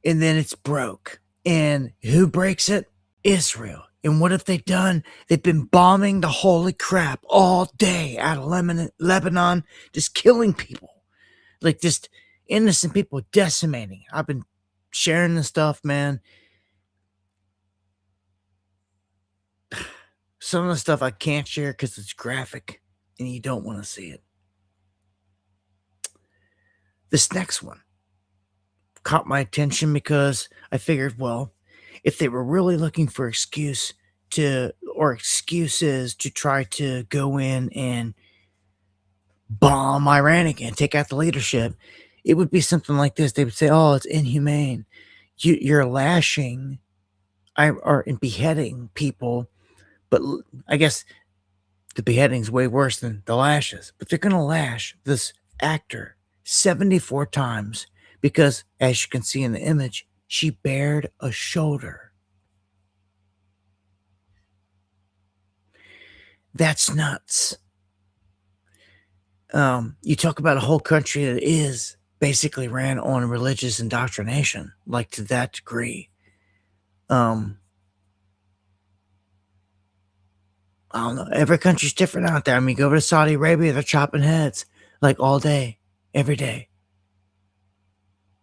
then it's broke. And who breaks it? Israel. And what have they done? They've been bombing the holy crap all day out of Lebanon, just killing people. Like, just innocent people decimating. I've been sharing this stuff, man. Some of the stuff I can't share because it's graphic and you don't want to see it. This next one caught my attention because I figured, well, if they were really looking for excuses to try to go in and bomb Iran again, take out the leadership, it would be something like this. They would say, oh, it's inhumane. You're lashing or beheading people, but I guess the beheading's way worse than the lashes. But they're going to lash this actor 74 times because, as you can see in the image, she bared a shoulder. That's nuts. You talk about a whole country that is basically ran on religious indoctrination, like to that degree. I don't know. Every country's different out there. I mean, go over to Saudi Arabia, they're chopping heads like all day, every day.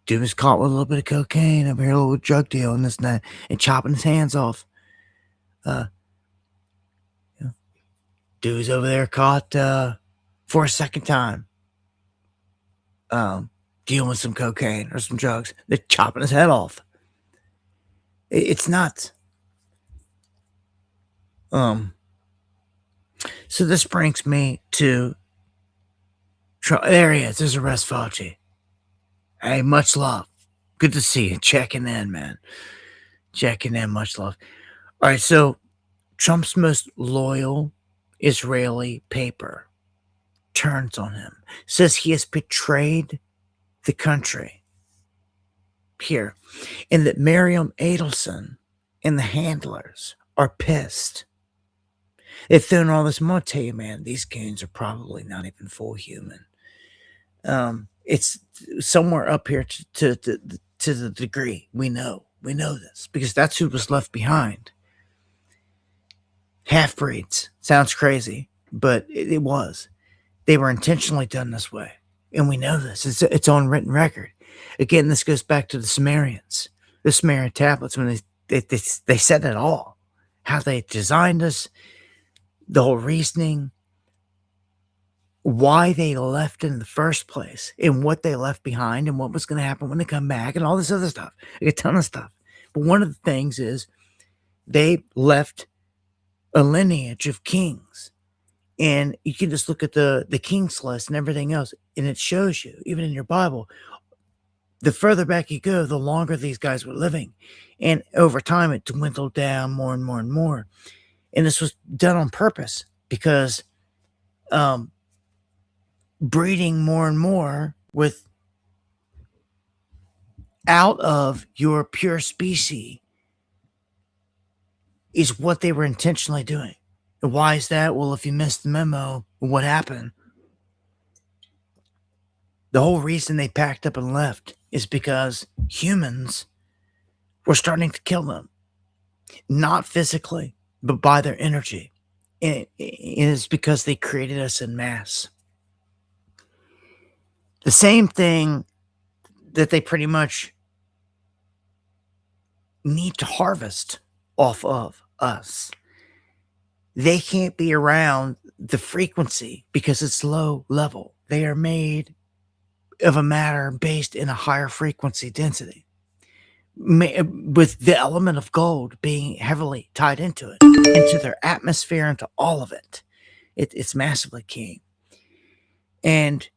Dude was caught with a little bit of cocaine over here, a little drug deal and this and that, and chopping his hands off. Dude's over there caught for a second time dealing with some cocaine or some drugs. They're chopping his head off. It's nuts. So this brings me to there he is. There's Arrest Fauci. Hey, much love. Good to see you. Checking in, man. Checking in. Much love. All right, so Trump's most loyal Israeli paper turns on him. Says he has betrayed the country. Here. And that Miriam Adelson and the handlers are pissed They've thrown all this. I'm gonna tell you, man, these goons are probably not even full human. It's somewhere up here to the degree we know this because that's who was left behind. Half breeds sounds crazy, but it was. They were intentionally done this way, and we know this. It's on written record. Again, this goes back to the Sumerians, the Sumerian tablets when they said it all, how they designed us, the whole reasoning, why they left in the first place, and what they left behind, and what was going to happen when they come back, and all this other stuff, like a ton of stuff. But one of the things is they left a lineage of kings. And you can just look at the king's list and everything else, and it shows you, even in your Bible, the further back you go, the longer these guys were living. And over time, it dwindled down more and more and more. And this was done on purpose because breeding more and more with out of your pure species is what they were intentionally doing. And why is that? Well, if you missed the memo, what happened? The whole reason they packed up and left is because humans were starting to kill them. Not physically, but by their energy. And it is because they created us in mass. The same thing that they pretty much need to harvest off of us. They can't be around the frequency because it's low level. They are made of a matter based in a higher frequency density, with the element of gold being heavily tied into it, into their atmosphere, into all of it. It's massively key. And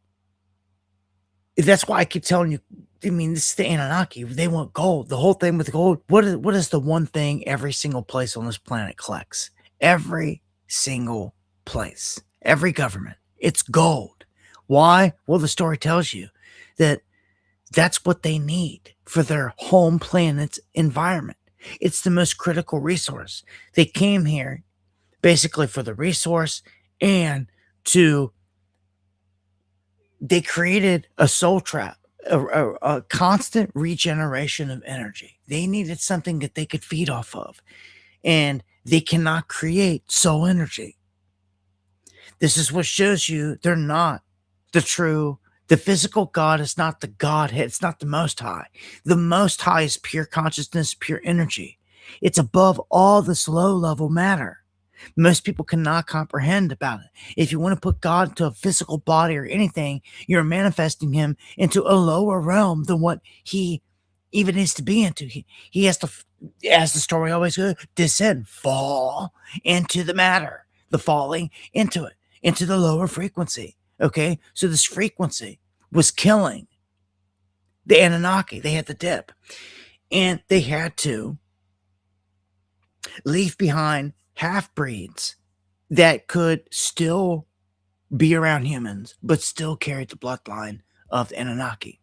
that's why I keep telling you, I mean, this is the Anunnaki. They want gold. The whole thing with gold, what is the one thing every single place on this planet collects? Every single place, every government, it's gold. Why? Well, the story tells you that that's what they need for their home planet's environment. It's the most critical resource. They came here basically for the resource and they created a soul trap, a constant regeneration of energy. They needed something that they could feed off of. And they cannot create soul energy. This is what shows you they're not the physical God is not the Godhead. It's not the Most High. The Most High is pure consciousness, pure energy. It's above all this low level matter. Most people cannot comprehend about it. If you want to put God into a physical body or anything, you're manifesting him into a lower realm than what he even is to be into. He has to, as the story always goes, descend, fall into the matter, the falling into it, into the lower frequency. Okay, so this frequency was killing the Anunnaki. They had the dip, and they had to leave behind half-breeds that could still be around humans, but still carried the bloodline of the Anunnaki.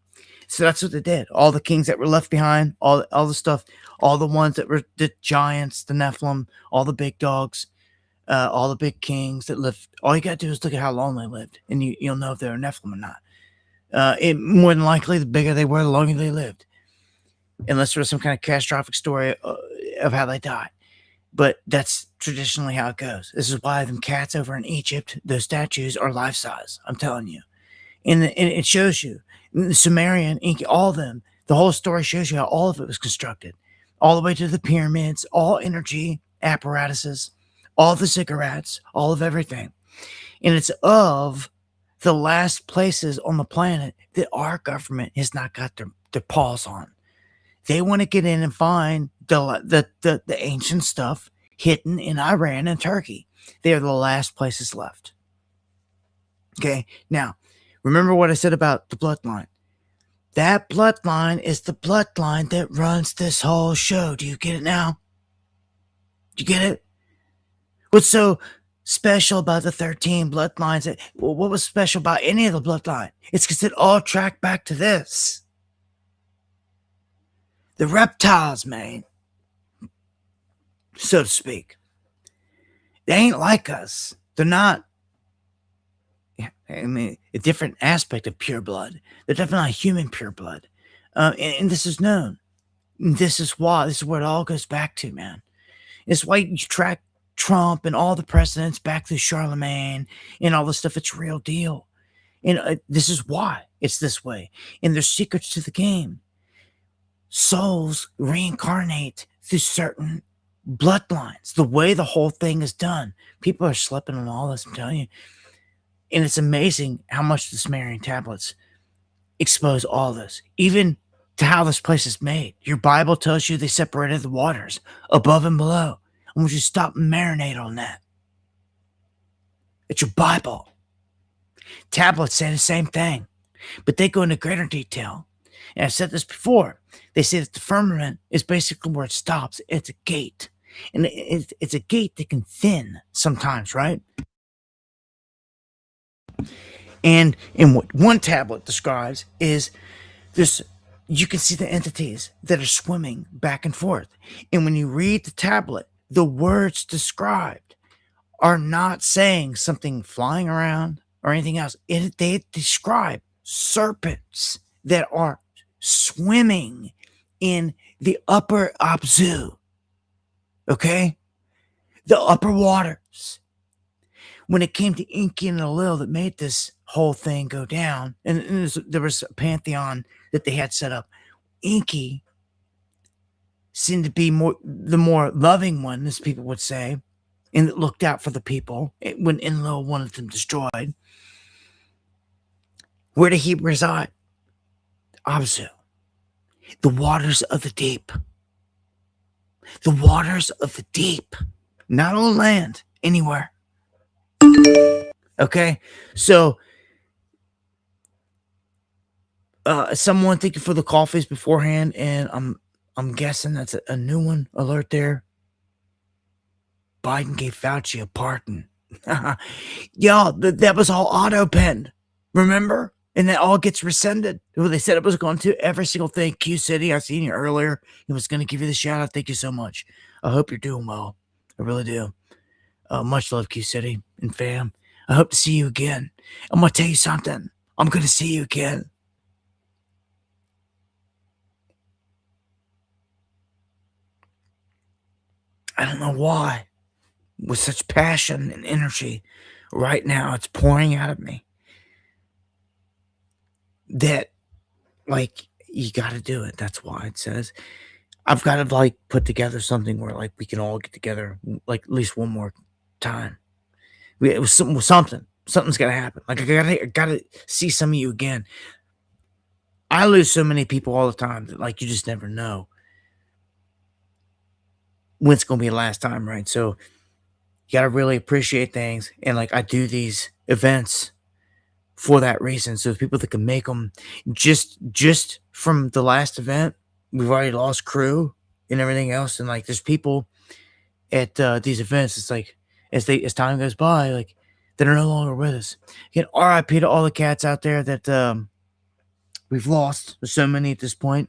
So that's what they did. All the kings that were left behind, all the stuff, all the ones that were the giants, the Nephilim, all the big dogs, all the big kings that lived. All you got to do is look at how long they lived, and you'll know if they're Nephilim or not. More than likely, the bigger they were, the longer they lived. Unless there was some kind of catastrophic story of how they died. But that's traditionally how it goes. This is why them cats over in Egypt, those statues are life-size. I'm telling you. And it shows you. The Sumerian, all of them, the whole story shows you how all of it was constructed. All the way to the pyramids, all energy apparatuses, all the cigarettes, all of everything. And it's of the last places on the planet that our government has not got their paws on. They want to get in and find the ancient stuff hidden in Iran and Turkey. They're the last places left. Okay, now, remember what I said about the bloodline. That bloodline is the bloodline that runs this whole show. Do you get it now? Do you get it? What's so special about the 13 bloodlines? What was special about any of the bloodline? It's because it all tracked back to this. The reptiles, man, so to speak. They ain't like us. They're not. I mean, a different aspect of pure blood. They're definitely not human pure blood. And this is known. This is why. This is where it all goes back to, man. It's why you track Trump and all the presidents back to Charlemagne and all this stuff. It's real deal. And this is why it's this way. And there's secrets to the game. Souls reincarnate through certain bloodlines. The way the whole thing is done. People are slipping on all this, I'm telling you. And it's amazing how much the Sumerian tablets expose all this. Even to how this place is made. Your Bible tells you they separated the waters above and below. I want you to stop and marinate on that. It's your Bible. Tablets say the same thing, but they go into greater detail. And I've said this before. They say that the firmament is basically where it stops. It's a gate. And it's a gate that can thin sometimes, right? And what one tablet describes is this. You can see the entities that are swimming back and forth. And when you read the tablet, the words described are not saying something flying around or anything else. They describe serpents that are swimming in the upper Abzu. Okay? The upper waters. When it came to Inky and Lil that made this whole thing go down, and there was a pantheon that they had set up. Inky seemed to be the more loving one, as people would say, and that looked out for the people when Enlil wanted them destroyed. Where did he reside? Abzu. The waters of the deep. The waters of the deep. Not on land, anywhere. Okay? So, someone thank you for the coffees beforehand, and I'm guessing that's a new one alert there. Biden gave Fauci a pardon. Y'all, that was all auto-penned. Remember? And that all gets rescinded. Well, they said it was going to every single thing. Q City, I seen you earlier. It was going to give you the shout out. Thank you so much. I hope you're doing well. I really do. Much love, Q City and fam. I hope to see you again. I'm going to tell you something. I'm going to see you again. I don't know why. With such passion and energy, right now it's pouring out of me. That, like, you got to do it. That's why it says I've got to like put together something where like we can all get together like at least one more time. It was something. Something's got to happen. Like I gotta see some of you again. I lose so many people all the time that like you just never know when it's gonna be the last time, right? So you gotta really appreciate things, and like I do these events for that reason. So people that can make them, just from the last event, we've already lost crew and everything else, and like there's people at these events. It's like as time goes by, like that are no longer with us. Again, RIP to all the cats out there that we've lost. There's so many at this point.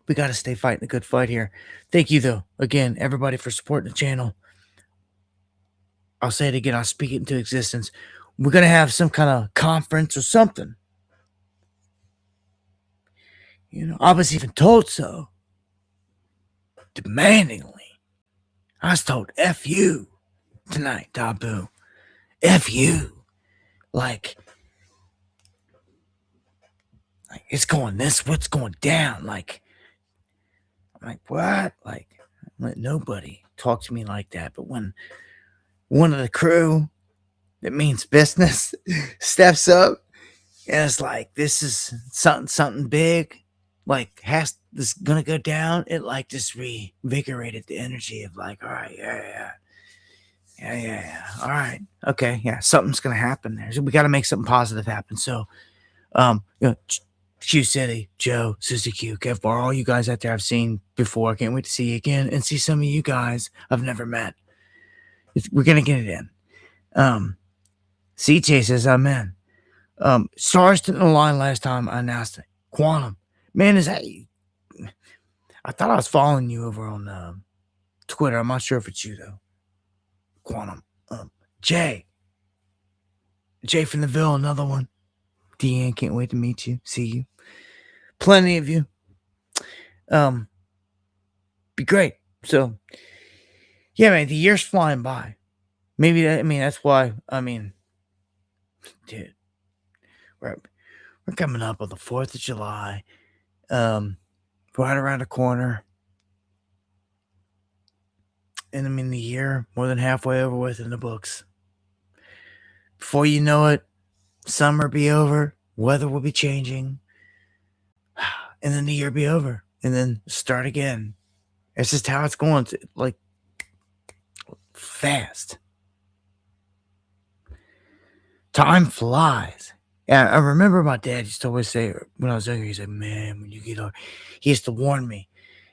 We got to stay fighting a good fight here. Thank you, though, again, everybody, for supporting the channel. I'll say it again. I'll speak it into existence. We're going to have some kind of conference or something. You know, I was even told so. Demandingly. I was told, F you tonight, Dabu. F you. Like it's going this, what's going down? Like, I'm like, what? Like, let nobody talk to me like that. But when one of the crew that means business steps up and it's like, this is something big, like this is gonna go down, it like just revigorated the energy of like, all right, yeah. All right, okay, yeah, something's gonna happen there. So we got to make something positive happen. So, you know, Q City, Joe, Susie Q, Kev Bar, all you guys out there I've seen before. I can't wait to see you again and see some of you guys I've never met. We're gonna get it in. CJ says I'm in. Stars didn't align last time I announced it. Quantum, man, is that? I thought I was following you over on Twitter. I'm not sure if it's you though. Quantum. Jay from the Ville, another one. Deanne, can't wait to meet you, see you. Plenty of you. Be great. So, yeah, man, the year's flying by. Maybe that's why. Dude, we're coming up on the 4th of July. Right around the corner. And the year more than halfway over with in the books. Before you know it, summer be over, weather will be changing, and then the year be over, and then start again. It's just how it's going, like, fast. Time flies. Yeah, I remember my dad used to always say when I was younger, he said, man, when you get older, he used to warn me.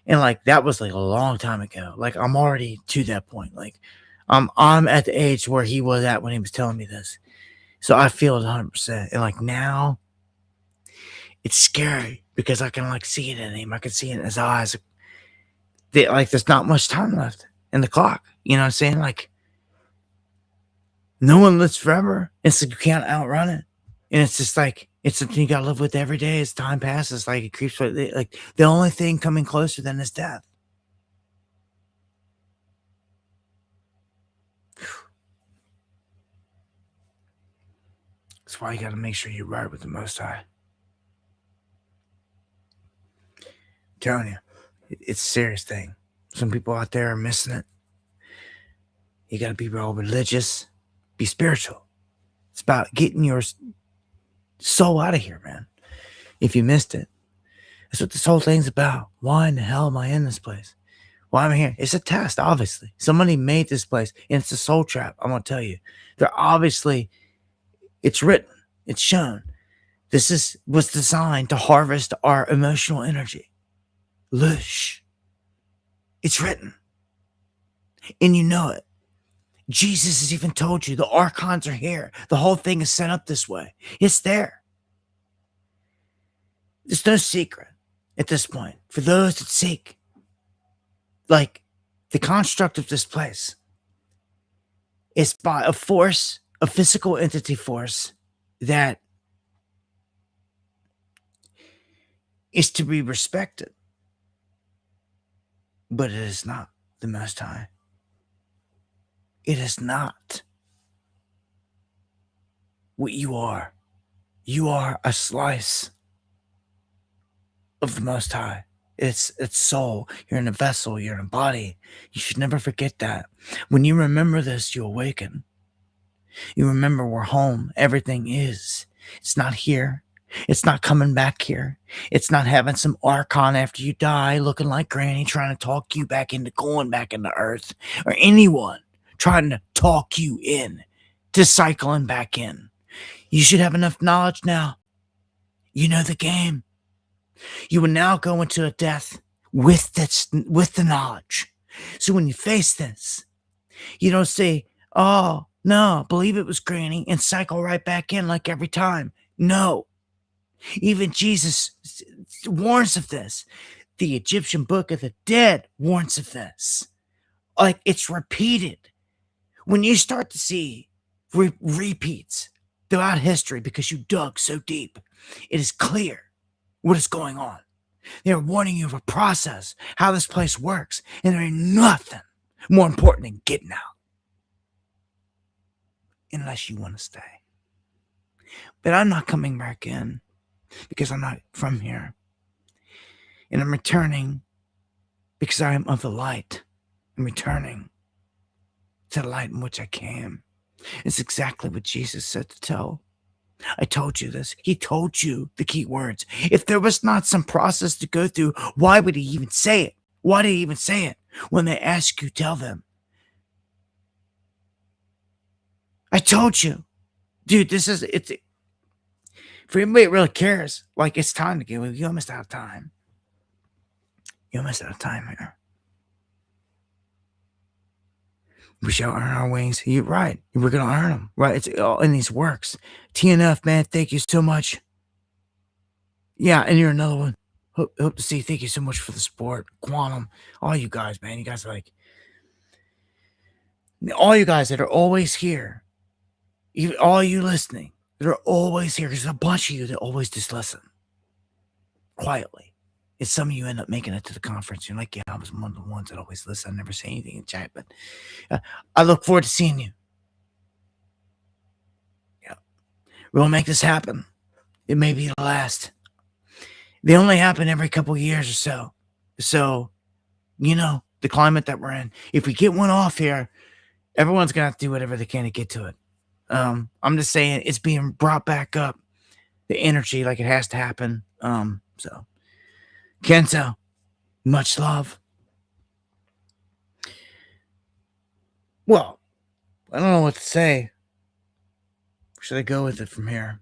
And like that was like a long time ago. Like I'm already to that point. Like I'm at the age where he was at when he was telling me this. So I feel it 100%. And like now, it's scary because I can like see it in him. I can see it in his eyes. Like there's not much time left in the clock. You know what I'm saying? Like no one lives forever. It's like you can't outrun it. And it's just like it's something you gotta live with every day as time passes. Like it creeps like the only thing coming closer than is death. That's why you gotta make sure you ride with the Most High. I'm telling you, it's a serious thing. Some people out there are missing it. You gotta be real religious, be spiritual. It's about getting your soul out of here, man. If you missed it. That's what this whole thing's about. Why in the hell am I in this place? Why am I here? It's a test, obviously. Somebody made this place, and it's a soul trap. I'm going to tell you. They're obviously, it's written, it's shown. This was designed to harvest our emotional energy. Lush. It's written. And you know it. Jesus has even told you the archons are here. The whole thing is set up this way. It's there. There's no secret at this point for those that seek. Like the construct of this place is by a force, a physical entity force that is to be respected. But it is not the Most High. It is not what you are. You are a slice of the Most High. It's soul. You're in a vessel. You're in a body. You should never forget that. When you remember this, you awaken. You remember where home, everything is. It's not here. It's not coming back here. It's not having some archon after you die looking like Granny trying to talk you back into going back into Earth, or anyone trying to talk you in to cycling back in. You should have enough knowledge now. You know the game. You will now go into a death with the knowledge. So when you face this, you don't say, oh, no, believe it was Granny and cycle right back in like every time. No. Even Jesus warns of this. The Egyptian Book of the Dead warns of this. Like it's repeated. When you start to see repeats throughout history because you dug so deep, it is clear what is going on. They're warning you of a process, how this place works, and there ain't nothing more important than getting out. Unless you want to stay. But I'm not coming back in because I'm not from here. And I'm returning because I am of the light. I'm returning to the light in which I came. It's exactly what Jesus said to tell. I told you this. He told you the key words. If there was not some process to go through, why would he even say it? Why did he even say it? When they ask you, tell them. I told you. Dude, it's for anybody that really cares, like it's time to go. You almost out of time. You almost out of time here. We shall earn our wings. You're right. We're going to earn them. Right. It's all in these works. TNF, man, thank you so much. Yeah, and you're another one. Hope to see you. Thank you so much for the support. Quantum, all you guys, man. You guys are like All you guys that are always here, all you listening that are always here, there's a bunch of you that always just listen quietly. And some of you end up making it to the conference. You're like, yeah, I was one of the ones that always listen. I never say anything in chat, but I look forward to seeing you. Yeah, we'll make this happen. It may be the last. They only happen every couple of years or so. So, the climate that we're in. If we get one off here, everyone's gonna have to do whatever they can to get to it. I'm just saying it's being brought back up, the energy, like it has to happen. So Kento, much love. Well, I don't know what to say. Should I go with it from here?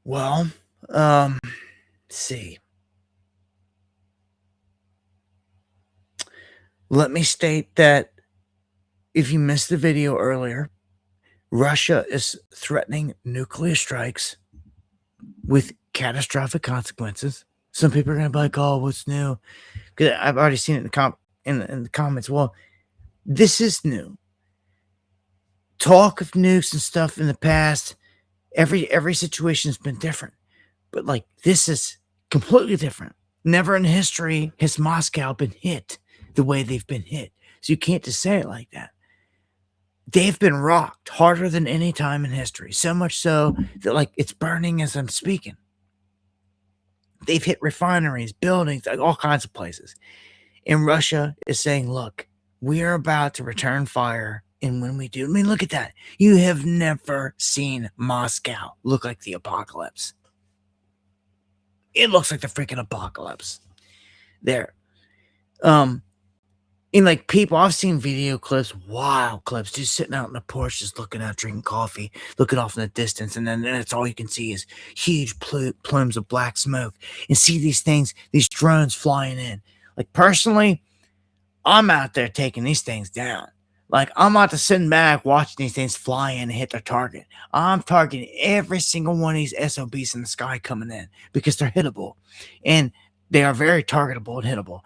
Let's see. Let me state that if you missed the video earlier, Russia is threatening nuclear strikes with catastrophic consequences. Some people are going to be like, oh, what's new? Because I've already seen it in the comments. Well, this is new. Talk of nukes and stuff in the past, every situation has been different. But like, this is completely different. Never in history has Moscow been hit the way they've been hit. So you can't just say it like that. They've been rocked harder than any time in history. So much so that like it's burning as I'm speaking. They've hit refineries, buildings, like all kinds of places. And Russia is saying, look, we are about to return fire. And when we do, I mean, look at that. You have never seen Moscow look like the apocalypse. It looks like the freaking apocalypse. There. And like people, I've seen video clips, wild clips, just sitting out on the porch, just looking out, drinking coffee, looking off in the distance, and then that's all you can see is huge plumes of black smoke, and see these things, these drones flying in. Like personally, I'm out there taking these things down. Like I'm out to sitting back watching these things fly in and hit their target. I'm targeting every single one of these SOBs in the sky coming in because they're hittable, and they are very targetable and hittable.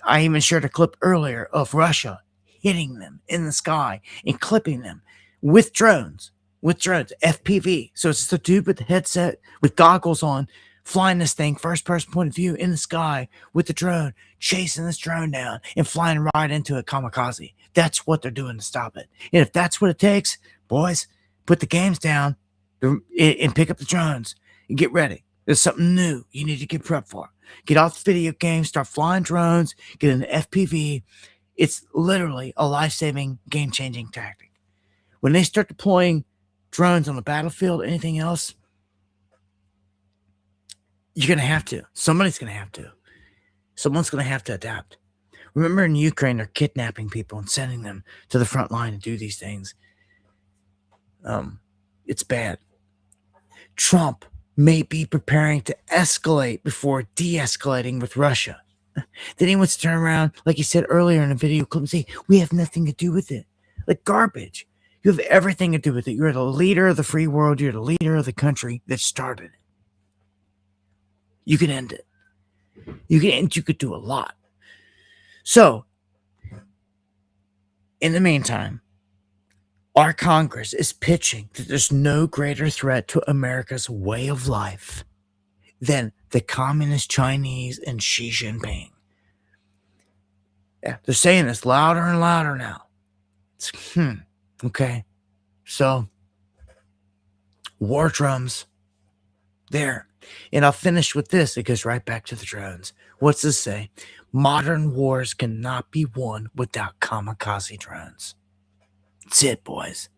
I even shared a clip earlier of Russia hitting them in the sky and clipping them with drones, FPV. So it's the dude with the headset, with goggles on, flying this thing, first person point of view in the sky with the drone, chasing this drone down and flying right into it, kamikaze. That's what they're doing to stop it. And if that's what it takes, boys, put the games down and pick up the drones and get ready. There's something new you need to get prepped for. Get off the video games, start flying drones, get into FPV. It's literally a life-saving, game-changing tactic. When they start deploying drones on the battlefield, anything else, you're going to have to. Somebody's going to have to. Someone's going to have to adapt. Remember in Ukraine, they're kidnapping people and sending them to the front line to do these things. It's bad. Trump may be preparing to escalate before de-escalating with Russia. Then he wants to turn around, like he said earlier in a video clip, and say, we have nothing to do with it. Like garbage. You have everything to do with it. You're the leader of the free world. You're the leader of the country that started it. You can end it. You could do a lot. So, in the meantime, our Congress is pitching that there's no greater threat to America's way of life than the communist Chinese and Xi Jinping. Yeah, they're saying this louder and louder now. Okay. So, war drums. There. And I'll finish with this. It goes right back to the drones. What's this say? Modern wars cannot be won without kamikaze drones. That's it, boys.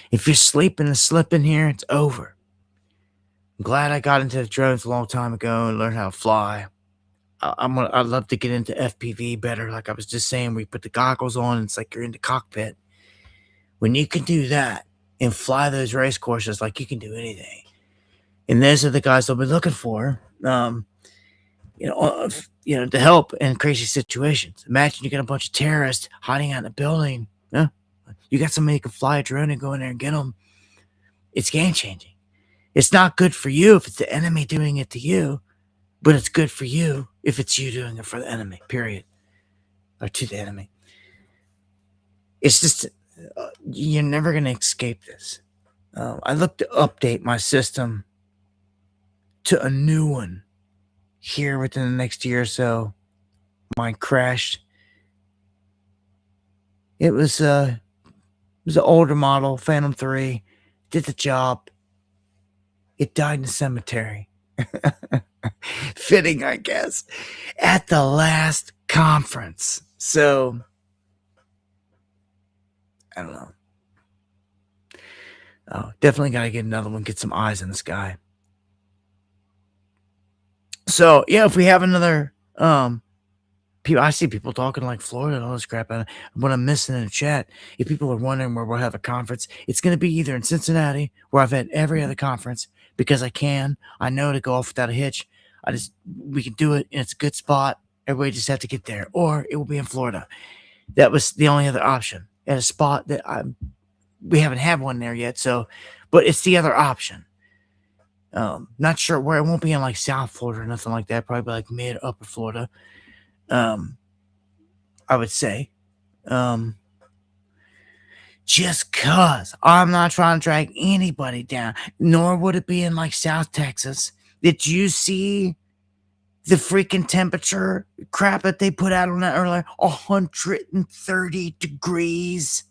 If you're sleeping and slipping here, it's over. I'm glad I got into the drones a long time ago and learned how to fly. I'd love to get into FPV better, like I was just saying, where you put the goggles on and it's like you're in the cockpit. When you can do that and fly those race courses, like you can do anything. And those are the guys they'll be looking for, to help in crazy situations. Imagine you got a bunch of terrorists hiding out in a building. You got somebody who can fly a drone and go in there and get them. It's game changing. It's not good for you if it's the enemy doing it to you. but it's good for you if it's you doing it for the enemy, period. Or to the enemy. It's just, you're never going to escape this. I look to update my system to a new one here within the next year or so. Mine crashed. It was an older model, Phantom 3. Did the job. It died in the cemetery. Fitting, I guess, at the last conference. So, I don't know. Oh, definitely got to get another one, get some eyes in the sky. So, yeah, if we have another, people, I see people talking like Florida and all this crap. And what I'm missing in the chat, if people are wondering where we'll have a conference, it's going to be either in Cincinnati, where I've had every other conference, because I know to go off without a hitch. We can do it, and it's a good spot. Everybody just have to get there. Or it will be in Florida. That was the only other option at a spot that we haven't had one there yet. So, but it's the other option. Not sure where. It won't be in like South Florida or nothing like that. Probably like mid upper Florida. I would say. Just cause I'm not trying to drag anybody down, nor would it be in like South Texas. Did you see the freaking temperature crap that they put out on that earlier? 130 degrees.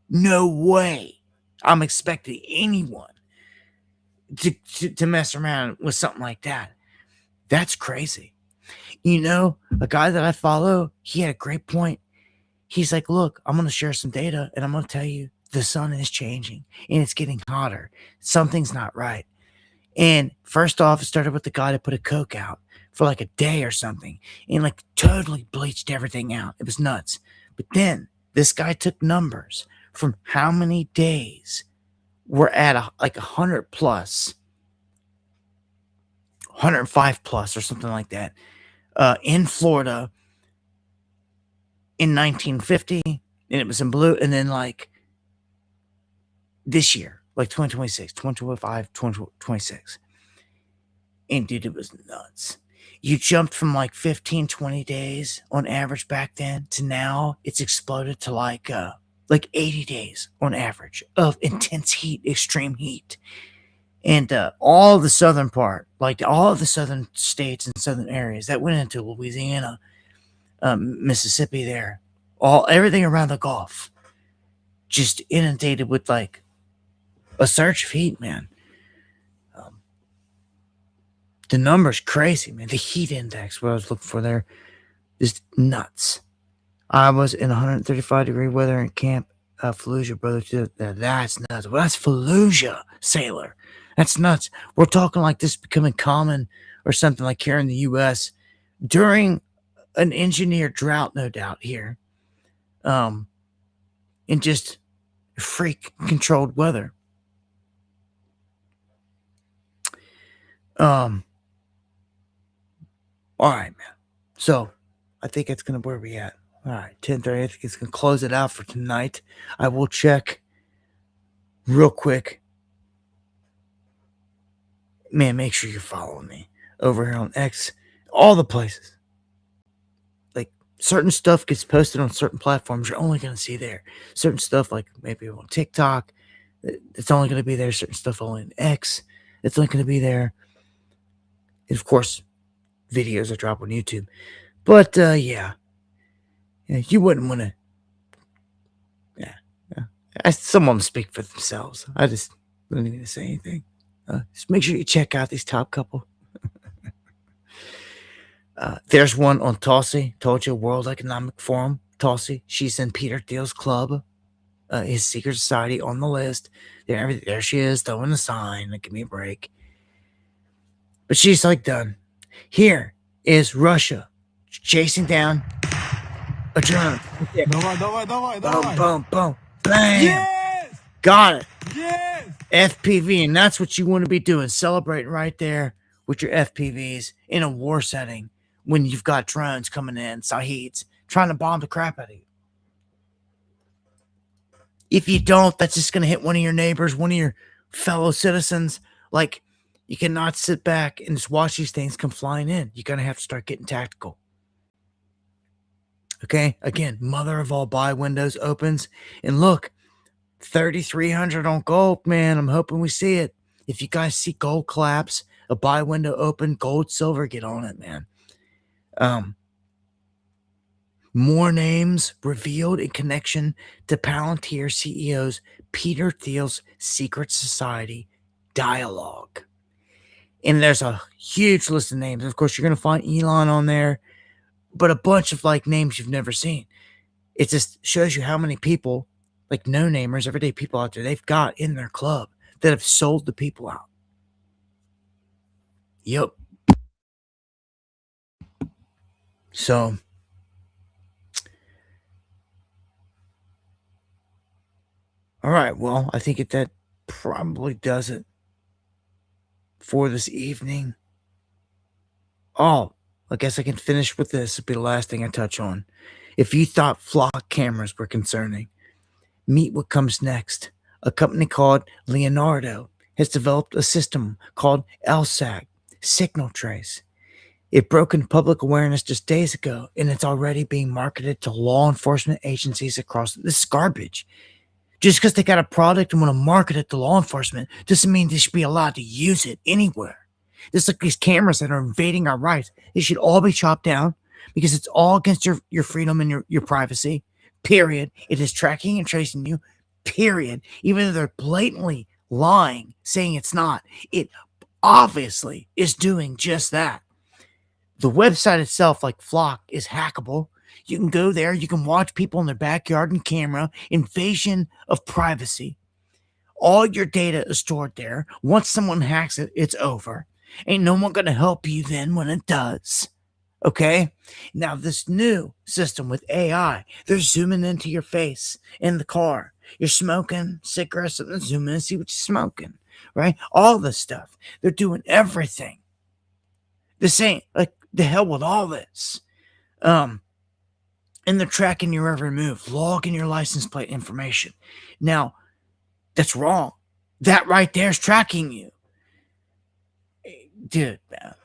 No way I'm expecting anyone to mess around with something like that. That's crazy. You know, a guy that I follow, he had a great point. He's like, look, I'm going to share some data, and I'm going to tell you the sun is changing, and it's getting hotter. Something's not right. And first off, it started with the guy that put a Coke out for like a day or something, and like totally bleached everything out. It was nuts. But then this guy took numbers from how many days we're at like 100 plus, 105 plus or something like that in Florida in 1950, and it was in blue. And then like this year, like 2026, 2025, 2026. And dude, it was nuts. You jumped from like 15, 20 days on average back then to now it's exploded to like 80 days on average of intense heat, extreme heat. And all the southern part, like all of the southern states and southern areas that went into Louisiana, Mississippi there, everything around the Gulf, just inundated with like a surge of heat, man. The number's crazy, man. The heat index, what I was looking for there, is nuts. I was in 135 degree weather in Camp Fallujah, brother. That's nuts. Well, that's Fallujah, sailor. That's nuts. We're talking like this becoming common or something like here in the U.S. during an engineered drought, no doubt here. In just freak controlled weather. All right, man. So I think it's gonna where we at. All right, 10:30. I think it's gonna close it out for tonight. I will check real quick. Man, make sure you're following me over here on X, all the places. Like certain stuff gets posted on certain platforms, you're only gonna see there. Certain stuff, like maybe on TikTok, it's only gonna be there. Certain stuff only in X, it's only gonna be there. And of course, videos I drop on YouTube. But yeah, you wouldn't want to. Yeah. Someone speak for themselves. I just don't even say anything. Just make sure you check out these top couple. There's one on Tulsi, told you, World Economic Forum. Tulsi, she's in Peter Thiel's club, his secret society on the list. There she is, throwing the sign. Like, give me a break. But she's like done. Here is Russia chasing down a drone. Boom, boom, boom. Bam. Yes! Got it. Yes! FPV, and that's what you want to be doing. Celebrating right there with your FPVs in a war setting when you've got drones coming in, Saheeds, trying to bomb the crap out of you. If you don't, that's just going to hit one of your neighbors, one of your fellow citizens. Like, You cannot sit back and just watch these things come flying in. You're going to have to start getting tactical. Okay? Again, mother of all buy windows opens. And look, 3,300 on gold, man. I'm hoping we see it. If you guys see gold collapse, a buy window open, gold, silver, get on it, man. More names revealed in connection to Palantir CEO's Peter Thiel's secret society dialogue. And there's a huge list of names. Of course, you're going to find Elon on there, but a bunch of like names you've never seen. It just shows you how many people, like no-namers, everyday people out there, they've got in their club that have sold the people out. Yep. So, all right, well, I think that probably does it for this evening. Oh, I guess I can finish with this. It'll be the last thing I touch on. If you thought flock cameras were concerning, meet what comes next. A company called Leonardo has developed a system called LSAG, Signal Trace. It broke into public awareness just days ago, and it's already being marketed to law enforcement agencies across. This is garbage. Just because they got a product and want to market it to law enforcement doesn't mean they should be allowed to use it anywhere. Just like these cameras that are invading our rights, they should all be chopped down because it's all against your freedom and your privacy, period. It is tracking and tracing you, period. Even though they're blatantly lying, saying it's not, it obviously is doing just that. The website itself, like Flock, is hackable. You can go there, you can watch people in their backyard on camera, invasion of privacy. All your data is stored there. Once someone hacks it, it's over. Ain't no one going to help you then when it does. Okay? Now, this new system with AI, they're zooming into your face in the car. You're smoking cigarettes, they're zooming and see what you're smoking, right? All this stuff. They're doing everything. This ain't like the hell with all this. And they're tracking your every move, logging your license plate information. Now, that's wrong. That right there is tracking you. Dude,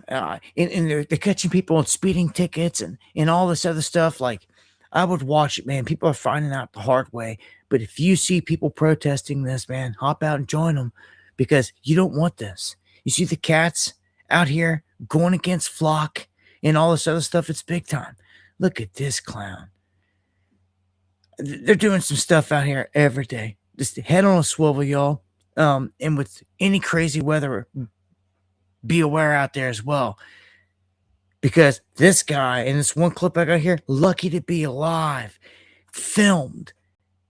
and they're catching people on speeding tickets and all this other stuff. Like, I would watch it, man. People are finding out the hard way. But if you see people protesting this, man, hop out and join them because you don't want this. You see the cats out here going against Flock and all this other stuff. It's big time. Look at this clown. They're doing some stuff out here every day. Just head on a swivel, y'all. And with any crazy weather, be aware out there as well. Because this guy, in this one clip I got here, lucky to be alive, filmed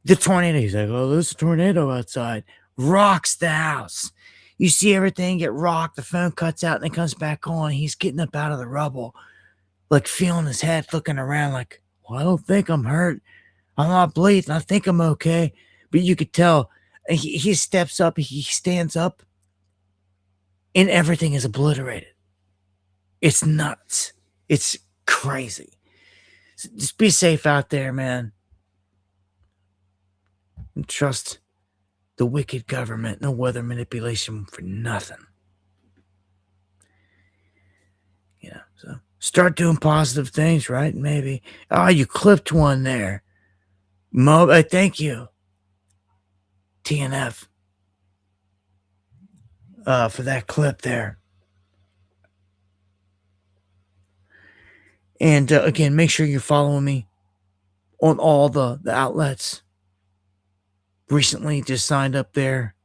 the tornado. He's like, oh, there's a tornado outside. Rocks the house. You see everything get rocked. The phone cuts out and it comes back on. He's getting up out of the rubble, like feeling his head, looking around like, well, I don't think I'm hurt. I'm not bleeding. I think I'm okay. But you could tell he steps up, he stands up, and everything is obliterated. It's nuts. It's crazy. So just be safe out there, man. And trust the wicked government. No weather manipulation for nothing. Yeah, so start doing positive things, right? Maybe. Oh, you clipped one there. Thank you, TNF, for that clip there. And again, make sure you're following me on all the outlets. Recently just signed up there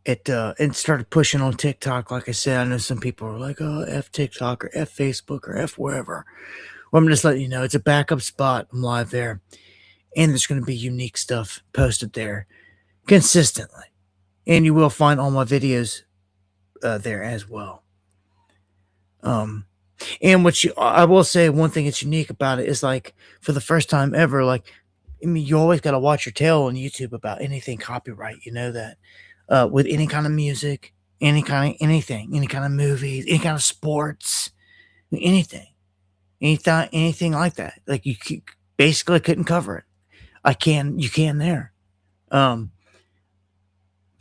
and started pushing on TikTok. Like I said, I know some people are like, oh, F TikTok or F Facebook or F wherever. Well, I'm just letting you know it's a backup spot. I'm live there. And there's going to be unique stuff posted there consistently. And you will find all my videos there as well. And I will say one thing that's unique about it is, like, for the first time ever, like, I mean, you always got to watch your tail on YouTube about anything copyright. You know that. With any kind of music, any kind of movies, any kind of sports, anything like that. Like, you basically couldn't cover it. You can there.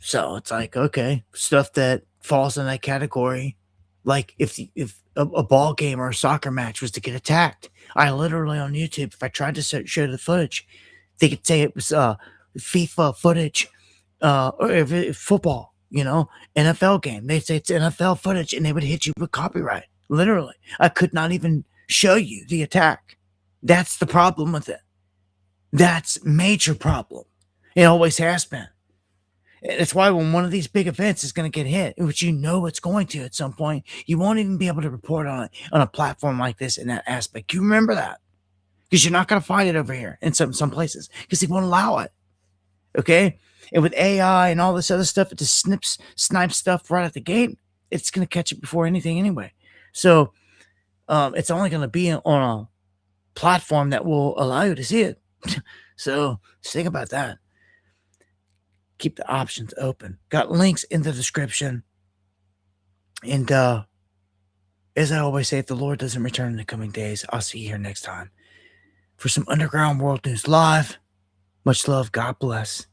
So it's like, okay, stuff that falls in that category. Like if a ball game or a soccer match was to get attacked, I literally on YouTube, if I tried to show the footage, they could say it was FIFA footage, or if football, NFL game. They'd say it's NFL footage, and they would hit you with copyright. Literally, I could not even show you the attack. That's the problem with it. That's major problem. It always has been. It's why when one of these big events is going to get hit, which it's going to at some point, you won't even be able to report on it on a platform like this in that aspect. You remember that, because you're not going to find it over here in some places because they won't allow it. Okay, and with AI and all this other stuff, it just snipes stuff right at the gate. It's going to catch it before anything anyway. So it's only going to be on a platform that will allow you to see it. So just think about that. Keep the options open. Got links in the description. And as I always say, if the Lord doesn't return in the coming days, I'll see you here next time for some Underground World News Live. Much love. God bless.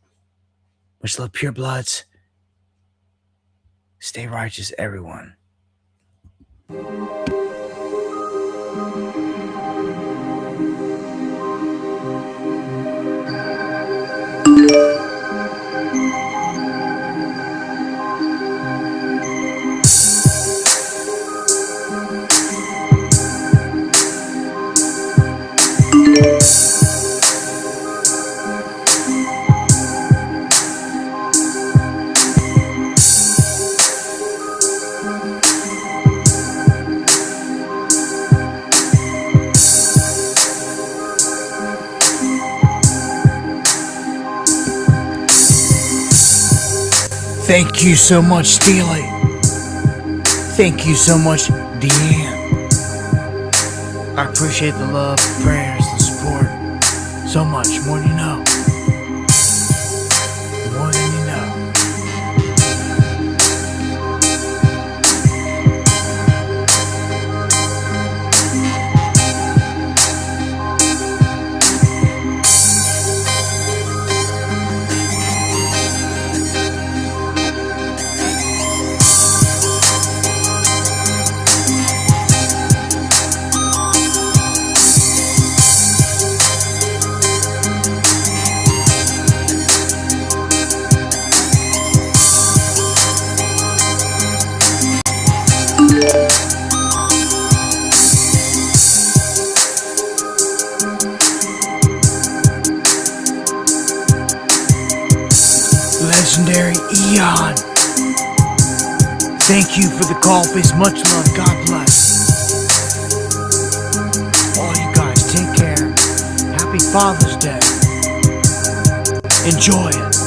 Much love, pure bloods. Stay righteous, everyone. Thank you so much, Steely. Thank you so much, Deanne. I appreciate the love, the prayers, the support so much, more than you know. More than you know. Legendary Eon. Thank you for the call, please. Much love. God bless. All you guys, take care. Happy Father's Day. Enjoy it.